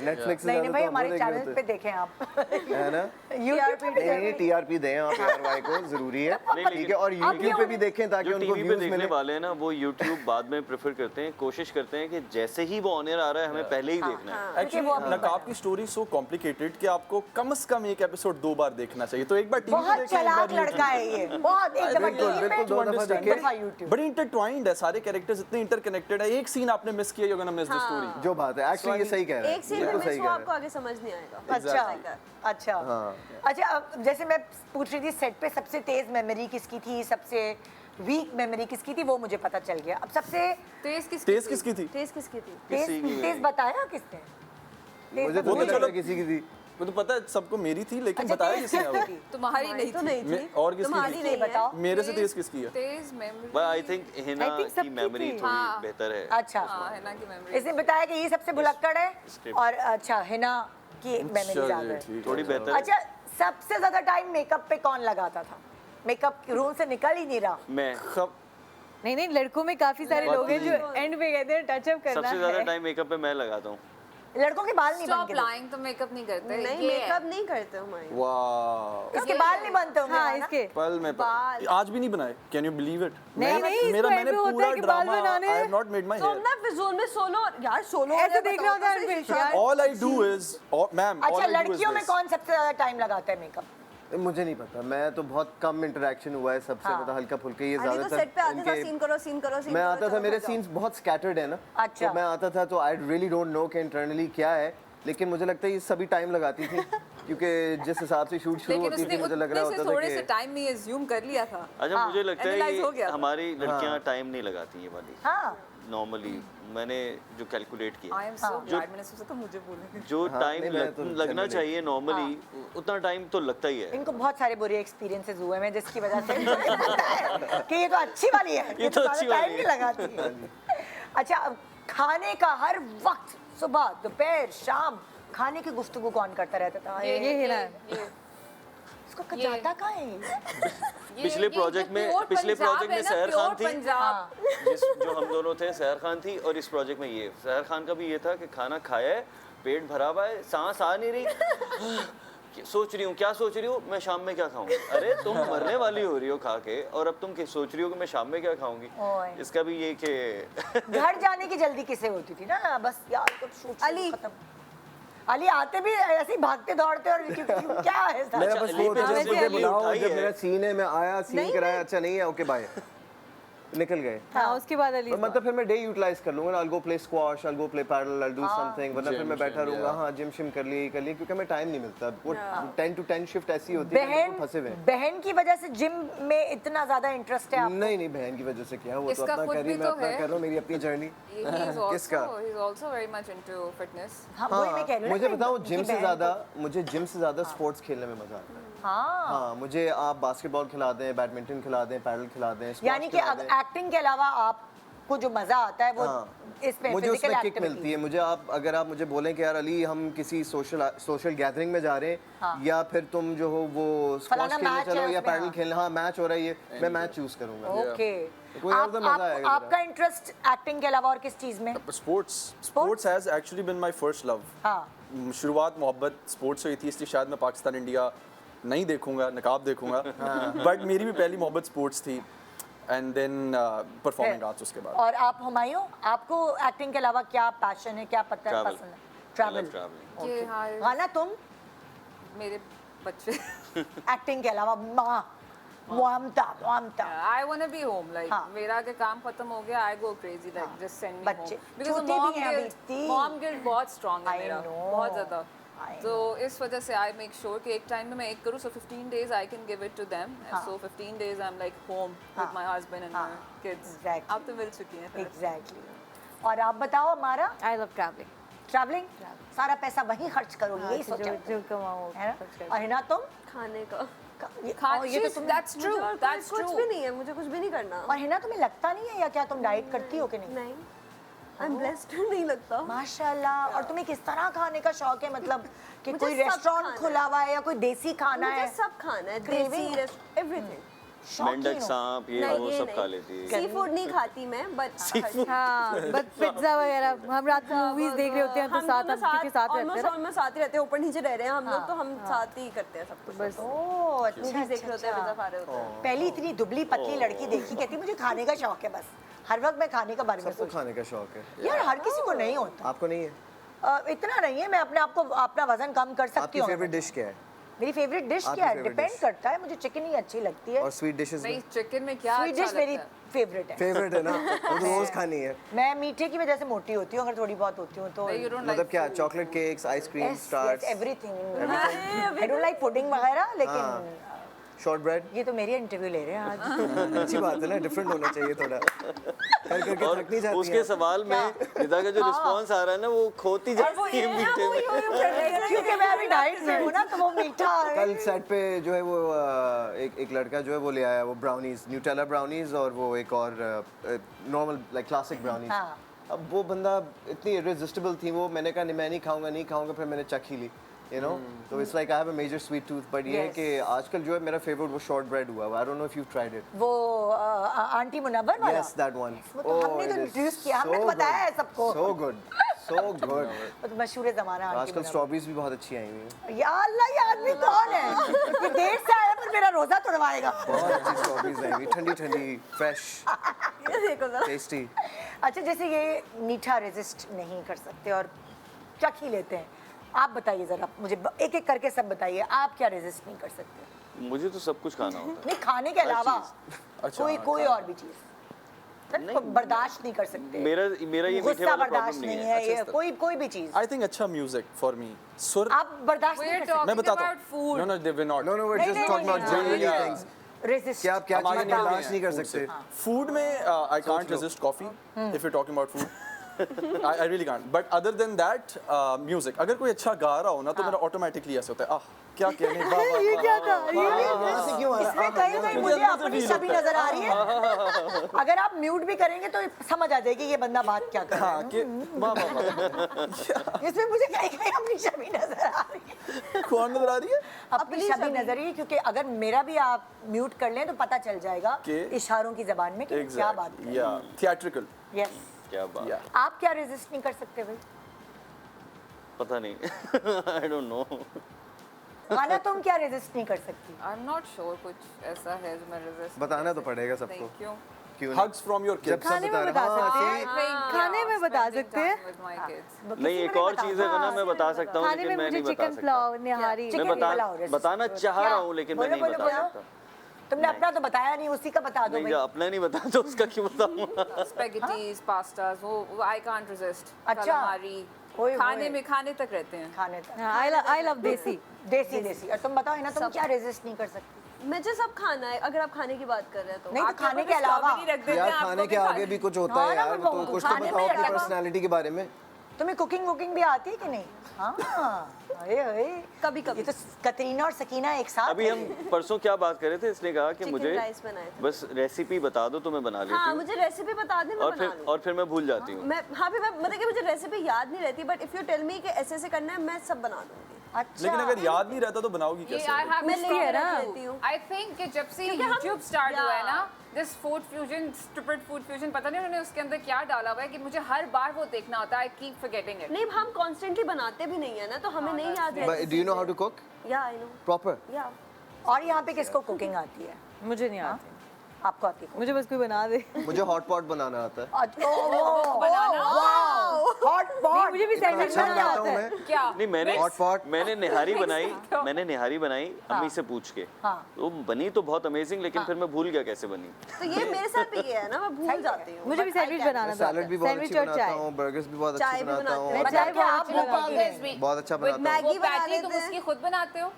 नेटफ्लिक्स से। नहीं भाई हमारे चैनल पे देखें आप, है ना, TRP दें आप ARY को, जरूरी है, ठीक है। और YouTube पे भी देखें ताकि उनको व्यूज देखने वाले हैं ना, वो YouTube बाद में प्रेफर करते हैं, कोशिश करते हैं कि जैसे ही वो ऑन एयर आ रहा है हमें पहले ही देखना है। एक्चुअली नकाब की स्टोरी सो कॉम्प्लिकेटेड कि आपको कम से कम एक एपिसोड 2 बार देखना चाहिए, तो एक बार टीवी पे देखें, एक बार लड़का है ये, बहुत एक दफा टीवी पे, बड़ी इंटरट्वाइंड है, सारे कैरेक्टर्स इतने इंटरकनेक्टेड है, एक सीन आपने मिस किया, you gonna miss the story. जो बात है एक्चुअली ये सही कह रहे हैं, एक सीन में मिस हुआ आपको आगे समझ नहीं आएगा। अच्छा अच्छा, अब जैसे मैं पूछ रही थी सेट पे सबसे तेज मेमोरी किसकी थी, सबसे वीक मेमोरी किसकी थी, वो मुझे पता चल गया। अब सबसे तेज किसकी थी? तेज बताया किसने? मुझे तो चलो किसी की थी, वो तो पता है सबको मेरी थी, लेकिन बताया किसने? अब तुम्हारी नहीं थी, और किसकी थी? बताओ मेरे से तेज किसकी है? तेज memory, but I think Hina की मेमोरी थोड़ी बेहतर है। अच्छा, हिना की मेमोरी, इसने बताया कि ये सबसे भुलक्कड़ है, और अच्छा हिना की मेमोरी ज्यादा है, थोड़ी बेहतर। अच्छा, सबसे ज्यादा टाइम मेकअप पे कौन लगाता था? मेकअप रूम से निकल ही नहीं रहा। मैं नहीं, लड़कों में काफी सारे लोग हैं जो एंड पे कहते हैं टचअप करना है। सबसे ज्यादा टाइम मेकअप पे मैं लगाता हूँ। लड़कों के बाल नहीं बनते, लाइंग तो मेकअप नहीं करते, नहीं मेकअप नहीं करते हमारे, वाह, इसके बाल नहीं बनते होंगे। हाँ, इसके पल में आज भी नहीं बनाए, कैन यू बिलीव इट? नहीं, मेरा मैंने पूरा drama, I have not made my hair. ना फिजूल में सोलो, यार सोलो ऐसे देख रहा होता है। All I do is, ma'am, अच्छा, लड़कियों में कौन सबसे ज्यादा टाइम लगाता है मेकअप? मुझे नहीं पता, मैं तो बहुत कम इंटरेक्शन हुआ है सबसे, मतलब हल्का फुल्का। ये तो सेट पे आते था, सीन करो मैं आता था, मेरे सीन्स बहुत स्कैटर्ड है ना, अच्छा, तो मैं आता था तो आई रियली डोंट नो कि इंटरनली क्या है, लेकिन मुझे लगता है ये सभी टाइम लगाती थी क्योंकि जिस हिसाब से शूट शुरू होती थी मुझे लग रहा होता था थोड़े से टाइम में ये ज़ूम कर लिया था। अच्छा, मुझे लगता है ये हमारी लड़कियां टाइम नहीं लगाती ये वाली। हाँ, नॉर्मली मैंने जो कैलकुलेट किया, I am so glad मैंने सोचा था मुझे बोलेंगे। जो टाइम लगना चाहिए नॉर्मली उतना टाइम तो लगता ही है। इनको बहुत सारे बुरे एक्सपीरियंसेस हुए हैं जिसकी वजह से कि ये तो अच्छी वाली है, ये तो अच्छी टाइम नहीं लगाती है। अच्छा, अब खाने का हर वक्त, सुबह दोपहर शाम खाने की गुफ्तगू कौन करता रहता था? ये हिना, इसको कजाता कहाँ है? पिछले प्रोजेक्ट में सहर खान थी, जो हम दोनों थे, सहर खान थी, और इस प्रोजेक्ट में ये सहर खान का भी ये था कि खाना खाया है, पेट भरा हुआ है, सांस आ नहीं रही, सोच रही हूँ क्या सोच रही हूँ, मैं शाम में क्या खाऊंगी। अरे तुम मरने वाली हो रही हो खा के, और अब तुम सोच रही हो कि मैं शाम में क्या खाऊंगी। इसका भी ये कि घर जाने की जल्दी किसे होती थी ना, बस यार कुछ शूट अली खत्म, अली आते भी ऐसे ही भागते दौड़ते, और क्या है मेरा बस वो मुझे बुलाओ, जब मेरा सीन है मैं आया, सीन कराया, अच्छा नहीं है, ओके बाय, निकल गए। हाँ, उसके बाद अली मतलब फिर मैं डे यूटिलाइज कर लूंगा, I'll go play squash, I'll go play paddle, I'll do something, वरना फिर मैं बैठा रहूंगा, हाँ जिम शिम कर लिए क्योंकि हमें टाइम नहीं मिलता। वो 10 to 10 शिफ्ट ऐसी होती है कि फंसे हुए। बहन की वजह से जिम में इतना ज्यादा इंटरेस्ट है आपको? नहीं, बहन की वजह से क्या, वो तो अपना कर रही, मैं अपना कर रहा हूँ, मेरी अपनी जर्नी। किसका? He's also very much into fitness। हाँ, वही मैं कह रही हूँ। मुझे बताऊँ, मुझे जिम से ज्यादा स्पोर्ट्स खेलने में मजा आता है। हाँ, मुझे आप बास्केटबॉल खिला दें, बैडमिंटन खिला दें, पैडल खिला दें, यानी कि एक्टिंग के अलावा आपको जो मजा आता है वो इसमें मुझे उसमें किक मिलती है। मुझे अगर आप मुझे बोलें कि यार अली हम किसी सोशल गैदरिंग में जा रहे हैं, या फिर तुम जो हो वो स्क्वॉश खेलने चलो या पैडल खेलने, हाँ मैच हो रहा है, ये मैं मैच चूज करूंगा। ओके, आपका इंटरेस्ट एक्टिंग के अलावा और किस चीज में? Sports has actually been my first love. शुरुआत मोहब्बत स्पोर्ट्स से हुई थी, इसलिए शायद मैं पाकिस्तान इंडिया नहीं देखूंगा, नकाब देखूंगा, बट मेरी भी पहली मोहब्बत स्पोर्ट्स थी। एंड देन परफॉर्मिंग आर्ट्स उसके बाद। और आप हुमायूं, आपको एक्टिंग के अलावा क्या पैशन है, क्या पता है पसंद है? ट्रैवल। गाना तुम? मेरे बच्चे एक्टिंग के अलावा माँ मुआमता I want to be home like मेरा के काम खत्म हो गया I go crazy like just send me बच्चे home because mom guilt बहुत strong है मेरा बहुत ज़्यादा तो इस वजह से I make sure कि एक टाइम में मैं एक करूँ so 15 days I can give it to them and so 15 days I'm like home with my husband and my kids आप तो मिल चुकी हैं exactly और आप बताओ हमारा? I love traveling ट्रैवलिंग सारा पैसा वहीं खर्च करोगी यही सोचा जो कमाओ और ना तुम खाने का ये तो तुम that's true that's true कुछ भी नहीं है मुझे कुछ भी नहीं करना और हिना तुम्हें लगता नहीं है या क्या तुम डाइट करती हो कि नहीं I'm blessed नहीं लगता माशाल्लाह और तुम्हें किस तरह खाने का शौक है मतलब कि कोई रेस्टोरेंट खुला हुआ है या कोई देसी खाना है? मुझे सब खाना है देसी एवरीथिंग मेंढक सांप ये वो सब खा लेती है सी फूड नहीं खाती मैं बट हाँ बट पिज्जा वगैरह हम रात को मूवीज देख रहे होते हैं तो साथ हम साथ रहते हैं ऑलमोस्ट साथ ही रहते हैं ऊपर नीचे रह रहे हैं हम लोग तो हम साथ ही करते हैं सब कुछ बस ओह अच्छा देख रहे होते हैं पिज्जा खा रहे होते हैं पहली इतनी दुबली पतली लड़की देखी कहती मुझे खाने का शौक है बस हर वक्त मैं खाने का बारे में सबको खाने का शौक है यार हर किसी को नहीं होता आपको नहीं है इतना नहीं है मैं अपने आप को अपना वजन कम कर सकती हूँ आपकी फेवरिट डिश क्या है मेरी फेवरेट डिश क्या है डिपेंड करता है मुझे चिकन ही अच्छी लगती है और स्वीट डिशेस नहीं चिकन में क्या स्वीट डिश मेरी फेवरेट है ना वो रोज खानी है मैं मीठे की वजह से मोटी होती हूँ अगर थोड़ी बहुत होती हूँ तो मतलब क्या chocolate cakes ice cream stars everything I don't like pudding वगैरह लेकिन शॉर्ट ब्रेड ये तो मेरी इंटरव्यू ले रहे हैं आज अच्छी बात है ना डिफरेंट होना चाहिए थोड़ा कर करके थक नहीं जाती उसके सवाल में निदा का जो रिस्पांस आ रहा है ना वो खोती जाती है मीठे में क्योंकि मैं अभी डाइट में हूँ ना तो वो मीठा कल सेट पे जो है वो एक लड़का जो है वो ले आया वो ब्राउनीज न्यूटेला ब्राउनीज और वो एक और नॉर्मल लाइक क्लासिक ब्राउनीज अब वो बंदा इतनी इरेजिस्टिबल थी वो मैंने कहा मैं नहीं खाऊंगा फिर मैंने चखी ली you know so it's like I have a major sweet tooth but ये है कि आजकल जो है मेरा favorite वो short bread हुआ I don't know if you've tried it वो आंटी मुनव्वर वाला yes that one तो हमने तो इंट्रोड्यूस किया हमने बताया है सबको so good वो तो मशहूर ज़माना आजकल स्ट्रॉबेरीज भी बहुत अच्छी आई हुई हैं या अल्लाह ये आदमी कौन है ये देर से आया पर मेरा रोजा तोड़वाएगा बहुत अच्छी स्ट्रॉबेरीज आई हुई ठंडी फ्रेश टेस्टी अच्छा जैसे ये मीठा रेजिस्ट नहीं कर सकते और चख ही लेते हैं आप बताइए जरा मुझे एक एक करके सब बताइए आप क्या रेजिस्ट नहीं कर सकते मुझे तो सब कुछ खाना होता है नहीं खाने के अलावा कोई और भी चीज बर्दाश्त नहीं कर सकते मेरा ये मीठे वाला प्रॉब्लम नहीं है ये कोई भी चीज आई थिंक अच्छा म्यूजिक फॉर मी सुर आप बर्दाश्त नहीं कर सकते मैं बताता हूं no they will not know we're just talking about generally things resist क्या चीज बर्दाश्त नहीं कर सकते फूड में I can't resist coffee if you talking about food I really can't. But other than that, music. अगर कोई अच्छा गा रहा हो ना तो मेरा ऑटोमेटिकली ऐसे होता है क्या कहने ये क्या था इसमें कहीं मुझे अपनी छवि नजर आ रही है अगर आप म्यूट भी करेंगे तो समझ आ जाएगी ये बंदा बात क्या कर रहा है इसमें मुझे कहीं अपनी छवि नजर आ रही है कौन नजर आ रही है अपनी छवि नजर आ रही है क्योंकि अगर मेरा भी आप म्यूट कर लें तो पता चल जाएगा इशारों की जबान में कि क्या बात कर रहे हैं थिएट्रिकल यस क्या बात आप क्या रेजिस्ट नहीं कर सकते भाई पता नहीं आई डोंट नो गाना तुम क्या रेजिस्ट नहीं कर सकती आई एम नॉट श्योर कुछ ऐसा है जो मैं रेजिस्ट बताना तो पड़ेगा सबको क्यों हग्स फ्रॉम योर किड्स खाने में बता सकते हैं खाने में बता सकते हैं नहीं एक और चीज है ना मैं बता सकता हूँ लेकिन मैं नहीं बता पुलाव निहारी मैं बताना चाह रहा हूँ लेकिन मैं नहीं बता सकता तुमने अपना तो बताया नहीं उसी का बता दो भाई अपना नहीं बता तो उसका क्यों बताऊं स्पैगेटीज पास्तास वो आई कांट रेजिस्ट अच्छा खाने तक रहते हैं खाने तक आई लव देसी और तुम बताओ ना तुम क्या रेजिस्ट नहीं कर सकती मुझे सब खाना है अगर आप खाने की बात कर रहे हैं तो नहीं तो खाने के अलावा यार खाने के आगे भी कुछ होता है यार तो कुछ तो बताओ अपनी पर्सनालिटी के बारे में तुम्हें कुकिंग भी आती है कि नहीं हाँ कभी ये तो कतरीना और सकीना एक साथ अभी हम परसों क्या बात कर रहे थे इसने कहा कि मुझे बस रेसिपी बता दो तो मैं बना लेती हूँ हाँ मुझे रेसिपी बता दे और फिर मैं भूल जाती हूँ मतलब कि मुझे रेसिपी याद नहीं रहती but if you tell me कि ऐसे ऐसे करना है मैं सब बना दूंगी अच्छा लेकिन अगर याद नहीं रहता तो बनाओगी कैसे आई थिंक कि जब से YouTube स्टार्ट हुआ है ना this food fusion stupid food fusion पता नहीं उन्होंने उसके अंदर क्या डाला हुआ है कि मुझे हर बार वो देखना होता है आई कीप फॉरगेटिंग इट नहीं हम कॉन्स्टेंटली बनाते भी नहीं है ना तो हमें नहीं याद रहता do you know how to cook या आई नो प्रॉपर और यहाँ पे किसको कुकिंग आती है मुझे नहीं आती आपको आती है? मुझे बस कोई बना दे। मुझे हॉट पॉट बनाना आता है। हॉट पॉट मुझे भी सैंडविच अच्छा बनाना बनाता आता हूँ है। मैं। क्या नहीं मैंने हॉट पॉट मैंने निहारी बनाई अम्मी से पूछ के। वो बनी तो बहुत अमेजिंग, लेकिन फिर मैं भूल गया कैसे बनी। तो ये मेरे साथ भी है ना, मैं भूल जाती हूँ। मुझे भी सैंडविच बनाना आता है। सैलड भी बहुत अच्छी बनाता हूँ, बर्गर्स भी बहुत अच्छे बनाता हूँ। बहुत अच्छा बनाता हूँ। वो पैटी तुम उसकी खुद बनाते हो?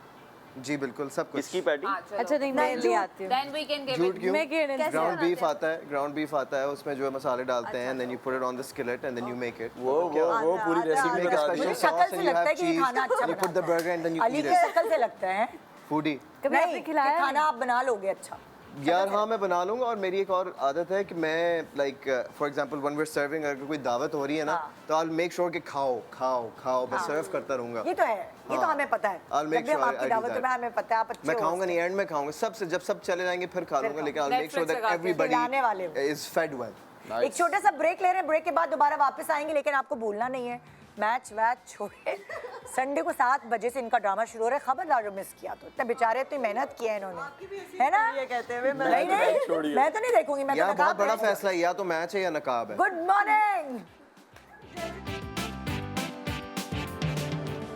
जी बिल्कुल, सब कुछ। इसकी पैटी? अच्छा नहीं, मैं ले आती हूँ। Then we can give झूठ it. क्यों? मैं कैसे ग्राउंड बीफ आता है, ग्राउंड बीफ आता है, उसमें जो है मसाले डालते हैं, then you put it on the skillet and then you make it. वो पूरी रेसिपी make a बता special दी। शक्ल sauce से and you लगता है have कि ये cheese. खाना अच्छा You put the burger and then you Ali eat की it. शक्ल से लगता है Foodie. कभी आपने खिलाया? खाना आप बना लोगे अच्छा। यार हाँ, मैं बना लूंगा। और मेरी एक और आदत है कि मैं like for example when we are serving, अगर कोई दावत हो रही है ना, तो आई विल मेक श्योर कि खाओ खाओ खाओ, मैं सर्व करता रहूंगा। ये तो है, ये तो हमें पता है। I'll make जब भी हम sure आपकी I do दावत that. में हमें पता है आप अच्छे मैं हो। खाऊंगा नहीं, एंड में खाऊंगा सबसे, जब सब चले जाएंगे फिर खा लूंगा, लेकिन I will make sure that खिलाने वाले एवरीबॉडी इज फेड वेल। एक छोटा सा ब्रेक ले रहे हैं, ब्रेक के बाद दोबारा वापस आएंगे, लेकिन आपको भूलना नहीं है मैच वैच छोड़े। संडे को 7 बजे से इनका ड्रामा शुरू हो रहा है, खबरदार जो मिस किया तो। इतने बेचारे इतनी मेहनत की है इन्होंने, है ना? ये कहते हैं नहीं नहीं, मैं तो नहीं देखूंगी, मैं तो यार बहुत नकाब बड़ा पहनूंगी। फैसला है, या तो मैच है या नकाब है। Good morning.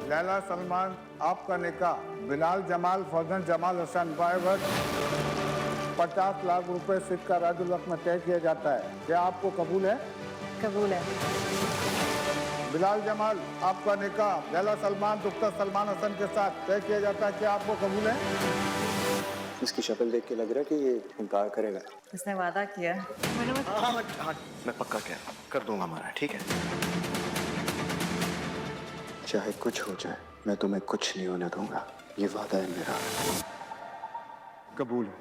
लैला सलमान आपका निकाह बिलाल जमाल फौजन जमाल हसन बायवर्ड 50 लाख रुपए सिक्का राजुल वक्त में तय किया जाता है। क्या आपको कबूल है? कबूल है। बिलाल जमाल आपका निकाह लैला सलमान दुख्ता सलमान हसन के साथ तय किया जाता है। क्या आपको कबूल है? इसकी शक्ल देख के लग रहा है कि ये इनकार करेगा। उसने वादा किया। हाँ, मैं पक्का कह रहा हूँ, कर दूंगा हमारा, ठीक है? चाहे कुछ हो जाए, मैं तुम्हें कुछ नहीं होने दूंगा, ये वादा है मेरा। कबूल है।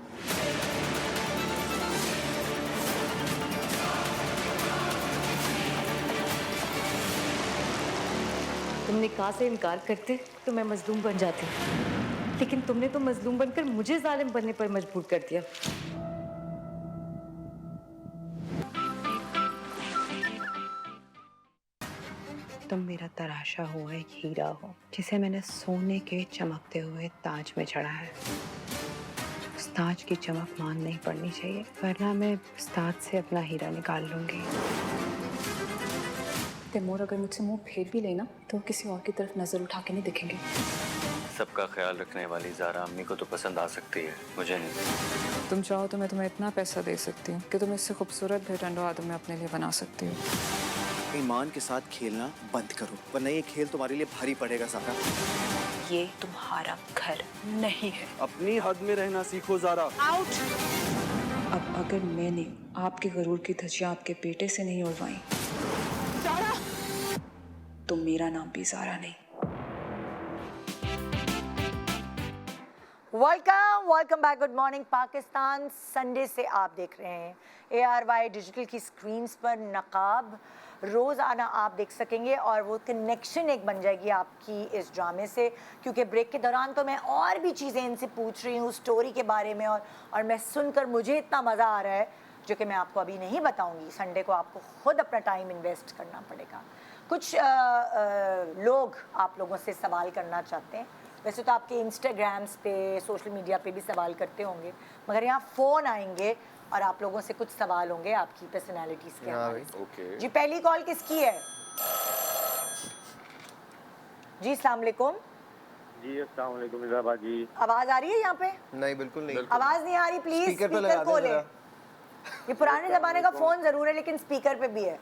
तुम निकाह से इनकार करते तो मैं मजलूम बन जाती, लेकिन तुमने तो मजलूम बनकर मुझे जालिम बनने पर मजबूर कर दिया। तुम मेरा तराशा हुआ एक हीरा हो, जिसे मैंने सोने के चमकते हुए ताज में चढ़ा है। उस ताज की चमक मान नहीं पड़नी चाहिए, वरना मैं उस ताज से अपना हीरा निकाल लूंगी। तैमूर अगर मुझसे मुंह फेर भी लेना तो किसी और की तरफ नजर उठा के नहीं दिखेंगे। सबका ख्याल रखने वाली ज़ारा अम्मी को तो पसंद आ सकती है, मुझे नहीं। तुम चाहो तो मैं तुम्हें इतना पैसा दे सकती हूँ कि तुम इससे खूबसूरत भी रंडो आदम में अपने लिए बना सकती हो। ईमान के साथ खेलना बंद करो, वरना ये खेल तुम्हारे लिए भारी पड़ेगा ज़ारा। ये तुम्हारा घर नहीं है। अपनी हद में रहना सीखो ज़ारा। आउट। अब अगर मैंने आपके गरूर की धज्जियां आपके बेटे से नहीं उड़वाई तो मेरा नाम भी ज़ारा नहीं। Welcome welcome back. Good morning Pakistan. Sunday से आप देख रहे हैं ARY डिजिटल की स्क्रीन्स पर नकाब। रोज़ाना आप देख सकेंगे और वो कनेक्शन एक बन जाएगी आपकी इस ड्रामे से, क्योंकि ब्रेक के दौरान तो मैं और भी चीज़ें इनसे पूछ रही हूँ स्टोरी के बारे में, और मैं सुनकर मुझे इतना मज़ा आ रहा है जो कि मैं आपको अभी नहीं बताऊँगी। संडे को आपको खुद अपना टाइम इन्वेस्ट करना पड़ेगा। कुछ लोग आप लोगों से सवाल करना चाहते हैं। वैसे तो आपके इंस्टाग्राम्स पे, सोशल मीडिया पे भी सवाल करते होंगे, मगर यहाँ फ़ोन आएंगे और आप लोगों से कुछ सवाल होंगे आपकी पर्सनालिटीज़ के हवाले से। जी पहली कॉल किसकी है? जी अस्सलाम वालेकुम। जी अस्सलाम वालेकुम इज़ाबा जी। आवाज़ आ रही है यहाँ पे? नहीं बिल्कुल नहीं। आवाज़ नहीं आ रही, प्लीज़ स्पीकर को ले। ये पुराने ज़माने का फ़ोन ज़रूर है लेकिन स्पीकर पे भी है।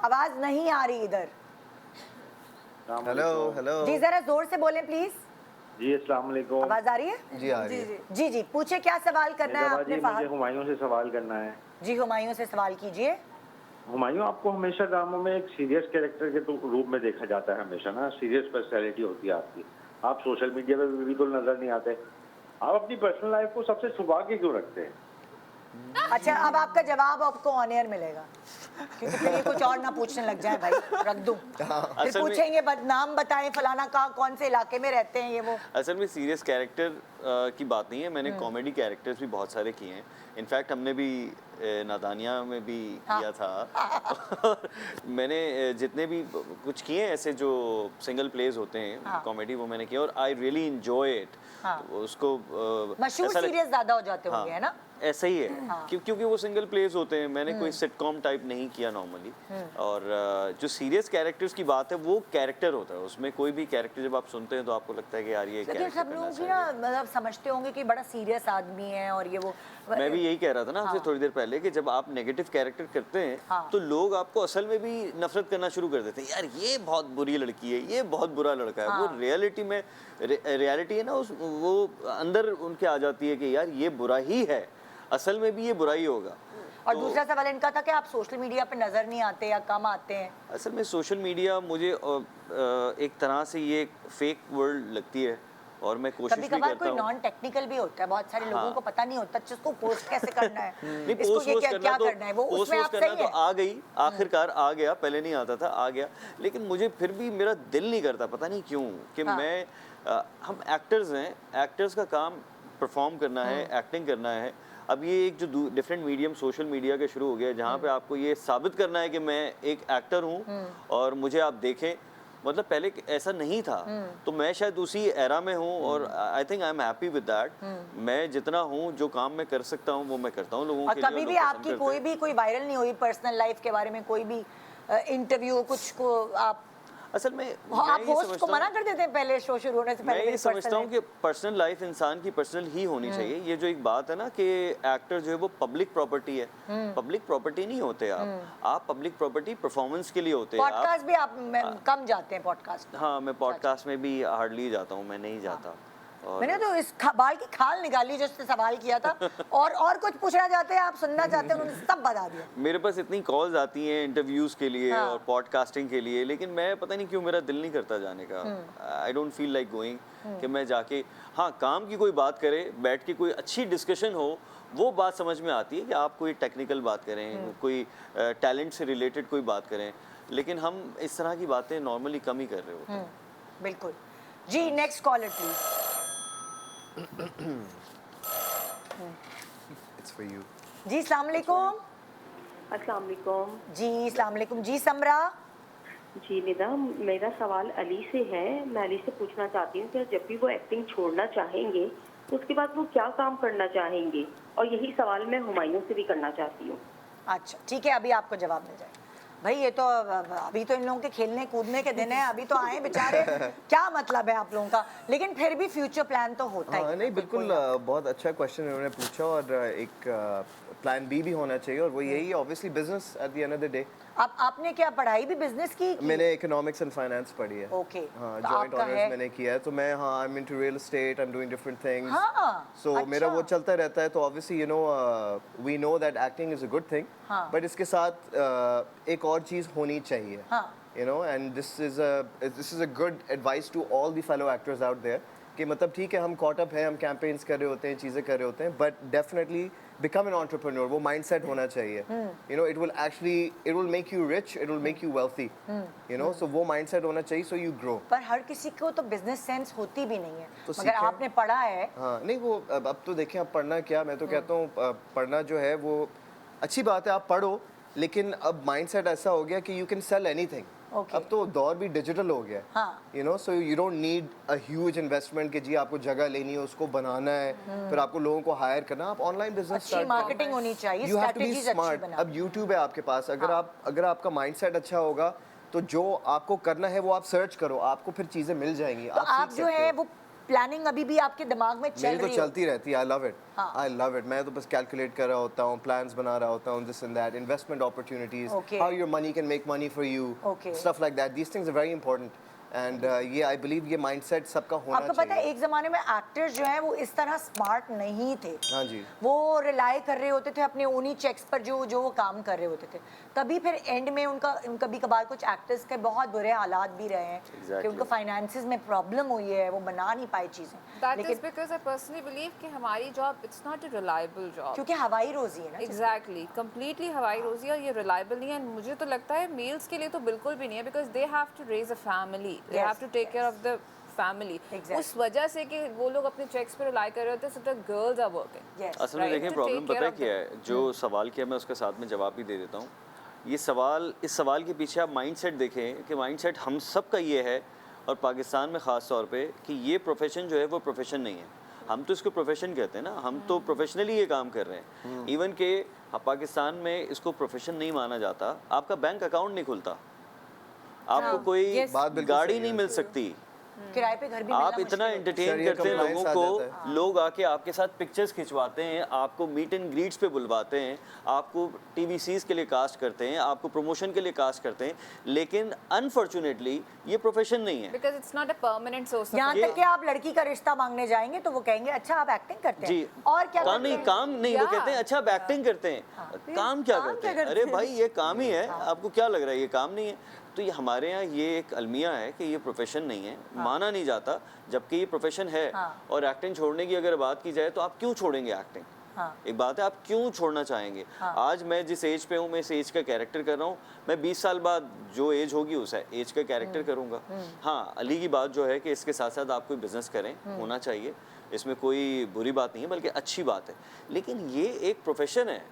आवाज़ नहीं आ रही इधर। हेलो हेलो जी ज़रा जोर से बोलें प्लीज़। जी अस्सलाम वालेकुम। आवाज़ आ रही है? जी आ रही है। जी जी पूछे क्या सवाल करना है आपने? मुझे हुमायूं से सवाल करना है। जी हुमायूं से सवाल कीजिए। हुमायूं, आपको हमेशा ड्रामों में एक सीरियस कैरेक्टर के रूप में देखा जाता है, हमेशा ना सीरियस पर्सनैलिटी होती है आपकी। आप सोशल मीडिया पे बिल्कुल नजर नहीं आते। आप अपनी पर्सनल लाइफ को सबसे छुपा के क्यों रखते हैं? अच्छा अब आपका जवाब आपको ऑन एयर मिलेगा, क्योंकि फिर ये कुछ और ना पूछने लग जाए भाई, रख दूं। फिर पूछेंगे नाम बताएं फलाना कहाँ कौन से इलाके में रहते हैं ये वो। असल में सीरियस कैरेक्टर की बात नहीं है, मैंने कॉमेडी कैरेक्टर्स भी बहुत सारे किए हैं। इनफैक्ट हमने भी नादानिया में भी किया था। और मैंने जितने भी कुछ किए हैं ऐसे जो सिंगल प्लेज होते हैं कॉमेडी, वो मैंने किया और आई रियली एंजॉय इट। उसको मशहूर सीरियस ज्यादा हो जाते होंगे, है ना? ऐसा ही है क्योंकि वो सिंगल प्लेज होते हैं। मैंने कोई सिटकॉम टाइप नहीं किया नॉर्मली। और जो सीरियस कैरेक्टर्स की बात है वो कैरेक्टर होता है, उसमें कोई भी कैरेक्टर जब आप सुनते हैं तो आपको लगता है कि यार ये लेकिन सब लोग भी ना मतलब समझते होंगे कि बड़ा सीरियस आदमी है और ये वो। मैं भी यही कह रहा था ना आपसे थोड़ी देर पहले कि जब आप नेगेटिव कैरेक्टर करते हैं तो लोग आपको असल में भी नफरत करना शुरू कर देते हैं। यार ये बहुत बुरी लड़की है, ये बहुत बुरा लड़का है। वो रियलिटी है ना, वो अंदर उनके आ जाती है कि यार ये बुरा ही है, असल में भी ये बुरा ही होगा। और दूसरा सवाल इनका था कि आप सोशल मीडिया पे नजर नहीं आते या कम आते हैं। असल में सोशल मीडिया मुझे एक तरह से ये फेक वर्ल्ड लगती है और मैं कोशिश भी करता हूं। कोई नॉन टेक्निकल भी होता है, बहुत सारे लोगों को पता नहीं होता इसको पोस्ट कैसे करना है, नहीं इसको ये क्या करना है, वो उसमें आप सही है। आ गई आखिरकार, आ गया, पहले नहीं आता था, आ गया। लेकिन मुझे फिर भी मेरा दिल नहीं करता, पता नहीं क्यों, कि हम एक्टर्स हैं, एक्टर्स का काम परफॉर्म करना है, एक्टिंग करना है। अब ये एक जो डिफरेंट मीडियम सोशल मीडिया के शुरू हो गया है जहाँ पे आपको ये साबित करना है कि मैं एक एक्टर हूँ और मुझे आप देखें, मतलब पहले ऐसा नहीं था। तो मैं शायद उसी एरा में हूँ और I think I am happy with that. मैं जितना हूँ, जो काम मैं कर सकता हूँ वो मैं करता हूँ लोगों के लिए। कभी भी आपकी कोई वायरल नहीं हुई पर्सनल लाइफ के बारे में, कोई भी इंटरव्यू कुछ को आप असल में आप होस्ट को मना कर देते हैं पहले शो शुरू होने से पहले? मैं ये समझता हूँ कि पर्सनल लाइफ इंसान की पर्सनल ही होनी चाहिए। ये जो एक बात है ना कि एक्टर जो है वो पब्लिक प्रॉपर्टी है, पब्लिक प्रॉपर्टी नहीं होते आप पब्लिक प्रॉपर्टी परफॉर्मेंस के लिए होते हैं। पॉडकास्ट भी आप कम जाते हैं पॉडकास्ट? हाँ, मैं पॉडकास्ट में भी हार्डली जाता हूँ, मैं नहीं जाता। मैंने तो इस बाल की खाल निकाली जो उसने सवाल किया था। और कुछ पूछना चाहते हैं, आप सुनना चाहते हैं, उन्होंने सब बता दिया। मेरे पास इतनी कॉल्स आती हैं इंटरव्यूज के लिए और पॉडकास्टिंग के लिए, लेकिन मैं पता नहीं क्यों मेरा दिल नहीं करता जाने का। I don't feel like going कि मैं जाके, हाँ काम की कोई बात करे, बैठ के कोई अच्छी डिस्कशन हो, वो बात समझ में आती है कि आप कोई टेक्निकल बात करें, कोई टैलेंट से रिलेटेड कोई बात करें, लेकिन हम इस तरह की बातें नॉर्मली कम ही कर रहे होते हैं। बिल्कुल जी। Next caller please. It's for you. जी अस्सलाम वालेकुम। अस्सलाम वालेकुम। जी अस्सलाम वालेकुम। जी समरा। जी निदा, मेरा सवाल अली से है। मैं अली से पूछना चाहती हूँ कि जब भी वो एक्टिंग छोड़ना चाहेंगे तो उसके बाद वो क्या काम करना चाहेंगे, और यही सवाल मैं हुमायूं से भी करना चाहती हूँ। अच्छा ठीक है, अभी आपको जवाब मिल जाएगा। भाई ये तो अभी तो इन लोगों के खेलने कूदने के दिन है, अभी तो आए बेचारे, क्या मतलब है आप लोगों का? लेकिन फिर भी फ्यूचर प्लान तो होता है। नहीं बिल्कुल, बहुत अच्छा क्वेश्चन इन्होंने पूछा और एक प्लान बी भी होना चाहिए और वो यही है obviously business at the end of the day. आपने क्या पढ़ाई भी बिजनेस की? मैंने इकोनॉमिक्स एंड फाइनेंस पढ़ी है। ओके। हाँ, जॉइंट ऑनर्स मैंने किया है। तो मैं I am into real estate, I am doing different things. So मेरा वो चलता रहता है। तो obviously you know we know that acting is a good thing, but इसके साथ एक और चीज होनी चाहिए, you know, and this is a good advice to all the fellow actors out there कि मतलब ठीक है हम कॉट अप हैं, हम कैंपेन्स कर रहे होते हैं, चीज़ें कर रहे होते हैं, but definitely become an entrepreneur. वो माइंडसेट होना चाहिए, you know, it will make you rich, it will make you wealthy, you know, so वो माइंडसेट होना चाहिए, सो यू ग्रो। पर हर किसी को तो बिजनेस सेंस होती भी नहीं है, तो मगर आपने पढ़ा है। हाँ नहीं, वो अब तो देखें आप पढ़ना क्या, मैं तो कहता हूँ पढ़ना जो है वो अच्छी बात है, आप पढ़ो, लेकिन अब माइंडसेट ऐसा हो गया कि यू कैन सेल एनीथिंग। अब तो दौर भी डिजिटल हो गया, you know, so you don't need a huge investment कि जी आपको जगह लेनी है, उसको बनाना है, फिर आपको लोगों को हायर करना। आप ऑनलाइन बिजनेस स्टार्ट, मार्केटिंग होनी चाहिए, you have to be smart. अब यूट्यूब है आपके पास, अगर आपका माइंडसेट अच्छा होगा तो जो आपको करना है वो आप सर्च करो, आपको फिर चीजें मिल जाएंगी। तो आप जो है वो प्लानिंग अभी भी आपके दिमाग में चल रही है? मेरी तो चलती रहती है। I love it. मैं तो बस कैलकुलेट कर रहा होता हूँ, प्लान्स बना रहा होता हूँ, this and that, investment opportunities, how your money can make money for you, stuff like that. These things are very important and ये आई बिलीव ये माइंडसेट सबका होना चाहिए। आपको पता है एक जमाने में एक्टर्स जो है वो इस तरह स्मार्ट नहीं थे। हाँ जी। वो रिलाई कर रहे होते थे अपने उन्हीं चेक्स पर जो वो काम कर रहे होते थे। तभी फिर एंड में उनका कभी कभार कुछ एक्टर्स के बहुत बुरे हालात भी रहे हैं कि उनको फाइनेंसेस में प्रॉब्लम हुई है, वो बना नहीं पाए चीजें। That is because I personally believe कि हमारी job it's not a reliable job। क्योंकि हवाई रोजी है ना। Exactly, completely हवाई रोजी और ये reliable नहीं है। मुझे तो लगता है मेल्स के लिए तो बिल्कुल भी नहीं है, because they have to raise a family, they have to take care of the family उस वजह से कि वो लोग अपने चेक्स पे रिलाई कर रहे होते हैं, so the girls are working. असल में देखें प्रॉब्लम पता है क्या है, जो सवाल किया मैं उसके साथ में जवाब भी दे देता हूँ। ये सवाल, इस सवाल के पीछे आप माइंडसेट देखें कि माइंडसेट हम सब का ये है, और पाकिस्तान में ख़ास तौर पे, कि ये प्रोफेशन जो है वो प्रोफेशन नहीं है। हम तो इसको प्रोफेशन कहते हैं ना, हम तो प्रोफेशनली ये काम कर रहे हैं। इवन के पाकिस्तान में इसको प्रोफेशन नहीं माना जाता। आपका बैंक अकाउंट नहीं खुलता, आपको कोई गाड़ी नहीं मिल सकती, किराए पे घर भी आप इतना एंटरटेन करते हैं लोगों को, लोग आके आपके साथ पिक्चर्स खिंचवाते हैं, आपको मीट एंड ग्रीट्स पे बुलवाते हैं, आपको टीवीसीज के लिए कास्ट करते हैं, आपको प्रमोशन के लिए कास्ट करते हैं, लेकिन अनफॉर्चुनेटली ये प्रोफेशन नहीं है। Because it's not a permanent source. यहाँ तक कि आप लड़की का रिश्ता मांगने जाएंगे तो वो कहेंगे अच्छा आप एक्टिंग करते हैं जी, और क्या काम नहीं, काम नहीं, वो कहते हैं अच्छा आप एक्टिंग करते हैं, काम क्या करते हैं? अरे भाई ये काम ही है, आपको क्या लग रहा है ये काम नहीं है? तो ये हमारे यहाँ ये एक अलमिया है कि ये प्रोफेशन नहीं है, माना नहीं जाता, जबकि ये प्रोफेशन है। और एक्टिंग छोड़ने की अगर बात की जाए तो आप क्यों छोड़ेंगे एक्टिंग? एक बात है, आप क्यों छोड़ना चाहेंगे? आज मैं जिस एज पे हूँ, मैं इस एज का कैरेक्टर कर रहा हूँ, मैं 20 साल बाद जो एज होगी उस एज का कैरेक्टर करूँगा। हाँ, अली की बात जो है कि इसके साथ साथ आप कोई बिजनेस करें, होना चाहिए, इसमें कोई बुरी बात नहीं है, बल्कि अच्छी बात है। लेकिन ये एक प्रोफेशन है,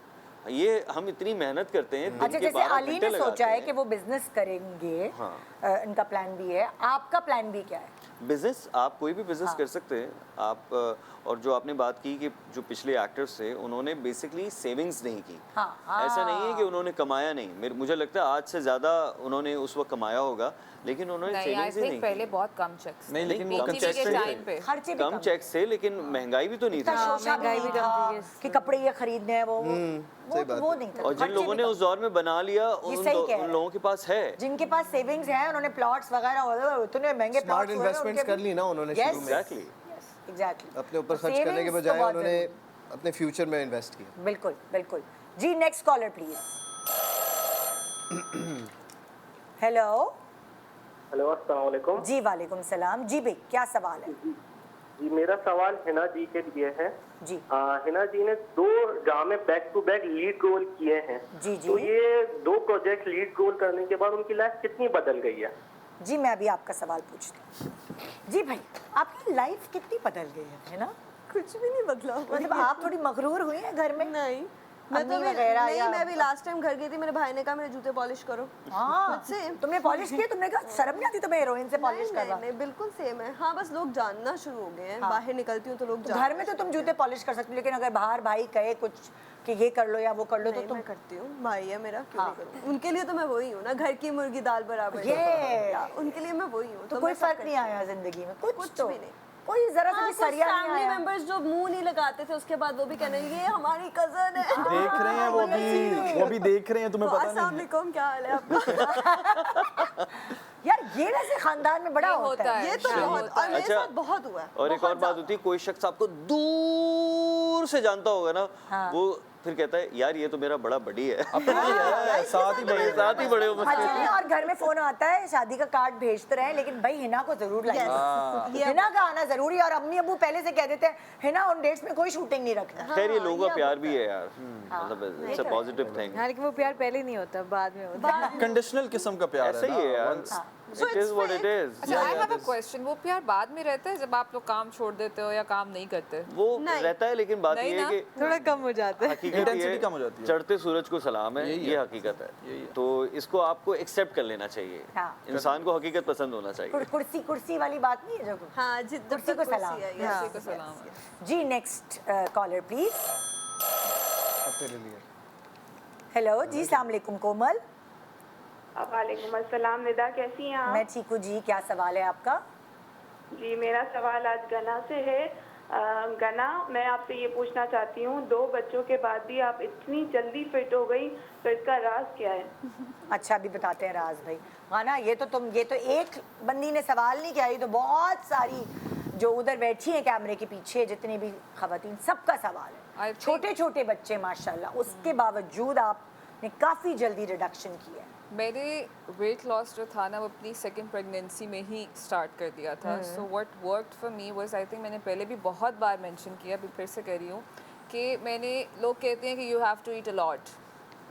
ये हम इतनी मेहनत करते हैं। अच्छा, जैसे अली ने सोचा है कि वो बिजनेस करेंगे, इनका प्लान भी है, आपका प्लान भी क्या है? बिजनेस, आप कोई भी बिजनेस कर सकते हैं आप। और जो आपने बात की कि जो पिछले एक्टर्स थे उन्होंने बेसिकली सेविंग्स नहीं की। ऐसा नहीं है कि उन्होंने कमाया नहीं, मुझे लगता है आज से ज़्यादा उन्होंने उस वक्त कमाया होगा, लेकिन उन्होंने सेविंग्स ही नहीं पहले बहुत कम चेक्स नहीं, लेकिन वो कम चेक्स थे, लेकिन महंगाई भी तो नहीं थी। महंगाई भी कम थी कि कपड़े ये खरीदने हैं, वो नहीं था। और जिन लोगों ने उस दौर में बना लिया उन लोगों के पास है, जिनके पास सेविंग्स है, उन्होंने प्लॉट्स वगैरह इतने महंगे स्मार्ट इन्वेस्टमेंट्स कर ली ना उन्होंने शुरू में। एग्जैक्टली, अपने ऊपर खर्च करने के बजाय उन्होंने अपने फ्यूचर में इन्वेस्ट किया। बिल्कुल बिल्कुल जी। Next caller please. Hello hello, अस्सलाम वालेकुम। जी वालेकुम सलाम। जी भाई, क्या सवाल है? जी, मेरा सवाल हिना जी के लिए है। जी, हिना जी ने 2 ड्रामे back to back lead role किए हैं। जी जी। तो ये 2 प्रोजेक्ट लीड रोल करने के बाद उनकी लाइफ कितनी बदल गई है? जी, मैं अभी आपका सवाल पूछती हूँ। जी भाई, आपकी लाइफ कितनी बदल गई है ना? कुछ भी नहीं बदला। मतलब आप थोड़ी मगरूर हुई हैं घर में? नहीं, मैं तो मैं अभी लास्ट टाइम घर गई थी, मेरे भाई ने कहा मेरे जूते पॉलिश करो। हाँ, तुमने पॉलिश किए? तुमने कहा शर्म नहीं आती तुम्हें हीरोइन से पॉलिश करना? नहीं, बिल्कुल सेम है। हाँ, बस लोग जानना शुरू हो गए हैं। बाहर निकलती हूँ तो लोग घर में तो तुम जूते पॉलिश कर सकती हो, लेकिन अगर बाहर भाई कहे कुछ कि ये कर लो या वो कर लो तो तुम करती हो। भाई है मेरा, क्यों नहीं करूँ? उनके लिए तो मैं वही हूँ ना, घर की मुर्गी दाल बराबर। उनके लिए मैं वही हूँ। तो कोई फर्क नहीं आया जिंदगी में? कुछ भी नहीं, कोई जरा सा भी सरिया नहीं आया। फैमिली मेंबर्स जो मुंह नहीं लगाते थे, उसके बाद वो भी कहने लगे ये हमारी कजन है। देख रहे हैं वो भी देख रहे हैं, तुम्हें पता नहीं। अस्सलाम वालेकुम, क्या हाल है आपका? यार ये वैसे खानदान में बड़ा होता है। ये तो बहुत, और मेरे साथ बहुत हुआ है। और एक और बात होती है, कोई शख्स आपको दूर से जानता होगा ना, वो फिर कहता है यार ये तो मेरा बड़ा बड़ी है, साथ ही बड़े हो। और घर में फोन आता है, शादी का कार्ड भेजते रहे, लेकिन भाई हिना को जरूर लाइए। हिना का आना जरूरी है। और अम्मी अबू पहले से कह देते हैं हिना उन डेट्स में कोई शूटिंग नहीं रखना। खैर ये लोगों का प्यार भी है यार, मतलब इट्स अ पॉजिटिव थिंग। लेकिन वो प्यार पहले नहीं होता, बाद में होता है। कंडीशनल किस्म का प्यार है। ऐसा ही है यार, it is what it is। अच्छा, I have a question, वो प्यार बाद में रहता है जब आप लोग काम छोड़ देते हो या काम नहीं करते? वो रहता है, लेकिन बात ये है कि थोड़ा कम हो जाता है, इंटेंसिटी कम हो जाती है। चढ़ते सूरज को सलाम है, ये हकीकत है। तो इसको आपको एक्सेप्ट कर लेना चाहिए। इंसान को हकीकत पसंद होना चाहिए। कुर्सी वाली बात नहीं है जो। हाँ जी, कुर्सी को सलाम। जी, नेक्स्ट कॉलर प्लीज। हेलो जी, अस्सलाम वालेकुम कोमल। वालेकुम अस्सलाम। निदा, कैसी हैं आप? मैं ठीक हूँ जी। क्या सवाल है आपका? जी, मेरा सवाल आज गना से है। गना, मैं आपसे ये पूछना चाहती हूँ, 2 बच्चों के बाद भी आप इतनी जल्दी फिट हो गई, तो इसका राज क्या है? अच्छा, अभी बताते हैं राज भाई। गाना, ये तो एक बंदी ने सवाल नहीं किया, ये तो बहुत सारी जो उधर बैठी हैं कैमरे के पीछे जितनी भी खवातीन, सबका सवाल है। छोटे छोटे बच्चे माशाल्लाह, उसके बावजूद आपने काफ़ी जल्दी रिडक्शन किया है। मैंने वेट लॉस जो था ना, वो अपनी सेकंड प्रेगनेंसी में ही स्टार्ट कर दिया था। So what worked for me was, I think मैंने पहले भी बहुत बार मेंशन किया, अभी फिर से कह रही हूँ कि लोग कहते हैं कि you have to eat a lot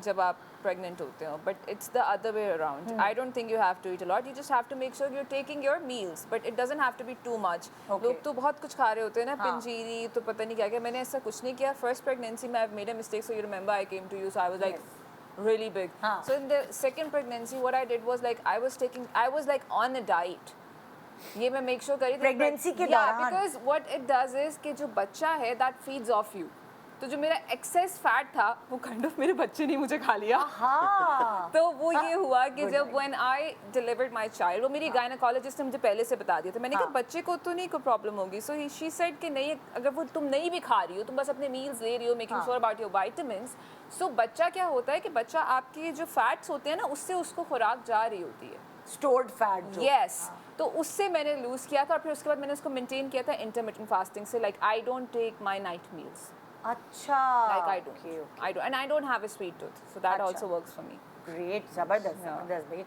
जब आप प्रेग्नेंट होते हो, but it's the other way around. I don't think you have to eat a lot, you just have to make sure you are taking your meals, but it doesn't have to be too much. लोग तो बहुत कुछ खा रहे होते हैं ना, पंजीरी तो पता नहीं क्या क्या. मैंने ऐसा कुछ नहीं किया. फर्स्ट प्रेगनेंसी में I have made a mistake, so you remember I came to you, so I was like really big. So in the second pregnancy what I did was like I was like on a diet. ये मैं make sure करी थी pregnancy के दौरान. because what it does is कि जो बच्चा है that feeds off you. तो जो मेरा excess fat था वो kind of मेरे बच्चे ने मुझे खा लिया. तो वो ये हुआ कि जब when I delivered my child, वो मेरी gynecologist ने मुझे पहले से बता दिया था. मैंने कहा बच्चे को तो नहीं कोई प्रॉब्लम होगी. So she said कि नहीं, अगर वो तुम नहीं भी खा रही हो, तुम बस अपने meals ले रही हो, making sure about your vitamins. So बच्चा क्या होता है कि बच्चा आपके जो fats होते हैं ना उससे उसको खुराक जा रही होती है. Stored fat. Yes. तो उससे मैंने lose किया था और फिर उसके बाद मैंने उसको maintain किया था intermittent fasting से. Like I don't take my night meals. अच्छा. Like I don't. I don't, and I don't have a sweet tooth, so that also works for me. Great, जबरदस्त भाई.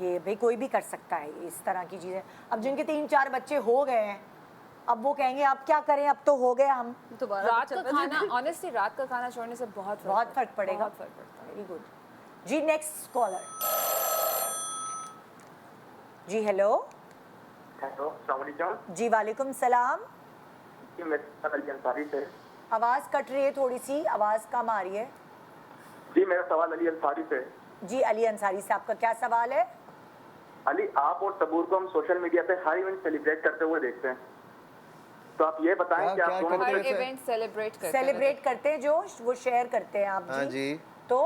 ये भाई कोई भी कर सकता है इस तरह की चीजें. अब जिनके 3-4 बच्चे हो गए हैं, अब वो कहेंगे अब क्या करें, अब तो हो गया हम. रात का खाना, honestly रात का खाना छोड़ने से बहुत फर्क पड़ेगा. Very good. जी नेक्स्ट कॉलर. जी हेलो. हेलो, अस्सलाम वालेकुम. जी वालेकुम सलाम. जी मैं अली अंसारी से. आवाज कट रही है, थोड़ी सी आवाज कम आ रही है. जी मेरा सवाल अली अंसारी से. जी अली अंसारी से, आपका क्या सवाल है? अली, आप और सबूर को हम सोशल मीडिया पे हर इवेंट सेलिब्रेट करते हुए देखते हैं, तो आप ये बताएं कि आप दोनों हर इवेंट सेलिब्रेट करते हैं जो वो शेयर करते हैं आप. जी तो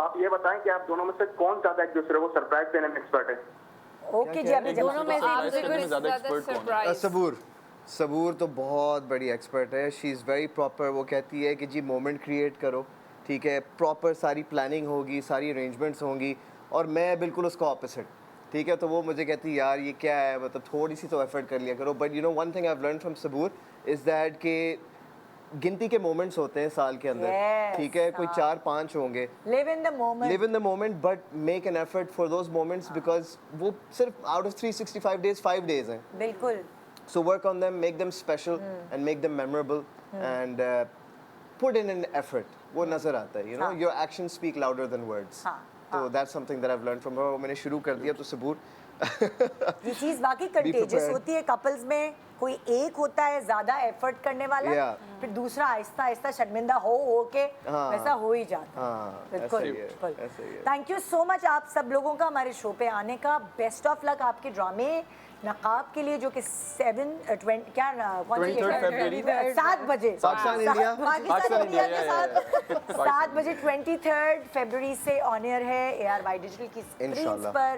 आप ये बताएं कि आप दोनों में से कौन ज्यादा एक दूसरे को सरप्राइज देने में एक्सपर्ट है? ओके जी, अभी दोनों में से सबूर तो बहुत बड़ी एक्सपर्ट है. She is very proper. वो कहती है कि जी मोमेंट क्रिएट करो, ठीक है, प्रॉपर सारी प्लानिंग होगी, सारी अरेंजमेंट्स होंगी, और मैं बिल्कुल उसका ऑपोजिट. ठीक है, तो वो मुझे कहती है यार ये क्या है, मतलब थोड़ी सी तो एफर्ट कर लिया करो. But you know one thing I have learn from Saboor is that कि गिनती के मोमेंट्स होते हैं साल के अंदर. ठीक है, कोई 4-5 होंगे. Live in the moment but make an effort for those moments, because वो सिर्फ आउट ऑफ 365 डेज 5 डेज हैं. बिल्कुल. So work on them, make them special and make them memorable and put in an effort. वो नजर आता है, you know, your actions speak louder than words. So that's something that I've learned from her. मैंने शुरू कर दिया तो सबूर. ये चीज बाकी कंटेजियस होती है कपल्स में. कोई एक होता है ज्यादा एफर्ट करने वाला, फिर दूसरा आहिस्ता आहिस्ता शर्मिंदा हो के वैसा हो ही जाता है. बिल्कुल. थैंक यू सो मच आप सब लोगों का हमारे शो पे आने का. बेस्ट ऑफ लक आपके ड्रामे नकाब के लिए जो कि 7 बजे पाकिस्तान इंडिया के साथ 7 बजे 23 फरवरी से ऑन एयर है ARY डिजिटल की स्क्रीन्स पर.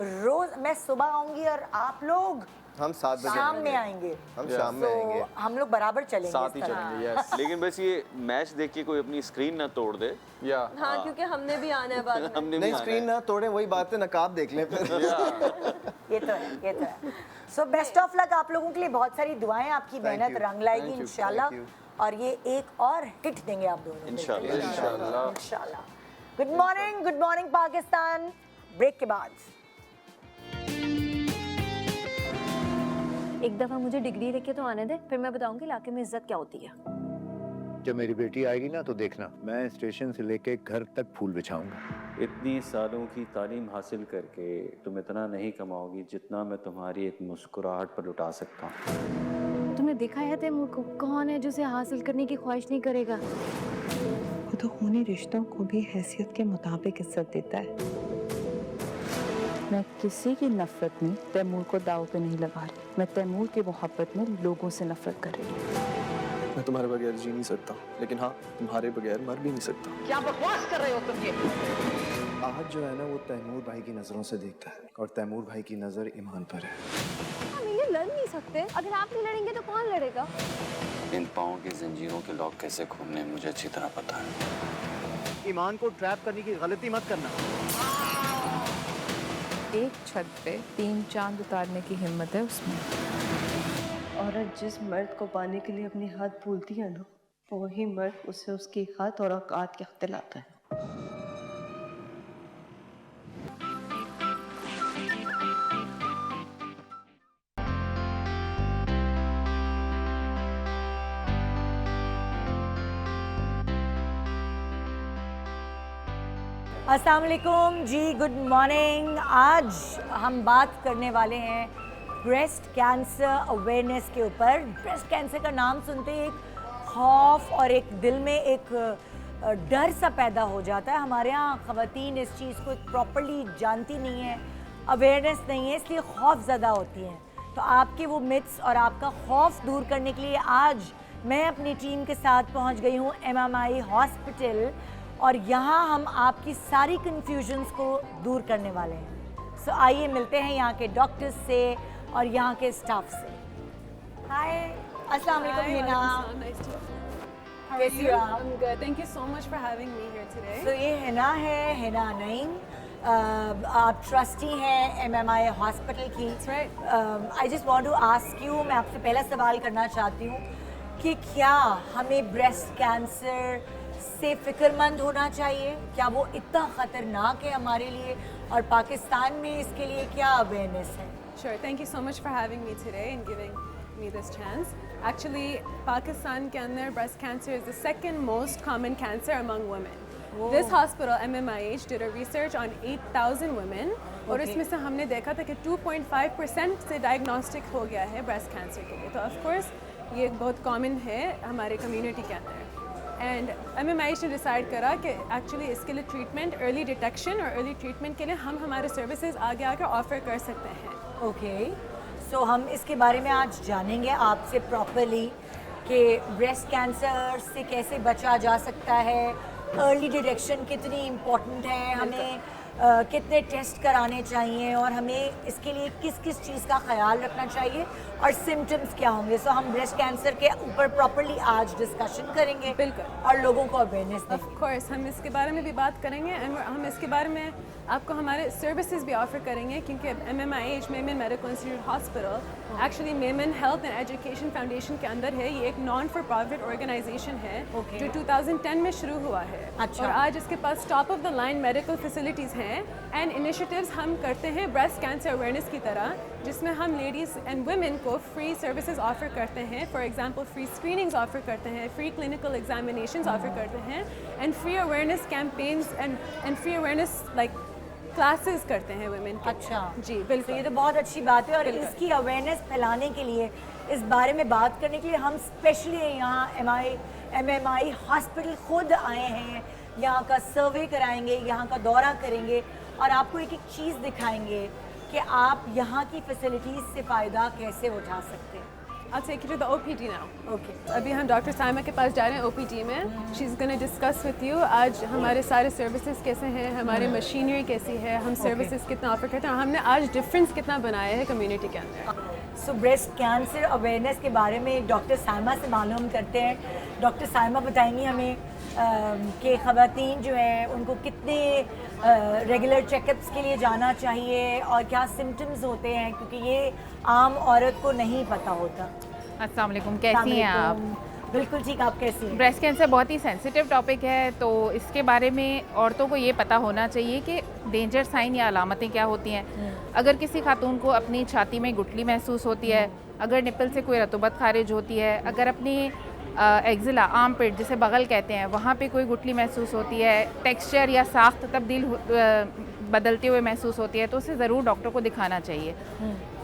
रोज मैं सुबह आऊंगी और आप लोग हम 7 बजे शाम में आएंगे. हम शाम में आएंगे. हम लोग बराबर चलेंगे, साथ ही चलेंगे. यस. लेकिन बस ये मैच देख के कोई अपनी स्क्रीन ना तोड़ दे. हाँ, क्योंकि हमने भी आना है बाद में. हमने नहीं, स्क्रीन ना तोड़े, वही बात है, नकाब देख लें फिर. ये तो है. सो बेस्ट ऑफ लक आप लोगों के लिए. बहुत सारी दुआएं, आपकी मेहनत रंग लाएगी इंशाल्लाह. और ये एक और हिट देंगे आप दोनों इंशाल्लाह. Good morning Pakistan. ब्रेक के बाद एक दफ़ा मुझे डिग्री लेके तो आने दे, फिर मैं बताऊंगी इलाके में इज्जत क्या होती है. जब मेरी बेटी आएगी ना तो देखना, मैं स्टेशन से लेके घर तक फूल बिछाऊंगा. इतनी सालों की तालीम हासिल करके तुम इतना नहीं कमाओगी जितना मैं तुम्हारी एक मुस्कुराहट पर लुटा सकता हूँ. तुमने देखा है तैमूर को, कौन है जो उसे हासिल करने की ख्वाहिश नहीं करेगा. वो तो खूनी रिश्तों को भी हैसियत के मुताबिक इज्जत देता है. मैं किसी की नफरत में तैमूर को दाव पे नहीं लगा रही. मैं तैमूर की मोहब्बत में लोगों से नफरत कर रही हूँ. मैं तुम्हारे बगैर जी नहीं सकता, लेकिन हाँ तुम्हारे बगैर मर भी नहीं सकता. क्या बकवास कर रहे हो तुम ये? आज जो है ना वो तैमूर भाई की नजरों से देखता है, और तैमूर भाई की नजर ईमान पर है. हम ये लड़ नहीं सकते. अगर आप नहीं लड़ेंगे तो कौन लड़ेगा? इन पाँव की जंजीरों के लॉक कैसे खोलने मुझे अच्छी तरह पता है. ईमान को ट्रैप करने की गलती मत करना. एक छत पे 3 चांद उतारने की हिम्मत है उसमें. औरत जिस मर्द को पाने के लिए अपनी हद भूलती है ना, वही मर्द उसे उसकी हद और औकात के खिलाता है. अस्सलाम वालेकुम जी, गुड मॉर्निंग। आज हम बात करने वाले हैं ब्रेस्ट कैंसर अवेयरनेस के ऊपर। ब्रेस्ट कैंसर का नाम सुनते ही एक खौफ और एक दिल में एक डर सा पैदा हो जाता है। हमारे यहाँ ख़वातीन इस चीज़ को प्रॉपर्ली जानती नहीं है, अवेयरनेस नहीं है, इसलिए खौफ ज़्यादा होती हैं। तो आपके वो मिथ्स और आपका खौफ दूर करने के लिए आज मैं अपनी टीम के साथ पहुँच गई हूँ MMI हॉस्पिटल, और यहाँ हम आपकी सारी कन्फ्यूजन्स को दूर करने वाले हैं। सो आइए मिलते हैं यहाँ के डॉक्टर्स से और यहाँ के स्टाफ से। हाय, अस्सलाम वालेकुम हिना। कैसी हो आप? I'm good. Thank you so much for having me here today. तो ये हिना है, हिना नईम। आप ट्रस्टी हैं MMI हॉस्पिटल की। I just want to ask you, मैं आपसे पहला सवाल करना चाहती हूँ कि क्या हमें ब्रेस्ट कैंसर से फिक्रमंद होना चाहिए? क्या वो इतना ख़तरनाक है हमारे लिए, और पाकिस्तान में इसके लिए क्या अवेयरनेस है? Sure. Thank you so much for having me today and giving me this chance. Actually, Pakistan के अंदर breast cancer is the second most common cancer among women. This hospital, MMIH, did a research on 8,000 women, और इसमें से हमने देखा था कि 2.5% से diagnostic हो गया है breast cancer के लिए। तो of course ये बहुत common है हमारे community के अंदर। एंड MMIH ने डिसाइड करा कि एक्चुअली इसके लिए ट्रीटमेंट, अर्ली डिटेक्शन और अर्ली ट्रीटमेंट के लिए हम हमारे सर्विसेज आगे आकर ऑफर कर सकते हैं। ओके, सो हम इसके बारे में आज जानेंगे आपसे प्रॉपरली कि ब्रेस्ट कैंसर से कैसे बचा जा सकता है, अर्ली डिटेक्शन कितनी इम्पोर्टेंट है, हमें कितने टेस्ट कराने चाहिए, और हमें इसके लिए किस किस चीज़ का ख्याल रखना चाहिए, और सिम्टम्स क्या होंगे। सो हम ब्रेस्ट कैंसर के ऊपर प्रॉपर्ली आज डिस्कशन करेंगे। बिल्कुल, और लोगों को अवेयरनेस देंगे। ऑफ कोर्स हम इसके बारे में भी बात करेंगे, एंड हम इसके बारे में आपको हमारे सर्विसेज भी ऑफर करेंगे, क्योंकि MMIH Memon medical institute hospital actually Memon health and education foundation के अंदर है। ये एक नॉन फॉर प्रॉफिट ऑर्गेनाइजेशन है जो 2010 में शुरू हुआ है। और आज इसके पास top of the line medical facilities हैं एंड इनिशिएटिव्स हम करते हैं ब्रेस्ट कैंसर अवेयरनेस की तरह, जिसमें हम लेडीज़ एंड वुमेन को फ्री सर्विसेज ऑफर करते हैं। For example free screenings offer करते हैं, फ्री क्लिनिकल एग्जामिनेशंस ऑफर करते हैं, and free awareness campaigns and free awareness like classes करते हैं वुमेन के। अच्छा जी, बिल्कुल, ये तो बहुत अच्छी बात है। और इसकी अवेयरनेस फैलाने के लिए, इस बारे में बात करने के लिए हम स्पेशली यहाँ MMI हॉस्पिटल खुद आए हैं। यहाँ का सर्वे कराएंगे, यहाँ का दौरा करेंगे, और आपको एक एक चीज़ दिखाएंगे कि आप यहाँ की फैसिलिटीज़ से फ़ायदा कैसे उठा सकते हैं। I'll take you to the OPD now. Okay. अभी हम डॉक्टर साइमा के पास जा रहे हैं OPD में। She's gonna discuss with you आज हमारे सारे सर्विसेज कैसे हैं, हमारी मशीनरी कैसी है, हम सर्विसेज कितना ऑफर करते हैं, और हमने आज डिफरेंस कितना बनाया है कम्युनिटी के अंदर। सो ब्रेस्ट कैंसर अवेयरनेस के बारे में डॉक्टर साइमा से मालूम करते हैं। डॉक्टर साइमा बताएंगी हमें कि ख़वातीन जो हैं उनको कितने रेगुलर चेकअप्स के लिए जाना चाहिए, और क्या सिम्टम्स होते हैं, क्योंकि ये आम औरत को नहीं पता होता। अस्सलाम वालेकुम, कैसी हैं आप? बिल्कुल ठीक, आप कैसी हैं? ब्रेस्ट कैंसर बहुत ही सेंसिटिव टॉपिक है, तो इसके बारे में औरतों को ये पता होना चाहिए कि डेंजर साइन या अलामतें क्या होती हैं। अगर किसी खातून को अपनी छाती में गुठली महसूस होती है, अगर निपल से कोई रतूबत खारिज होती है, अगर अपनी एक्जिला आर्म पिट जिसे बगल कहते हैं वहाँ पे कोई गुठली महसूस होती है, टेक्सचर या साख्त तब्दील बदलते हुए महसूस होती है, तो उसे ज़रूर डॉक्टर को दिखाना चाहिए।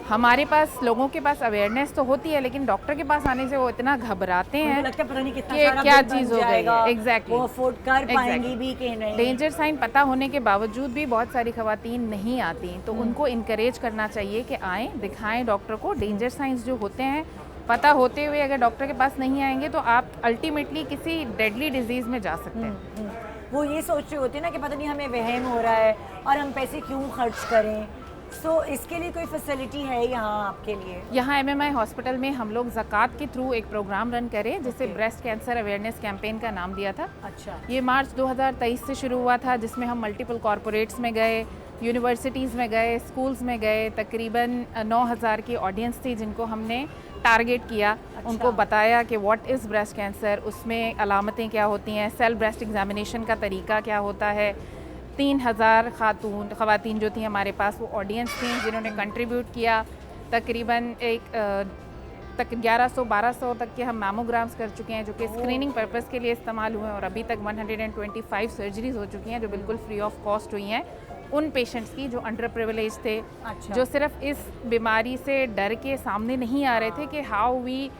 हमारे पास लोगों के पास अवेयरनेस तो होती है, लेकिन डॉक्टर के पास आने से वो इतना घबराते हैं लगता है पता नहीं कितना कि सारा क्या बिल बन चीज़ हो गई जाएगा, है। एग्जैक्टली, वो अफोर्ड कर पाएंगी भी कि नहीं। डेंजर साइन पता होने के बावजूद भी बहुत सारी खवातीन नहीं आती, तो उनको इनकरेज करना चाहिए कि आएँ, दिखाएं डॉक्टर को। डेंजर साइंस जो होते हैं पता होते हुए अगर डॉक्टर के पास नहीं आएंगे तो आप अल्टीमेटली किसी डेडली डिजीज़ में जा सकते हैं। वो ये सोच रहे होते हैं ना कि पता नहीं हमें वहम हो रहा है और हम पैसे क्यों खर्च करें। सो इसके लिए कोई फैसिलिटी है यहाँ आपके लिए? यहाँ MMI हॉस्पिटल में हम लोग ज़कात के थ्रू एक प्रोग्राम रन करें जिसे ब्रेस्ट कैंसर अवेयरनेस कैंपेन का नाम दिया था। अच्छा। ये मार्च 2023 से शुरू हुआ था, जिसमें हम मल्टीपल कॉरपोरेट्स में गए, यूनिवर्सिटीज़ में गए, स्कूल्स में गए। तकरीबन 9000 की ऑडियंस थी जिनको हमने टारगेट किया। अच्छा। उनको बताया कि व्हाट इज़ ब्रेस्ट कैंसर, उसमें अलामतें क्या होती हैं, सेल्फ ब्रेस्ट एग्जामिनेशन का तरीका क्या होता है। 3000 ख़वातीन जो थी हमारे पास, वो ऑडियंस थी जिन्होंने कंट्रीब्यूट किया। तकरीबन एक तक 1100-1200 तक के हम मैमोग्राम्स कर चुके हैं जो कि स्क्रीनिंग पर्पस के लिए इस्तेमाल हुए हैं, और अभी तक 125 सर्जरीज हो चुकी हैं जो बिल्कुल फ्री ऑफ कॉस्ट हुई हैं उन पेशेंट्स की जो अंडर प्रिविलेज थे। अच्छा। जो सिर्फ इस बीमारी से डर के सामने नहीं आ रहे थे कि हाउ वी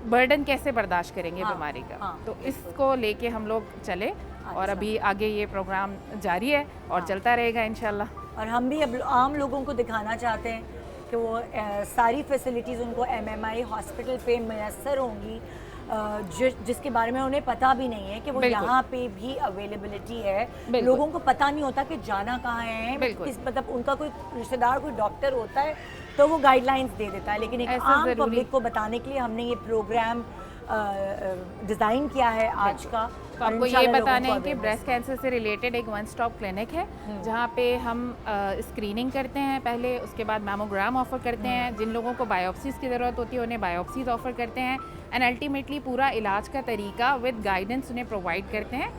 बर्डन कैसे बर्दाश्त करेंगे बीमारी का। तो इसको लेके हम लोग चले और अभी आगे ये प्रोग्राम जारी है और चलता रहेगा इंशाल्लाह। और हम भी अब आम लोगों को दिखाना चाहते हैं कि वो सारी फैसिलिटीज़ उनको MMI हॉस्पिटल पे मैसर होंगी, जिसके बारे में उन्हें पता भी नहीं है कि वो यहाँ पे भी अवेलेबिलिटी है। लोगों को पता नहीं होता कि जाना कहाँ है, मतलब उनका कोई रिश्तेदार कोई डॉक्टर होता है तो वो गाइडलाइंस दे देता है, लेकिन एक आम पब्लिक को बताने के लिए हमने ये प्रोग्राम डिज़ाइन किया है आज का। तो आपको ये बताना है कि ब्रेस्ट कैंसर से रिलेटेड एक वन स्टॉप क्लिनिक है जहाँ पे हम स्क्रीनिंग करते हैं पहले, उसके बाद मैमोग्राम ऑफर करते हैं। जिन लोगों को बायोप्सीज़ की ज़रूरत होती है उन्हें बायोप्सीज़ ऑफर करते हैं, एंड अल्टीमेटली पूरा इलाज का तरीका विद गाइडेंस उन्हें प्रोवाइड करते हैं,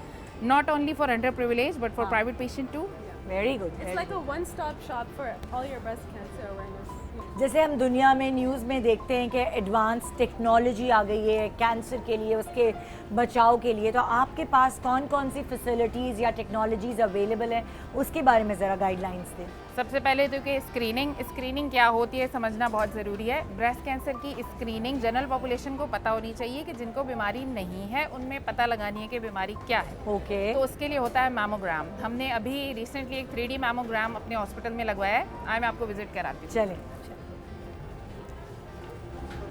not only for under privilege but for private patient too. Very good. It's like a one-stop shop for all your breast cancer awareness. जैसे हम दुनिया में न्यूज़ में देखते हैं कि एडवांस टेक्नोलॉजी आ गई है कैंसर के लिए, उसके बचाव के लिए, तो आपके पास कौन कौन सी फैसिलिटीज़ या टेक्नोलॉजीज़ अवेलेबल हैं उसके बारे में ज़रा गाइडलाइंस दें। सबसे पहले तो कि स्क्रीनिंग क्या होती है समझना बहुत ज़रूरी है। ब्रेस्ट कैंसर की स्क्रीनिंग जनरल पॉपुलेशन को पता होनी चाहिए कि जिनको बीमारी नहीं है उनमें पता लगानी है कि बीमारी क्या है। ओके। तो उसके लिए होता है मैमोग्राम। हमने अभी रिसेंटली एक 3D मैमोग्राम अपने हॉस्पिटल में लगवाया है, आए मैं आपको विजिट कराती हूँ। चलें।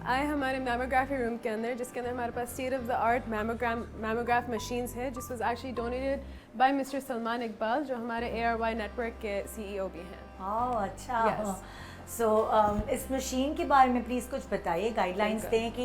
आए हमारे मैमोग्राफी रूम के अंदर, जिसके अंदर हमारे पास state of the art mammograph machines है, जिस was actually donated by mister Salman Iqbal जो हमारे ARY नेटवर्क के CEO भी हैं। ओह अच्छा। सो इस मशीन के बारे में प्लीज़ कुछ बताइए, गाइडलाइंस दें कि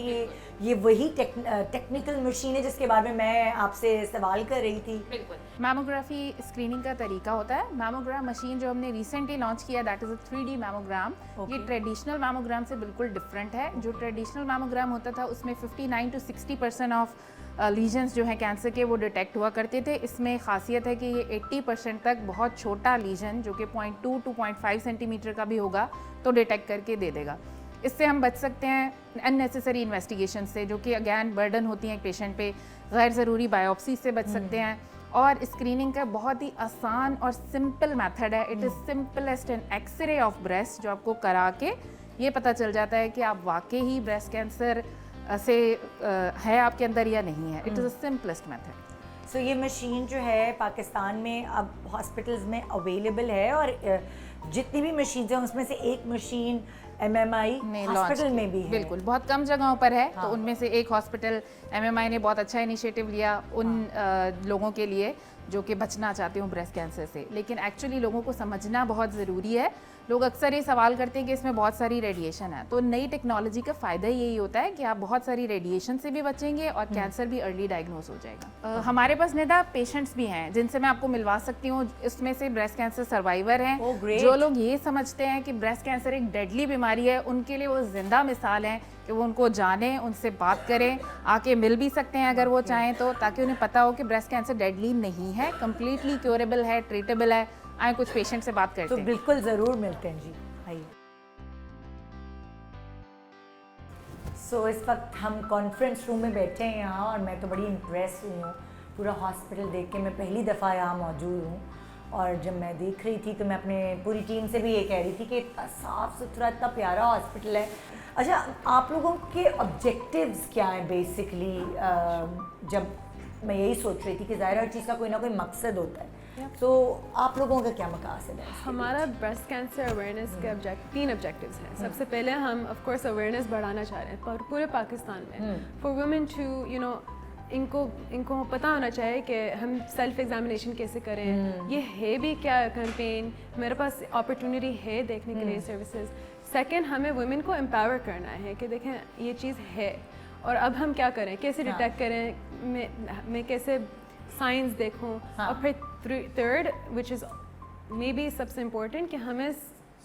ये वही टेक्निकल मशीन है जिसके बारे में मैं आपसे सवाल कर रही थी। बिल्कुल। मैमोग्राफी स्क्रीनिंग का तरीका होता है। मैमोग्राम मशीन जो हमने रिसेंटली लॉन्च किया that is a 3D mammogram. ये ट्रेडिशनल मैमोग्राम से बिल्कुल डिफरेंट है। जो ट्रेडिशनल मैमोग्राम होता था उसमें 59 to 60% ऑफ लीजन्स जो हैं कैंसर के वो डिटेक्ट हुआ करते थे। इसमें खासियत है कि ये 80% तक बहुत छोटा लीजन जो कि 0.2 to 0.5 सेंटीमीटर का भी होगा तो डिटेक्ट करके दे देगा। इससे हम बच सकते हैं अननेसेसरी इन्वेस्टिगेशन से जो कि अगैन बर्डन होती हैं एक पेशेंट पे, गैर ज़रूरी बायोप्सी से बच सकते हैं। और स्क्रीनिंग का बहुत ही आसान और सिंपल मेथड है। It is simplest an x-ray of breast जो आपको करा के ये पता चल जाता है कि आप वाकई ही ब्रेस्ट कैंसर से है आपके अंदर या नहीं है। It is a simplest method. So ये मशीन जो है पाकिस्तान में अब हॉस्पिटल्स में अवेलेबल है, और जितनी भी मशीन हैं उसमें से एक मशीन MMI हॉस्पिटल में भी है। बिल्कुल, बहुत कम जगहों पर है। तो उनमें से एक हॉस्पिटल MMI ने बहुत अच्छा इनिशिएटिव लिया उन लोगों के लिए जो कि बचना चाहते हो ब्रेस्ट कैंसर से। लेकिन एक्चुअली लोगों को समझना बहुत ज़रूरी है। लोग अक्सर ये सवाल करते हैं कि इसमें बहुत सारी रेडिएशन है, तो नई टेक्नोलॉजी का फ़ायदा यही होता है कि आप बहुत सारी रेडिएशन से भी बचेंगे और कैंसर भी अर्ली डायग्नोस हो जाएगा। हमारे पास निदा पेशेंट्स भी हैं जिनसे मैं आपको मिलवा सकती हूँ। इसमें से ब्रेस्ट कैंसर सर्वाइवर हैं। जो लोग ये समझते हैं कि ब्रेस्ट कैंसर एक डेडली बीमारी है, उनके लिए वो जिंदा मिसाल हैं कि वो उनको जानें, उनसे बात करें, आके मिल भी सकते हैं अगर वो चाहें तो, ताकि उन्हें पता हो कि ब्रेस्ट कैंसर डेडली नहीं है, कम्प्लीटली क्योरेबल है, ट्रीटेबल है। आए कुछ पेशेंट से बात करते तो हैं। बिल्कुल ज़रूर मिलते हैं जी, आइए। सो इस वक्त हम कॉन्फ्रेंस रूम में बैठे हैं यहाँ, और मैं तो बड़ी इम्प्रेस हुई हूँ पूरा हॉस्पिटल देख के। मैं पहली दफ़ा यहाँ मौजूद हूँ, और जब मैं देख रही थी तो मैं अपने पूरी टीम से भी ये कह रही थी कि इतना साफ़ सुथरा, इतना प्यारा हॉस्पिटल है। अच्छा, आप लोगों के ऑब्जेक्टिव्स क्या हैं बेसिकली? जब मैं यही सोच रही थी कि ज़ाहिर हर चीज़ का कोई ना कोई मकसद होता है, तो आप लोगों का क्या मकसद है? हमारा ब्रेस्ट कैंसर अवेयरनेस के 3 ऑब्जेक्टिव्स हैं। सबसे पहले हम ऑफ कोर्स अवेयरनेस बढ़ाना चाह रहे हैं पूरे पाकिस्तान में फॉर वुमेन टू इनको पता होना चाहिए कि हम सेल्फ एग्जामिनेशन कैसे करें। ये है भी क्या कैंपेन, मेरे पास अपॉर्चुनिटी है देखने के लिए सर्विसेज। सेकंड, हमें वुमेन को एम्पावर करना है कि देखें ये चीज़ है और अब हम क्या करें, कैसे डिटेक्ट करें, मैं कैसे साइंस देखूं। और फिर third which is may be सबसे इम्पोर्टेंट कि हमें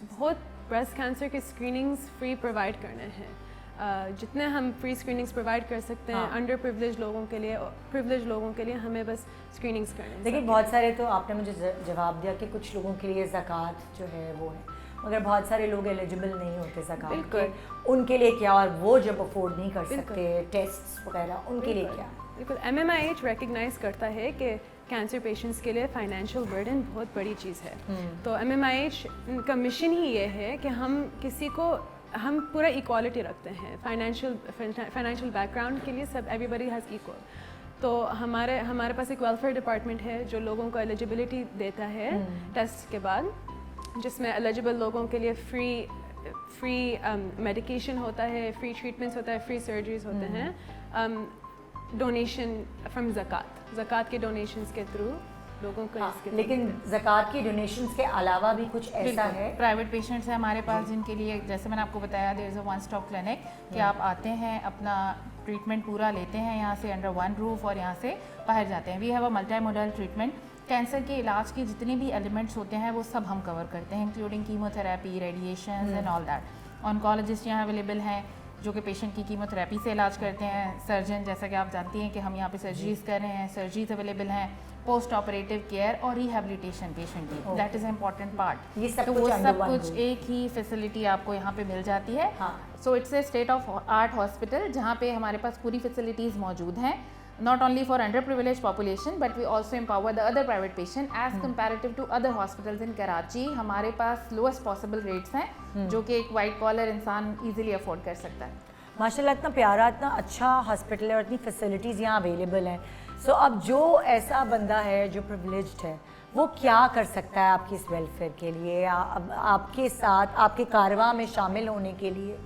बहुत ब्रेस्ट कैंसर के स्क्रीनिंग्स फ्री प्रोवाइड करने हैं। जितने हम फ्री स्क्रीनिंग्स प्रोवाइड कर सकते हैं अंडर प्रिविलेज लोगों के लिए, प्रिविलेज लोगों के लिए हमें बस स्क्रीनिंग्स करने। देखिए बहुत सारे, तो आपने मुझे जवाब दिया कि कुछ लोगों के लिए ज़कात जो है वो है, मगर बहुत सारे लोग एलिजिबल नहीं होते ज़कात के, उनके लिए क्या, और वो जब अफोर्ड नहीं कर सकते टेस्ट वगैरह, उनके लिए क्या? बिल्कुल MMIH रिकग्नाइज करता है कि कैंसर पेशेंट्स के लिए फाइनेंशियल बर्डन बहुत बड़ी चीज़ है। तो MMIH का मिशन ही ये है कि हम पूरा इक्वालिटी रखते हैं, फाइनेंशियल बैकग्राउंड के लिए सब, एवरीबडी हैज़ इक्वल। तो हमारे पास एक वेलफेयर डिपार्टमेंट है जो लोगों को एलिजिबिलिटी देता है टेस्ट के बाद, जिसमें एलिजिबल लोगों के लिए फ्री मेडिकेशन होता है, फ्री ट्रीटमेंट्स होता है, फ्री सर्जरीज होते हैं, डोनेशन फ्रॉम ज़कात के डोनेशंस के थ्रू लोगों को इसके। लेकिन ज़कात की डोनेशंस के अलावा भी कुछ ऐसा है? प्राइवेट पेशेंट्स हैं हमारे पास जिनके लिए, जैसे मैंने आपको बताया, there is a one stop clinic कि आप आते हैं, अपना ट्रीटमेंट पूरा लेते हैं यहाँ से अंडर वन रूफ और यहाँ से बाहर जाते हैं। We have a multi modal treatment. Cancer के इलाज के जितने भी एलिमेंट्स होते हैं वो सब हम कवर करते हैं, including chemotherapy, radiation and all that. Oncologist यहाँ अवेलेबल हैं जो कि पेशेंट की कीमोथेरेपी से इलाज करते हैं। सर्जन, जैसा कि आप जानती हैं कि हम यहाँ पे सर्जरीज कर रहे हैं, सर्जरीज अवेलेबल हैं। पोस्ट ऑपरेटिव केयर और रिहेबिलिटेशन पेशेंट की, दैट इज़ इम्पॉर्टेंट पार्ट। ये सब तो वो सब कुछ एक ही फैसिलिटी आपको यहाँ पे मिल जाती है। So it's a state of art hospital जहाँ पे हमारे पास पूरी फैसिलिटीज़ मौजूद हैं, not only for underprivileged population but we also empower the other private patient as comparative to other hospitals in Karachi। हमारे पास lowest possible rates हैं जो कि एक white collar इंसान easily afford कर सकता है। माशाल्लाह इतना प्यारा, इतना अच्छा हॉस्पिटल है और इतनी फैसिलिटीज़ यहाँ अवेलेबल हैं। सो अब जो ऐसा बंदा है जो प्रिविलेज्ड है वो क्या कर सकता है आपकी इस वेलफेयर के लिए, आपके साथ आपके कारवां में शामिल होने के लिए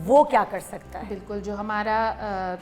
वो क्या कर सकता है? बिल्कुल, जो हमारा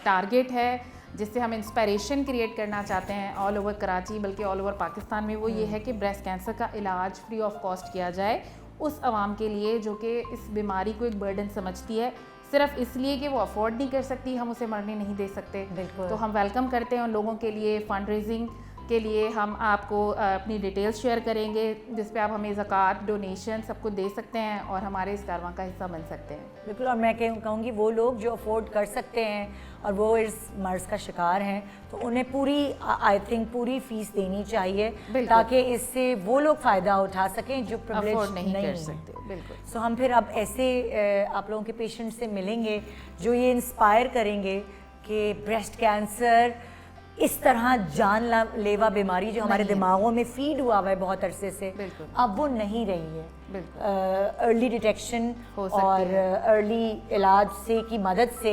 टारगेट है जिससे हम इंस्पिरेशन क्रिएट करना चाहते हैं ऑल ओवर कराची बल्कि ऑल ओवर पाकिस्तान में, वो ये है कि ब्रेस्ट कैंसर का इलाज फ्री ऑफ कॉस्ट किया जाए उस आवाम के लिए जो कि इस बीमारी को एक बर्डन समझती है, सिर्फ इसलिए कि वो अफोर्ड नहीं कर सकती, हम उसे मरने नहीं दे सकते। तो हम वेलकम करते हैं उन लोगों के लिए। फंड रेजिंग के लिए हम आपको अपनी डिटेल्स शेयर करेंगे जिस पे आप हमें ज़कात, डोनेशन सब कुछ दे सकते हैं और हमारे इस कारवां का हिस्सा बन सकते हैं। बिल्कुल, और मैं कहूँगी वो लोग जो अफोर्ड कर सकते हैं और वो इस मर्ज़ का शिकार हैं तो उन्हें पूरी आई थिंक पूरी फ़ीस देनी चाहिए ताकि इससे वो लोग फ़ायदा उठा सकें जो प्रिविलेज नहीं कर सकते। बिल्कुल। सो हम फिर अब ऐसे आप लोगों के पेशेंट से मिलेंगे जो ये इंस्पायर करेंगे कि ब्रेस्ट कैंसर इस तरह जानलेवा बीमारी जो हमारे दिमागों में फीड हुआ हुआ है बहुत अरसे से, अब वो नहीं रही है। अर्ली डिटेक्शन और अर्ली इलाज से की मदद से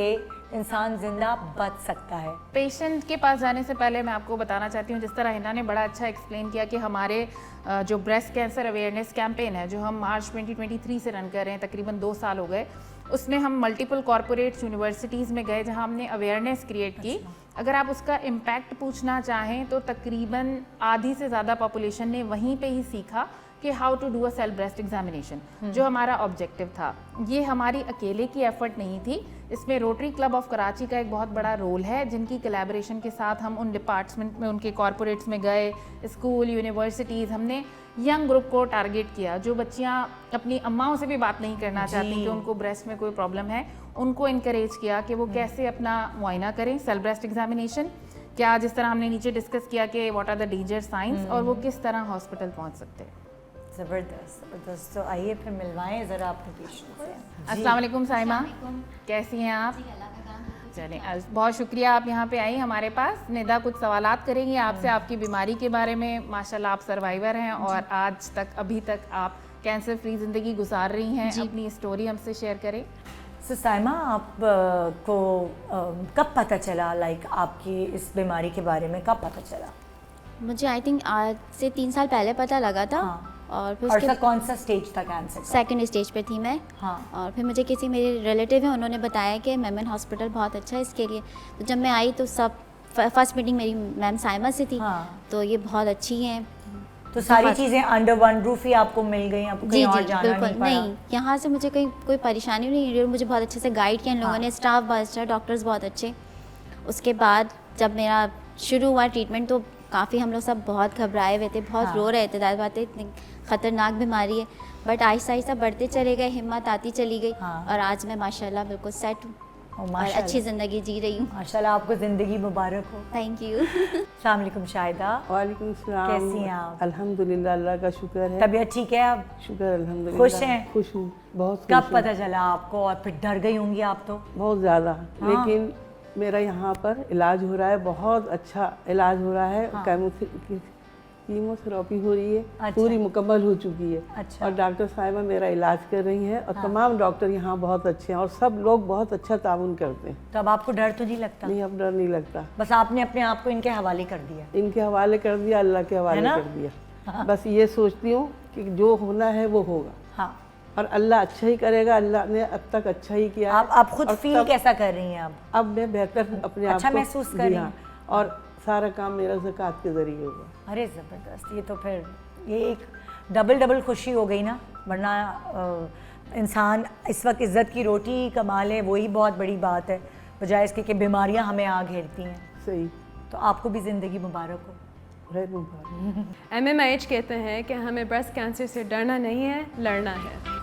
इंसान जिंदा बच सकता है। पेशेंट के पास जाने से पहले मैं आपको बताना चाहती हूँ, जिस तरह हिना ने बड़ा अच्छा एक्सप्लेन किया कि हमारे जो ब्रेस्ट कैंसर अवेयरनेस कैंपेन है जो हम मार्च 2023 से रन कर रहे हैं, तकरीबन 2 साल हो गए, उसमें हम मल्टीपल कॉरपोरेट्स यूनिवर्सिटीज़ में गए जहाँ हमने अवेयरनेस क्रिएट की। अगर आप उसका इम्पैक्ट पूछना चाहें तो तकरीबन आधी से ज़्यादा पॉपुलेशन ने वहीं पे ही सीखा कि how to do a self breast examination, जो हमारा ऑब्जेक्टिव था। ये हमारी अकेले की एफर्ट नहीं थी, इसमें रोटरी क्लब ऑफ कराची का एक बहुत बड़ा रोल है जिनकी कोलैबोरेशन के साथ हम उन डिपार्टमेंट में, उनके कॉरपोरेट्स में गए, स्कूल, यूनिवर्सिटीज़, हमने यंग ग्रुप को टारगेट किया जो बच्चियां अपनी अम्माओं से भी बात नहीं करना चाहती कि उनको ब्रेस्ट में कोई प्रॉब्लम है, उनको इनकरेज किया कि वो कैसे अपना मुआयना करें, सेल्फ ब्रेस्ट एग्जामिनेशन, क्या जिस तरह हमने नीचे डिस्कस किया कि what are the danger signs और वो किस तरह हॉस्पिटल पहुंच सकते हैं। ज़बरदस्त। तो आइए फिर मिलवाएं ज़रा अपने पेशेंट से। अस्सलाम वालेकुम साइमा, कैसी हैं आप? चलें, बहुत शुक्रिया आप यहाँ पे आई हमारे पास। निदा कुछ सवालात करेंगी आपसे आपकी बीमारी के बारे में। माशाल्लाह आप सर्वाइवर हैं और आज तक अभी तक आप कैंसर फ्री ज़िंदगी गुजार रही हैं, अपनी स्टोरी हमसे शेयर करें। सो साइमा, आप को कब पता चला, लाइक आपकी इस बीमारी के बारे में कब पता चला? मुझे आई थिंक आज से 3 साल पहले पता लगा था। और फिर उसके कौन सा स्टेज था कैंसर? सेकंड स्टेज पे थी मैं। और फिर मुझे किसी मेरे रिलेटिव है उन्होंने बताया कि मेमन हॉस्पिटल बहुत अच्छा है इसके लिए। तो जब मैं आई तो सब फर्स्ट मीटिंग मेरी मैम साइमा से थी। तो ये बहुत अच्छी हैं। तो सारी चीज़ें अंडर वन रूफ ही आपको मिल गई, आपको कहीं और जाना बिल्कुल नहीं, यहाँ से मुझे कोई परेशानी नहीं हुई। मुझे बहुत अच्छे से गाइड किया इन लोगों ने, स्टाफ बहुत अच्छा, डॉक्टर्स बहुत अच्छे। उसके बाद जब मेरा शुरू हुआ ट्रीटमेंट तो काफ़ी हम लोग सब बहुत घबराए हुए थे, बहुत रो रहे थे, ज़्यादा बात है इतनी ख़तरनाक बीमारी है। बट आहिस्ता आहिस्ता बढ़ते चले गए, हिम्मत आती चली गई और आज मैं माशाल्लाह बिल्कुल सेट हूँ। और अच्छी ज़िंदगी जी रही हूँ। माशाल्लाह, आपको ज़िंदगी मुबारक हो। Thank you. अस्सलाम वालेकुम शाहिदा। वालेकुम सलाम। कैसी हैं आप? अल्हम्दुलिल्लाह, अल्लाह का शुक्र है। तबीयत ठीक है अब? शुक्र अल्हम्दुलिल्लाह। खुश हैं? खुश हूँ, बहुत कब खुश हूँ। पता चला आपको? और फिर डर गई होंगी आप तो। बहुत ज़्यादा, हाँ। लेकिन मेरा यहाँ पर इलाज हो रहा है, बहुत अच्छा इलाज हो रहा है। हाँ। कीमोथेरेपी हो रही है, अच्छा। पूरी मुकम्मल हो चुकी है। अच्छा। और डॉक्टर साहिबा मेरा इलाज कर रही हैं और हाँ। तमाम डॉक्टर यहाँ बहुत अच्छे हैं और सब लोग बहुत अच्छा ताउन करते हैं। तो अब आपको डर तो नहीं लगता? नहीं, अब डर नहीं लगता। बस आपने अपने आप को इनके हवाले कर दिया। इनके हवाले कर दिया, अल्लाह के हवाले है ना? कर दिया। बस ये सोचती हूँ कि जो होना है वो होगा। हाँ। और अल्लाह अच्छा ही करेगा, अल्लाह ने अब तक अच्छा ही किया। आप खुद और फील कैसा कर रही हैं अब? अब मैं बेहतर अपने आप अच्छा को महसूस कर जी रही हाँ, और सारा काम मेरा ज़कात के ज़रिए होगा। अरे ज़बरदस्त, ये तो फिर ये एक डबल खुशी हो गई ना, वरना इंसान इस वक्त इज़्ज़त की रोटी कमा ले वही बहुत बड़ी बात है, बजाय इसके कि बीमारियां हमें आ घेरती हैं। सही। तो आपको भी ज़िंदगी मुबारक हो। MMIH कहते हैं कि हमें ब्रेस्ट कैंसर से डरना नहीं है, लड़ना है।